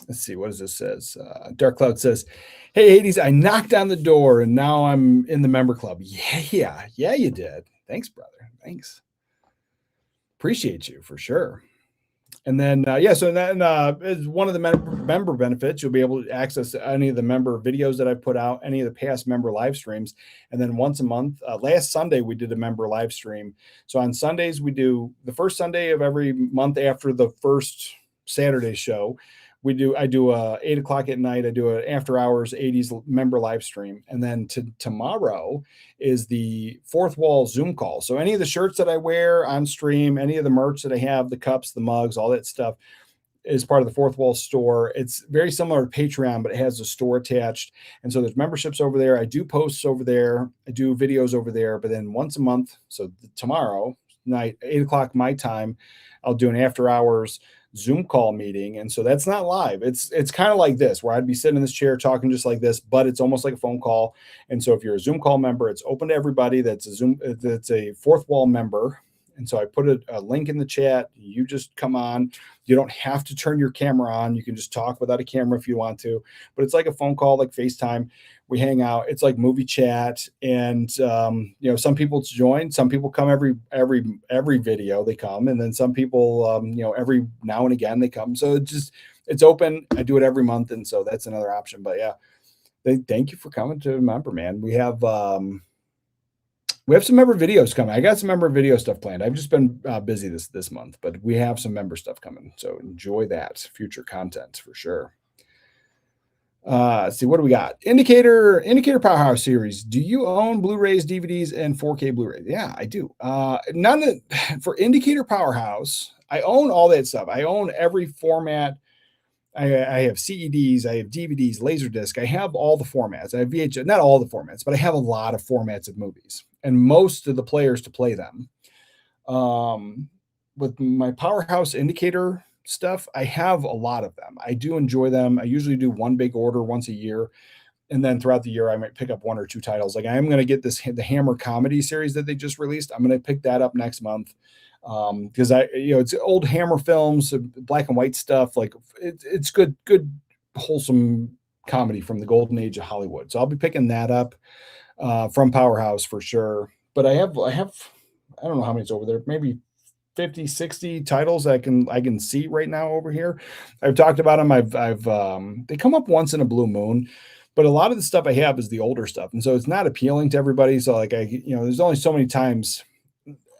let's see, what does this says? Dark Cloud says, hey, 80s, I knocked on the door and now I'm in the member club. Yeah, you did. Thanks, brother. Thanks. Appreciate you for sure. And then, so then is one of the member benefits. You'll be able to access any of the member videos that I put out, any of the past member live streams. And then once a month, last Sunday, we did a member live stream. So on Sundays, we do the first Sunday of every month after the first Saturday show. I do a 8 o'clock at night. I do an after hours 80s member live stream. And then tomorrow is the fourth wall Zoom call. So any of the shirts that I wear on stream, any of the merch that I have, the cups, the mugs, all that stuff is part of the fourth wall store. It's very similar to Patreon, but it has a store attached. And so there's memberships over there. I do posts over there. I do videos over there, but then once a month. So tomorrow night, 8 o'clock my time, I'll do an after hours Zoom call meeting. And so that's not live. It's kind of like this, where I'd be sitting in this chair talking just like this, but it's almost like a phone call. And so if you're a Zoom call member, it's open to everybody that's a fourth wall member. And so I put a link in the chat. You just come on. You don't have to turn your camera on. You can just talk without a camera if you want to, but it's like a phone call, like FaceTime. We hang out. It's like movie chat. And, some people join, some people come every video they come. And then some people, every now and again they come. So it's open. I do it every month. And so that's another option, but yeah, thank you for coming to member, man. We have some member videos coming. I got some member video stuff planned. I've just been busy this month, but we have some member stuff coming. So enjoy that future content for sure. Let's see, what do we got? Indicator Powerhouse series. Do you own Blu-rays, DVDs, and 4K Blu-rays? Yeah, I do. For Indicator Powerhouse, I own all that stuff. I own every format. I have CEDs, I have DVDs, Laserdisc. I have all the formats. I have VHS, not all the formats, but I have a lot of formats of movies and most of the players to play them. With my Powerhouse Indicator stuff, I have a lot of them. I do enjoy them. I usually do one big order once a year. And then throughout the year, I might pick up 1 or 2 titles. Like I am going to get the Hammer comedy series that they just released. I'm going to pick that up next month because it's old Hammer films, black and white stuff. Like it's good, wholesome comedy from the golden age of Hollywood. So I'll be picking that up from Powerhouse for sure. But I have I don't know how many's over there, maybe 50, 60 titles I can see right now over here. I've talked about them. They come up once in a blue moon, but a lot of the stuff I have is the older stuff. And so it's not appealing to everybody. So like there's only so many times.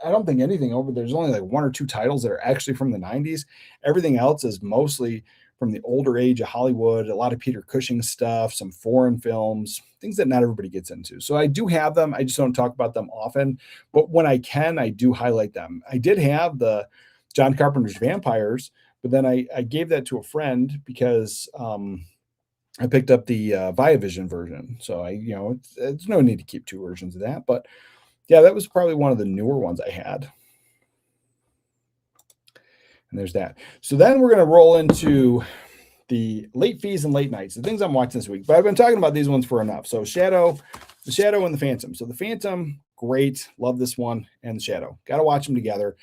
I don't think anything over there's only like 1 or 2 titles that are actually from the 90s. Everything else is mostly from the older age of Hollywood, a lot of Peter Cushing stuff, some foreign films, things that not everybody gets into. So I do have them. I just don't talk about them often, but when I can, I do highlight them. I did have the John Carpenter's Vampires, but then I gave that to a friend because I picked up the Viavision version. So it's no need to keep 2 versions of that, but yeah, that was probably one of the newer ones I had. And there's that. So then we're going to roll into the late fees and late nights, the things I'm watching this week. But I've been talking about these ones for enough. So the Shadow and the Phantom. So the Phantom, great. Love this one. And the Shadow. Got to watch them together.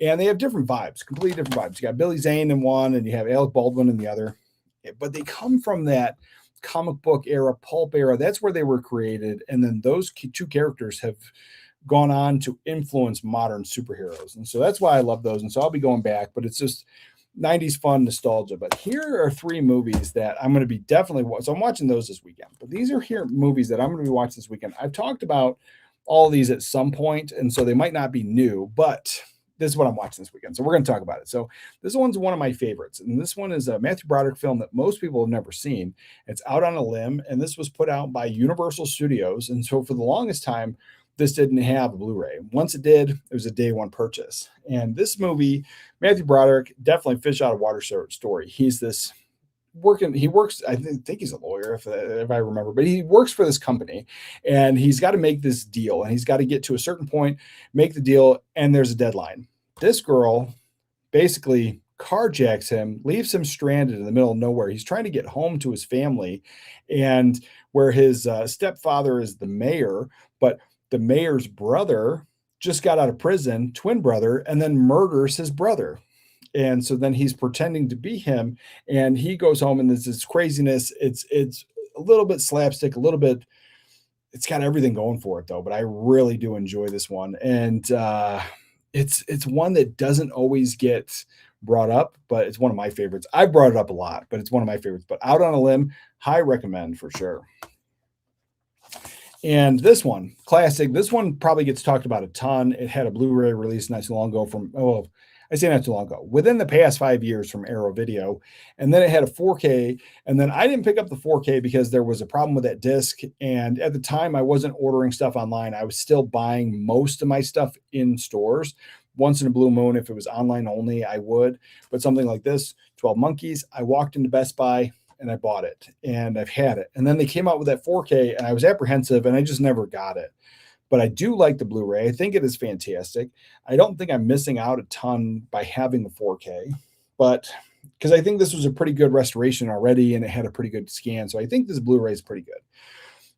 And they have different vibes, completely different vibes. You got Billy Zane in one and you have Alec Baldwin in the other. But they come from that comic book era, pulp era. That's where they were created. And then those 2 characters have gone on to influence modern superheroes. And so that's why I love those. And so I'll be going back, but it's just 90s fun nostalgia. But here are 3 movies that I'm going to be definitely watching. So I'm watching those this weekend, but these are movies that I'm going to be watching this weekend. I've talked about all of these at some point, and so they might not be new, but this is what I'm watching this weekend. So we're going to talk about it. So this one's one of my favorites. And this one is a Matthew Broderick film that most people have never seen. It's Out on a Limb, and this was put out by Universal Studios. And so for the longest time, this didn't have a Blu-ray. Once it did, it was a day 1 purchase. And this movie, Matthew Broderick, definitely fish out of water story. He's this he works, I think he's a lawyer if I remember, but he works for this company and he's got to make this deal and he's got to get to a certain point, make the deal, and there's a deadline. This girl basically carjacks him, leaves him stranded in the middle of nowhere. He's trying to get home to his family, and where his stepfather is the mayor, but the mayor's brother just got out of prison, twin brother, and then murders his brother. And so then he's pretending to be him, and he goes home, and there's this craziness. It's a little bit slapstick, a little bit. It's got everything going for it though. But I really do enjoy this one, and it's one that doesn't always get brought up, but it's one of my favorites. I've brought it up a lot, but it's one of my favorites. But Out on a Limb, high recommend for sure. And this one, classic. This one probably gets talked about a ton. It had a Blu-ray release not too long ago I say not too long ago, within the past 5 years from Arrow Video. And then it had a 4K. And then I didn't pick up the 4K because there was a problem with that disc. And at the time, I wasn't ordering stuff online. I was still buying most of my stuff in stores. Once in a blue moon, if it was online only, I would. But something like this, 12 Monkeys, I walked into Best Buy and I bought it. And I've had it. And then they came out with that 4K and I was apprehensive and I just never got it. But I do like the Blu-ray. I think it is fantastic. I don't think I'm missing out a ton by having the 4K, but because I think this was a pretty good restoration already and it had a pretty good scan. So I think this Blu-ray is pretty good.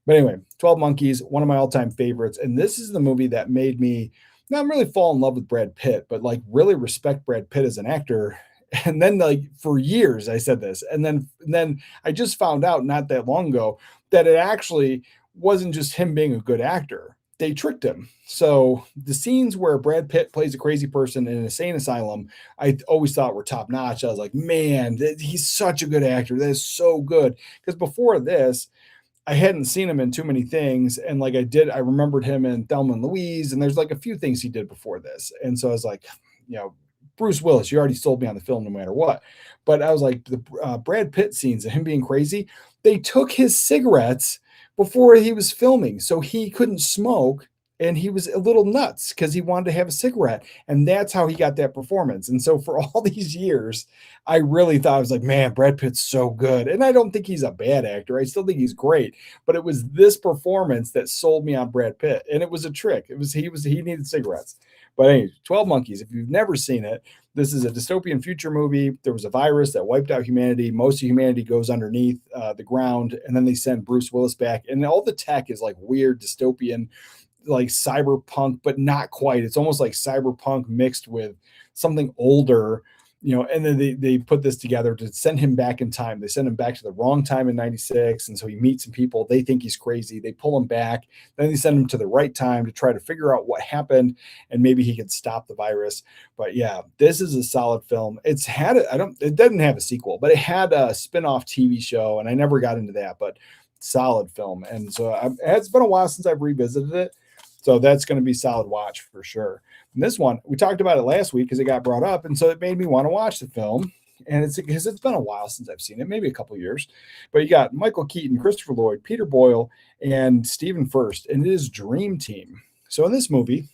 But anyway, 12 Monkeys, one of my all-time favorites. And this is the movie that made me not really fall in love with Brad Pitt, but like really respect Brad Pitt as an actor. And then like for years I said this. And then I just found out not that long ago that it actually wasn't just him being a good actor. They tricked him. So the scenes where Brad Pitt plays a crazy person in an insane asylum, I always thought were top notch. I was like, man, he's such a good actor. That is so good. Because before this, I hadn't seen him in too many things. And like I remembered him in Thelma and Louise. And there's like a few things he did before this. And so I was like, Bruce Willis, you already sold me on the film no matter what. But I was like, the Brad Pitt scenes of him being crazy, they took his cigarettes before he was filming. So he couldn't smoke and he was a little nuts because he wanted to have a cigarette. And that's how he got that performance. And so for all these years, I really thought, I was like, man, Brad Pitt's so good. And I don't think he's a bad actor. I still think he's great. But it was this performance that sold me on Brad Pitt. And it was a trick. He needed cigarettes. But anyway, 12 Monkeys, if you've never seen it, This is a dystopian future movie. There was a virus that wiped out humanity. Most of humanity goes underneath the ground, and then they send Bruce Willis back. And all the tech is like weird dystopian, like cyberpunk, but not quite. It's almost like cyberpunk mixed with something older, and then they put this together to send him back in time. They send him back to the wrong time in 96. And so he meets some people. They think he's crazy. They pull him back. Then they send him to the right time to try to figure out what happened. And maybe he can stop the virus. But yeah, this is a solid film. It doesn't have a sequel, but it had a spin-off TV show. And I never got into that, but solid film. And so it's been a while since I've revisited it. So that's going to be solid watch for sure. And this one, we talked about it last week because it got brought up. And so it made me want to watch the film. And it's because it's been a while since I've seen it, maybe a couple of years. But you got Michael Keaton, Christopher Lloyd, Peter Boyle, and Stephen Furst. And it is Dream Team. So in this movie,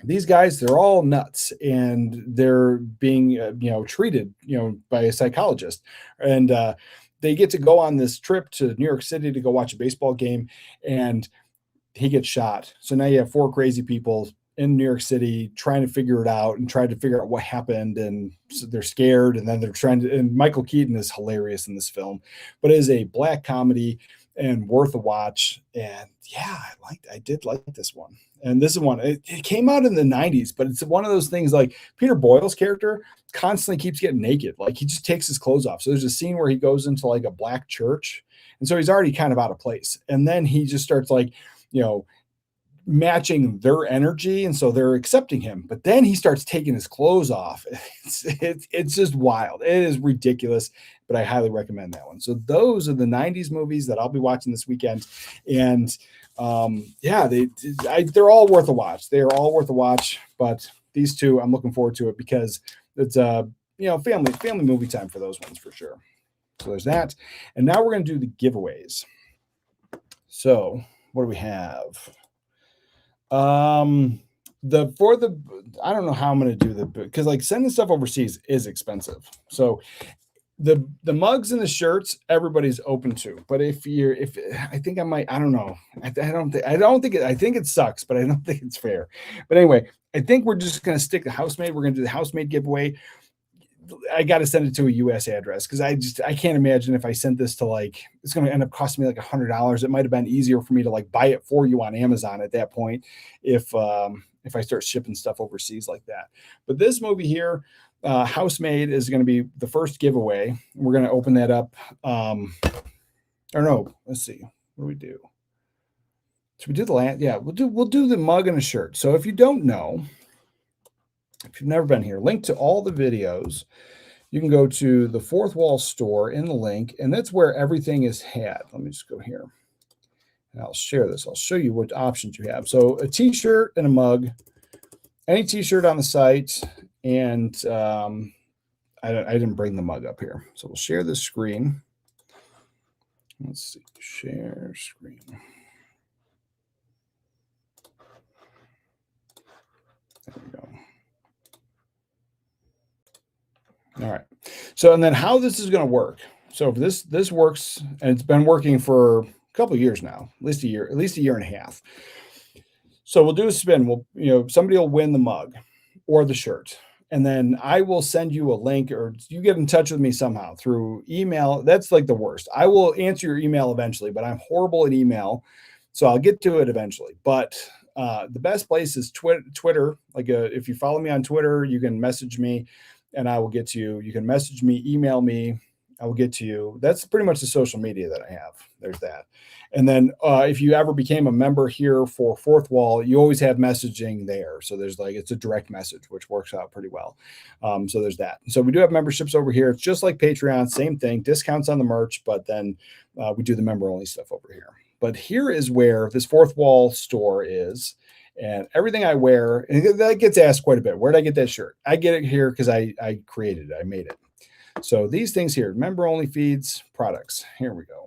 these guys, they're all nuts. And they're being, treated, by a psychologist. And they get to go on this trip to New York City to go watch a baseball game. And he gets shot. So now you have 4 crazy people in New York City trying to figure it out and trying to figure out what happened. And so they're scared. And then they're trying to, and Michael Keaton is hilarious in this film, but it is a black comedy and worth a watch. And yeah, I did like this one. And this is one, it came out in the 90s, but it's one of those things like Peter Boyle's character constantly keeps getting naked. Like he just takes his clothes off. So there's a scene where he goes into like a black church. And so he's already kind of out of place. And then he just starts like, matching their energy. And so they're accepting him, but then he starts taking his clothes off. It's just wild. It is ridiculous, but I highly recommend that one. So those are the 90s movies that I'll be watching this weekend. And they're all worth a watch. They are all worth a watch, but these two, I'm looking forward to it because it's family movie time for those ones for sure. So there's that. And now we're going to do the giveaways. So what do we have? I don't know how I'm going to do the, because like sending stuff overseas is expensive. So the mugs and the shirts, everybody's open to, but I think I might, I don't know. I think it sucks, but I don't think it's fair. But anyway, I think we're just going to stick to Housemaid. We're going to do the Housemaid giveaway. I got to send it to a US address because I can't imagine if I sent this to like, it's going to end up costing me like $100. It might've been easier for me to like buy it for you on Amazon at that point. If I start shipping stuff overseas like that, but this movie here, Housemaid is going to be the first giveaway. We're going to open that up. Let's see. What do we do? Should we do the land? Yeah, we'll do the mug and a shirt. So if you don't know, if you've never been here, link to all the videos. You can go to the Fourth Wall store in the link, and that's where everything is had. Let me just go here, and I'll share this. I'll show you what options you have. So a T-shirt and a mug, any T-shirt on the site, and I didn't bring the mug up here, so we'll share this screen. Let's see, share screen. There we go. All right. So, and then how this is going to work. So if this works, and it's been working for a couple of years now, at least a year and a half. So we'll do a spin. Somebody will win the mug or the shirt. And then I will send you a link, or you get in touch with me somehow through email. That's like the worst. I will answer your email eventually, but I'm horrible at email. So I'll get to it eventually. But the best place is Twitter. If you follow me on Twitter, you can message me and I will get to you. You can message me, email me, I will get to you. That's pretty much the social media that I have. There's that. And then if you ever became a member here for Fourth Wall, you always have messaging there. So there's it's a direct message, which works out pretty well. So there's that. So we do have memberships over here. It's just like Patreon, same thing, discounts on the merch, but then we do the member only stuff over here. But here is where this Fourth Wall store is. And everything I wear, and that gets asked quite a bit. Where did I get that shirt? I get it here because I created it. I made it. So these things here, member only feeds, products. Here we go.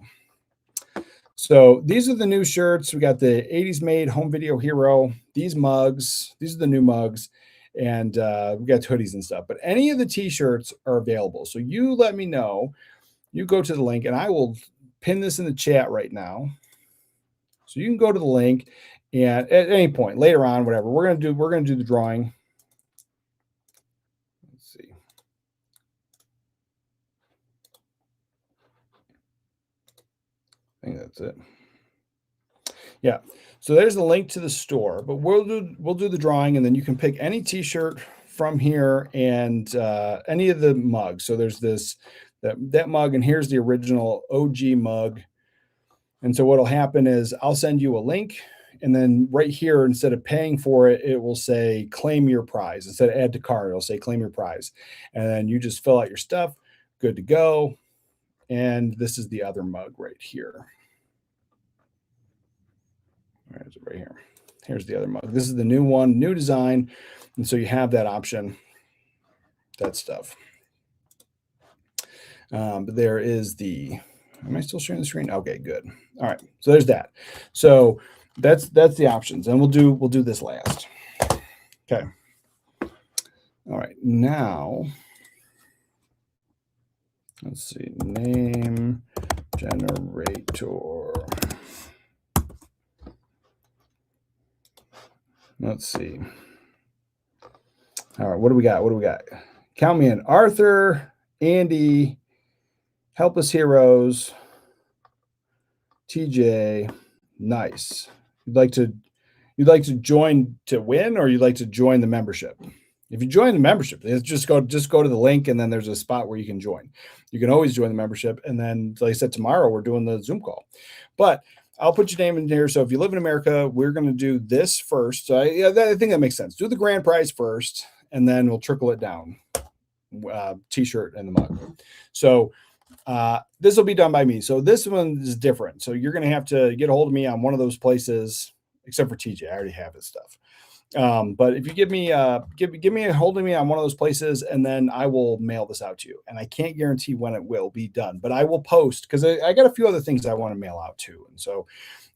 So these are the new shirts. We got the 80s made home video hero. These mugs, these are the new mugs. And we got hoodies and stuff. But any of the t-shirts are available. So you let me know. You go to the link, and I will pin this in the chat right now. So you can go to the link. And at any point later on, whatever, we're gonna do the drawing. I think that's it. Yeah. So there's the link to the store, but we'll do the drawing, and then you can pick any t-shirt from here and any of the mugs. So there's that mug, and here's the original OG mug. And so what'll happen is I'll send you a link, and then right here, instead of paying for it, it will say claim your prize. Instead of add to cart, it'll say claim your prize. And then you just fill out your stuff, good to go. And this is the other mug right here. Where is it? Right here. Here's the other mug. This is the new one, new design. And so you have that option, that stuff. But there is am I still sharing the screen? Okay, good. All right. So there's that. So that's the options. And we'll do this last. Okay. All right. Now, let's see. Name generator. Let's see. All right, what do we got? Count me in. Arthur, Andy, Helpless Heroes, TJ. Nice. You'd like to join to win, or you'd like to join the membership? If you join the membership, just go to the link, and then there's a spot where you can join. You can always join the membership, and then, like I said, tomorrow we're doing the Zoom call. But I'll put your name in here. So if you live in America, we're going to do this first. So I think that makes sense. Do the grand prize first, and then we'll trickle it down. T-shirt and the mug. So this will be done by me. So this one is different. So you're going to have to get a hold of me on one of those places, except for TJ. I already have his stuff. But if you give me a hold of me on one of those places, and then I will mail this out to you. And I can't guarantee when it will be done, but I will post, because I got a few other things I want to mail out too. And so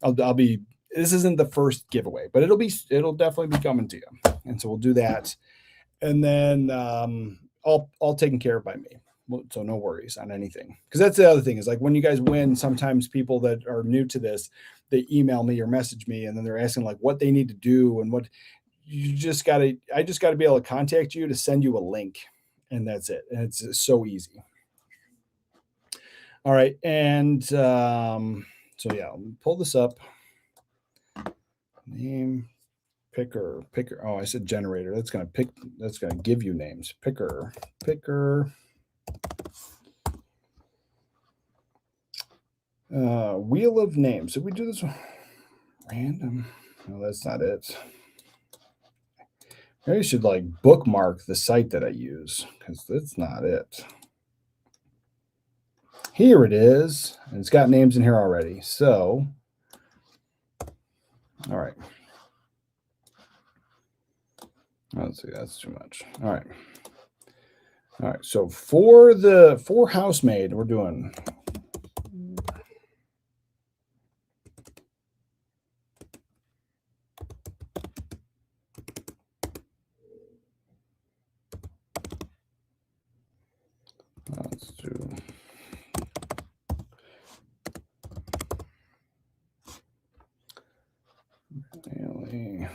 this isn't the first giveaway, but it'll definitely be coming to you. And so we'll do that. And then all taken care of by me. So no worries on anything. Because that's the other thing, is like when you guys win, sometimes people that are new to this, they email me or message me, and then they're asking like what they need to do, and what I just got to be able to contact you to send you a link, and that's it. And it's so easy. All right. And so yeah, I'll pull this up. Name picker. Oh, I said generator. That's going to give you names. Picker. Wheel of names. Did we do this one? Random. No, that's not it. Maybe I should like bookmark the site that I use, because that's not it. Here it is. And it's got names in here already. So, all right. Let's see, that's too much. All right. So for housemaid, we're doing let's do Andy.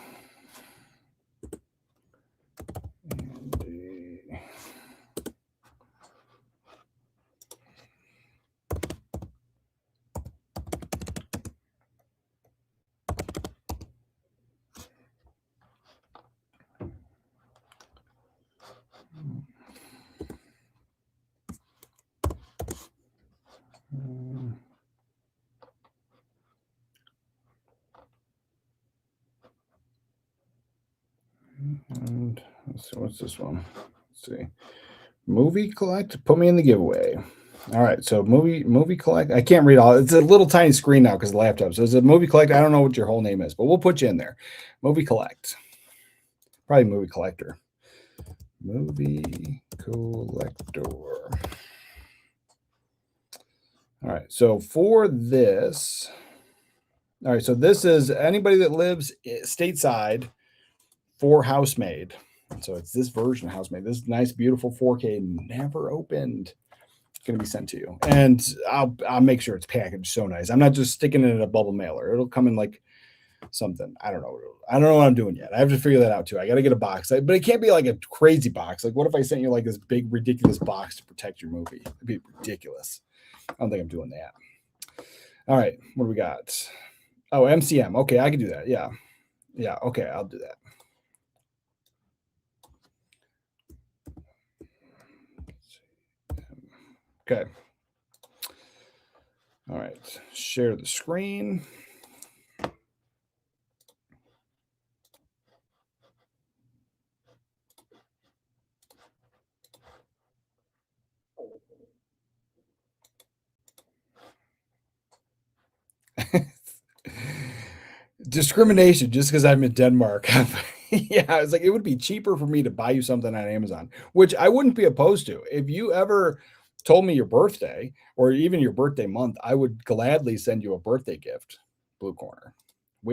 And let's see, what's this one? Let's see. Movie collect, put me in the giveaway. All right, so movie collect. I can't read all. It's a little tiny screen now because of the laptop. So it's a movie collect. I don't know what your whole name is, but we'll put you in there. Movie collect. Probably movie collector. Movie collector. All right, so for this, all right, so this is anybody that lives stateside for housemaid. So it's this version of housemaid. This nice, beautiful 4K, never opened. It's going to be sent to you, and I'll make sure it's packaged so nice. I'm not just sticking it in a bubble mailer. It'll come in like something. I don't know what I'm doing yet. I have to figure that out too. I got to get a box, but it can't be like a crazy box. Like, what if I sent you like this big, ridiculous box to protect your movie? It'd be ridiculous. I don't think I'm doing that. All right, what do we got? Oh, MCM. Okay, I can do that. Yeah. Yeah, okay, I'll do that. Okay. All right, share the screen. Discrimination just because I'm in Denmark. Yeah, I was like, it would be cheaper for me to buy you something on Amazon, which I wouldn't be opposed to. If you ever told me your birthday or even your birthday month, I would gladly send you a birthday gift, Blue Corner.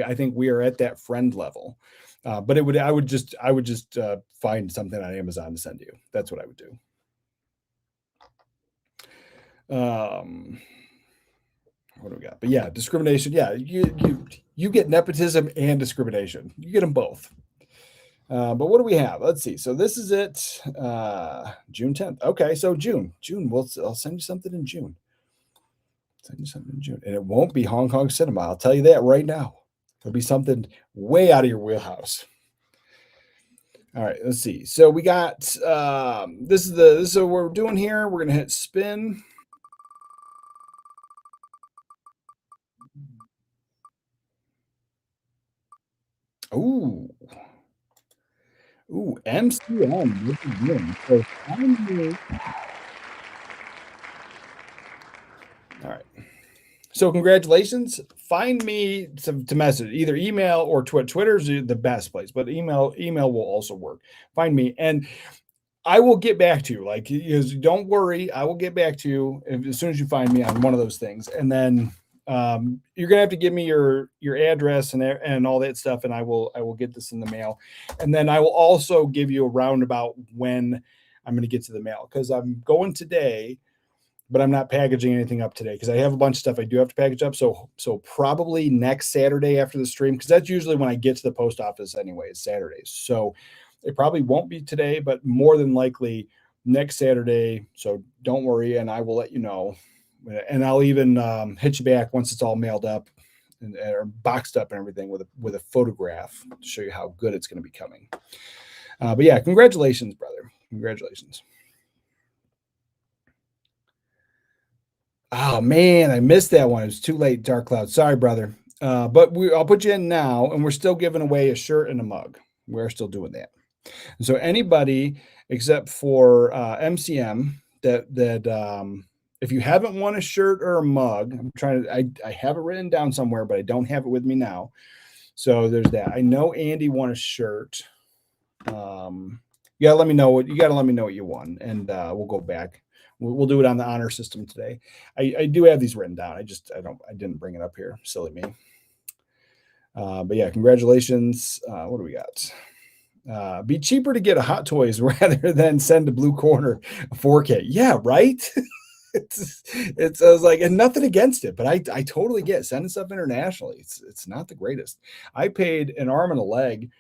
I think we are at that friend level. But I would just find something on Amazon to send you. That's what I would do. What do we got? But yeah, discrimination. Yeah, you get nepotism and discrimination. You get them both. But what do we have? Let's see. So this is it. June 10th. Okay, so June. I'll send you something in June. Send you something in June. And it won't be Hong Kong cinema. I'll tell you that right now. It'll be something way out of your wheelhouse. All right, let's see. So we got this is what we're doing here. We're gonna hit spin. Ooh. Ooh, MCM. This is good. So finally. All right. So congratulations. Find me to message, either email or Twitter's the best place, but email will also work. Find me and I will get back to you. Like, don't worry, I will get back to you as soon as you find me on one of those things. And then you're gonna have to give me your address and all that stuff, and I will get this in the mail. And then I will also give you a roundabout when I'm gonna get to the mail because I'm going today, but I'm not packaging anything up today because I have a bunch of stuff I do have to package up. So probably next Saturday after the stream, because that's usually when I get to the post office anyways, Saturdays. So it probably won't be today, but more than likely next Saturday. So don't worry, and I will let you know. And I'll even hit you back once it's all mailed up or boxed up and everything with a photograph to show you how good it's going to be coming. But yeah, congratulations, brother. Congratulations. Oh man, I missed that one. It was too late, Dark Cloud. Sorry, brother. But I'll put you in now, and we're still giving away a shirt and a mug. We're still doing that. So anybody except for MCM that if you haven't won a shirt or a mug, I'm trying to I have it written down somewhere, but I don't have it with me now. So there's that. I know Andy won a shirt. You gotta let me know what you won, and we'll go back. We'll do it on the honor system today. I do have these written down. I didn't bring it up here. Silly me. But yeah, congratulations. What do we got? Be cheaper to get a Hot Toys rather than send to Blue Corner a 4K. Yeah, right. I was like, and nothing against it, but I totally get sending stuff internationally. It's not the greatest. I paid an arm and a leg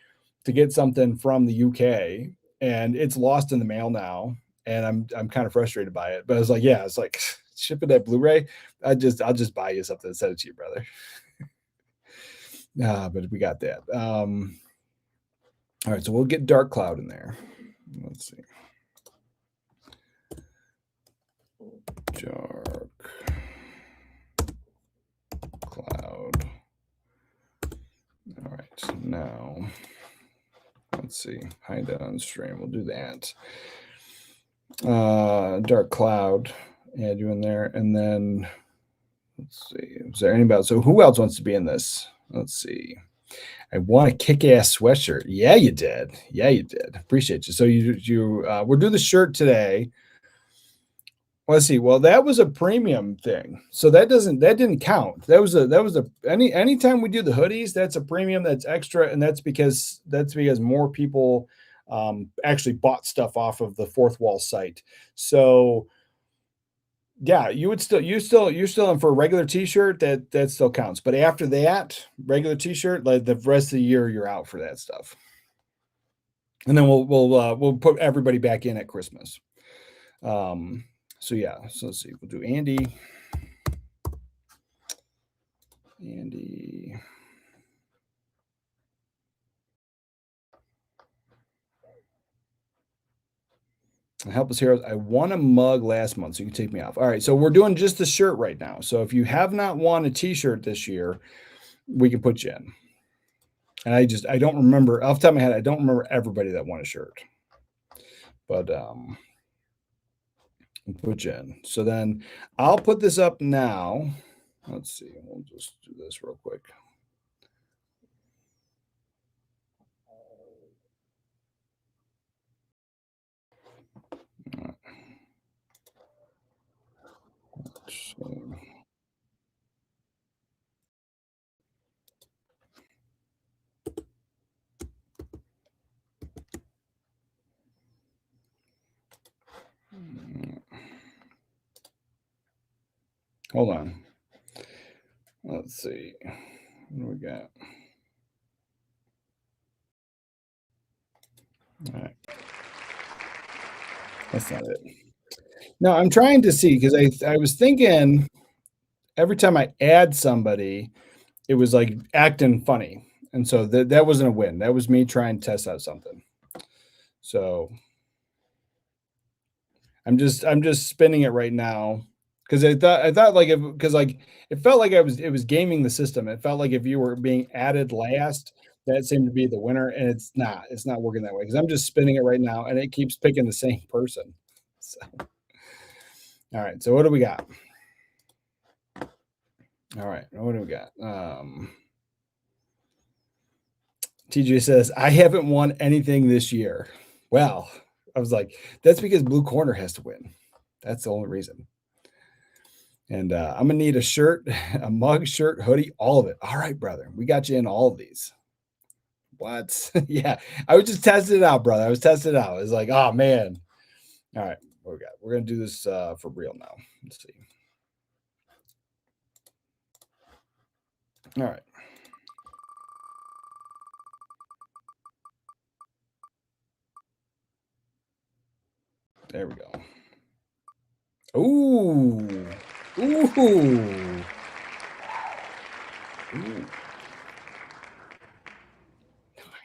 to get something from the UK, and it's lost in the mail now. And I'm kind of frustrated by it. But I was like, yeah, it's like shipping that Blu-ray. I'll just buy you something and send it to you, brother. But we got that. All right, so we'll get Dark Cloud in there. Let's see. Dark Cloud. All right, now let's see. Hide that on stream. We'll do that. Dark Cloud, add you in there, and then let's see. Is there anybody? So who else wants to be in this? Let's see. I want a kick-ass sweatshirt. Yeah, you did. Appreciate you. So we'll do the shirt today. Let's see. Well, that was a premium thing, so that didn't count. That was anytime we do the hoodies, that's a premium, that's extra, and that's because more people actually bought stuff off of the Fourth Wall site. So yeah, you're still in for a regular t-shirt, that still counts. But after that, regular t-shirt, like the rest of the year, you're out for that stuff. And then we'll put everybody back in at Christmas. So yeah, so let's see. We'll do Andy. Andy. Help us heroes. I won a mug last month, so you can take me off. All right, so we're doing just the shirt right now. So if you have not won a t-shirt this year, we can put you in. And I don't remember off the top of my head, I don't remember everybody that won a shirt. But put you in. So then I'll put this up now. Let's see. We'll just do this real quick. Hold on. Let's see. What do we got? All right. That's not it. No, I'm trying to see because I was thinking every time I add somebody, it was like acting funny. And so that wasn't a win. That was me trying to test out something. So I'm just spinning it right now because I thought like because like it felt like it was gaming the system. It felt like if you were being added last, that seemed to be the winner, and it's not. It's not working that way because I'm just spinning it right now, and it keeps picking the same person. So, all right. So what do we got? All right. What do we got? TJ says I haven't won anything this year. Well, I was like, that's because Blue Corner has to win. That's the only reason. And I'm gonna need a shirt, a mug, shirt, hoodie, all of it. All right, brother. We got you in all of these. What? Yeah, I was just testing it out, brother. I was testing it out. It's like, oh man. All right, what we got? We're gonna do this for real now. Let's see. All right. There we go. Ooh. Ooh. Ooh.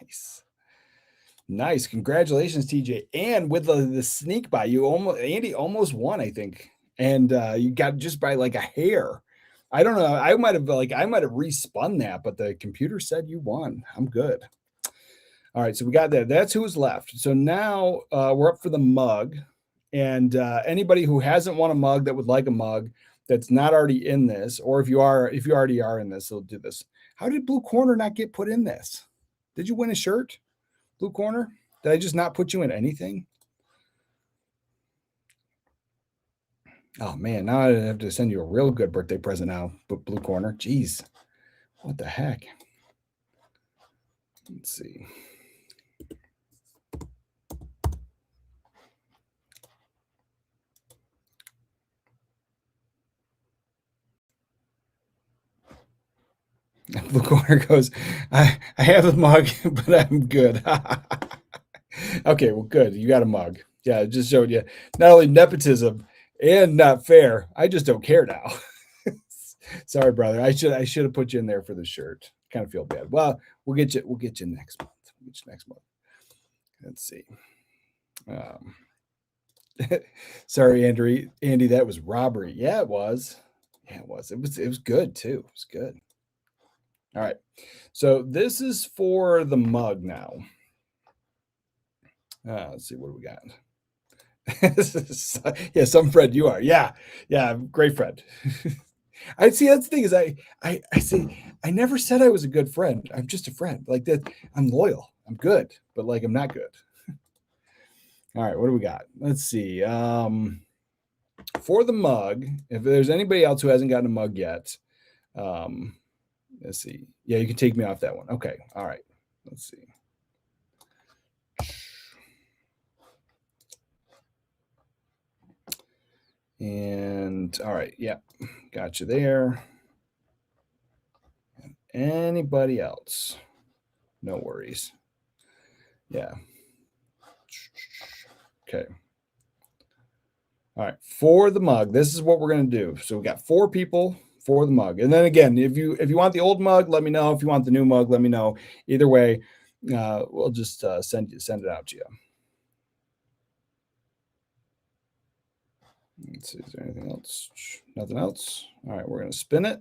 Nice. Nice. Congratulations, TJ. And with the sneak by, Andy almost won, I think. And you got just by like a hair. I don't know. I might have respun that, but the computer said you won. I'm good. All right, so we got that. That's who's left. So now we're up for the mug. And anybody who hasn't won a mug that would like a mug that's not already in this, or if you already are in this, they'll do this. How did Blue Corner not get put in this? Did you win a shirt, Blue Corner? Did I just not put you in anything? Oh man, now I have to send you a real good birthday present now, Blue Corner. Jeez, what the heck? Let's see. Blue Corner goes, I have a mug, but I'm good. Okay, well, good. You got a mug. Yeah, it just showed you not only nepotism and not fair. I just don't care now. Sorry, brother. I should have put you in there for the shirt. Kind of feel bad. Well, we'll get you next month. We'll get you next month. Let's see. Sorry, Andy, that was robbery. Yeah, it was. Yeah, it was. It was good too. It was good. All right. So this is for the mug now. Let's see, what do we got? Yeah, some friend you are. Yeah, great friend. I see. That's the thing is, I say I never said I was a good friend. I'm just a friend. Like that, I'm loyal. I'm good, but like I'm not good. All right, what do we got? Let's see. For the mug, if there's anybody else who hasn't gotten a mug yet, let's see. Yeah, you can take me off that one. Okay. All right. Let's see. And all right. Yeah. Got you there. Anybody else? No worries. Yeah. Okay. All right. For the mug, this is what we're going to do. So we got 4 people for the mug. And then again, if you want the old mug, let me know. If you want the new mug, let me know. Either way, we'll just send it out to you. Let's see, is there anything else? Nothing else. All right, we're going to spin it.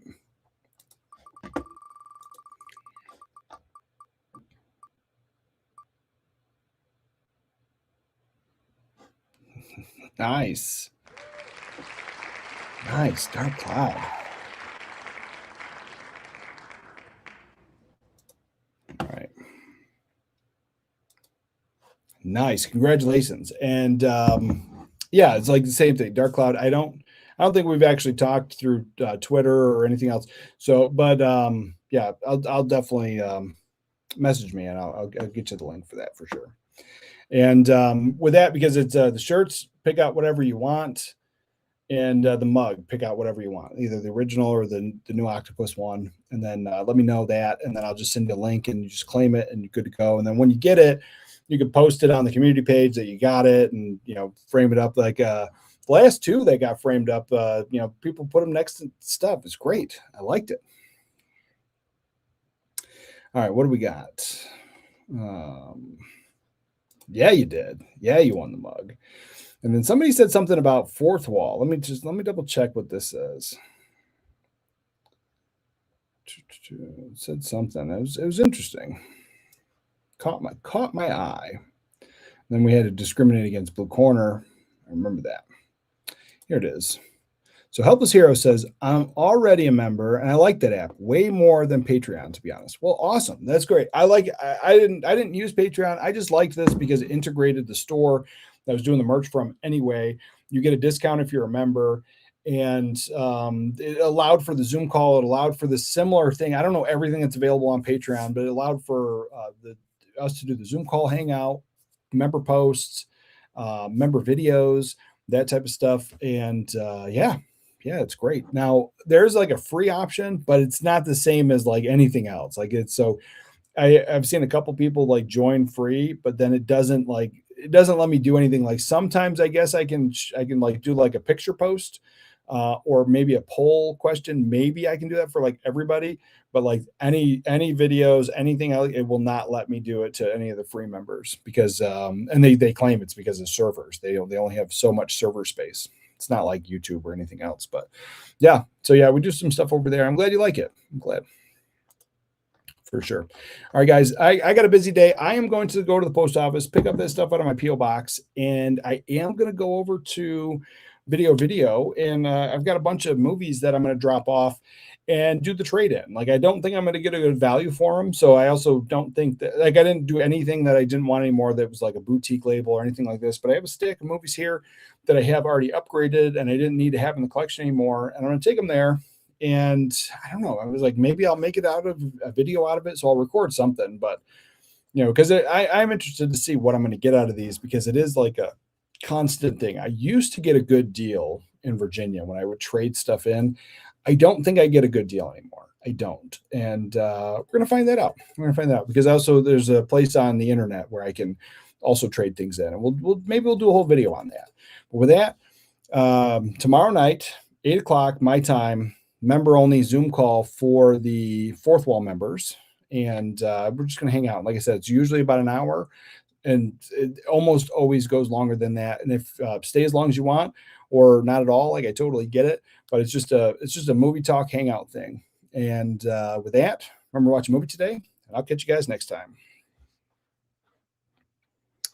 Nice. Nice, dark cloud. All right. Nice, congratulations. And yeah, it's like the same thing. Dark cloud. I don't think we've actually talked through Twitter or anything else. So, but yeah, I'll definitely message me and I'll get you the link for that for sure. And with that, because it's the shirts, pick out whatever you want, and the mug, pick out whatever you want, either the original or the new octopus one. And then let me know that, and then I'll just send you a link and you just claim it and you're good to go. And then when you get it, you can post it on the community page that you got it, and frame it up like the last two that got framed up. People put them next to stuff. It's great. I liked it. All right, what do we got? Yeah, you did. Yeah, you won the mug. And then somebody said something about fourth wall. Let me double check what this says. It said something. It was interesting. Caught my eye. Then we had to discriminate against Blue Corner. I remember that. Here it is. So Helpless Hero says, I'm already a member and I like that app way more than Patreon, to be honest. Well, awesome. That's great. I like it. I didn't use Patreon. I just liked this because it integrated the store that I was doing the merch from anyway. You get a discount if you're a member. And it allowed for the Zoom call. It allowed for the similar thing. I don't know everything that's available on Patreon, but it allowed for us to do the Zoom call hangout, member posts, member videos, that type of stuff. And yeah, it's great. Now there's like a free option, but it's not the same as like anything else. Like I've seen a couple people like join free, but then it doesn't let me do anything. Like sometimes I guess I can like do like a picture post or maybe a poll question. Maybe I can do that for like everybody, but like any videos, anything else, it will not let me do it to any of the free members because and they claim it's because of servers. They only have so much server space. It's not like YouTube or anything else, but yeah. So yeah, we do some stuff over there. I'm glad you like it. I'm glad. For sure. All right, guys, I got a busy day. I am going to go to the post office, pick up this stuff out of my P.O. box, and I am going to go over to video, and I've got a bunch of movies that I'm going to drop off and do the trade-in. Like, I don't think I'm going to get a good value for them, so I also don't think that, like, I didn't do anything that I didn't want anymore that was like a boutique label or anything like this, but I have a stack of movies here that I have already upgraded and I didn't need to have in the collection anymore, and I'm going to take them there. And I don't know, I was like, maybe I'll make it out of a video out of it. So I'll record something, but because I'm interested to see what I'm going to get out of these, because it is like a constant thing. I used to get a good deal in Virginia when I would trade stuff in. I don't think I get a good deal anymore. I don't. And we're going to find that out. We're going to find that out because also there's a place on the internet where I can also trade things in, and we'll do a whole video on that. But with that, tomorrow night, 8:00 my time, member only Zoom call for the fourth wall members. And we're just going to hang out. Like I said, it's usually about an hour, and it almost always goes longer than that. And if stay as long as you want or not at all, like I totally get it, but it's just a movie talk hangout thing. And with that, remember to watch a movie today, and I'll catch you guys next time.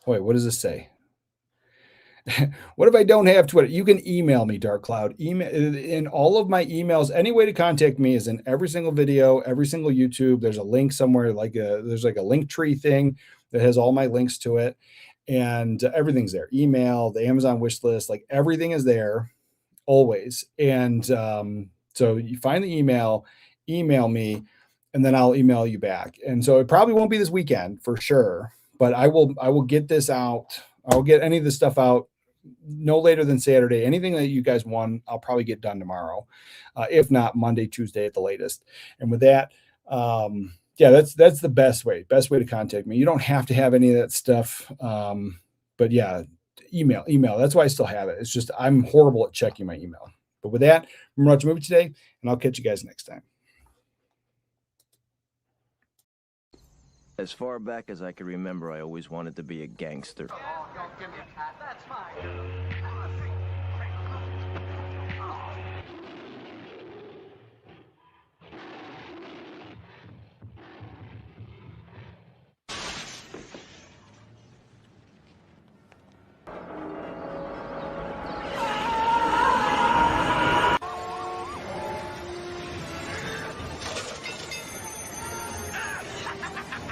Wait, what does this say? What if I don't have Twitter? You can email me, Dark Cloud. Email in all of my emails. Any way to contact me is in every single video, every single YouTube. There's a link somewhere, there's like a link tree thing that has all my links to it, and everything's there. Email, the Amazon wish list, like everything is there always. And so you find the email me, and then I'll email you back. And so it probably won't be this weekend for sure, but I will get this out. I'll get any of this stuff out no later than Saturday. Anything that you guys won, I'll probably get done tomorrow. If not Monday, Tuesday at the latest. And with that, yeah, that's the best way to contact me. You don't have to have any of that stuff. But yeah, email. That's why I still have it. It's just, I'm horrible at checking my email. But But with that, I'm going to watch a movie today, and I'll catch you guys next time. As far back as I can remember, I always wanted to be a gangster. Oh, don't give me a pat. That's fine.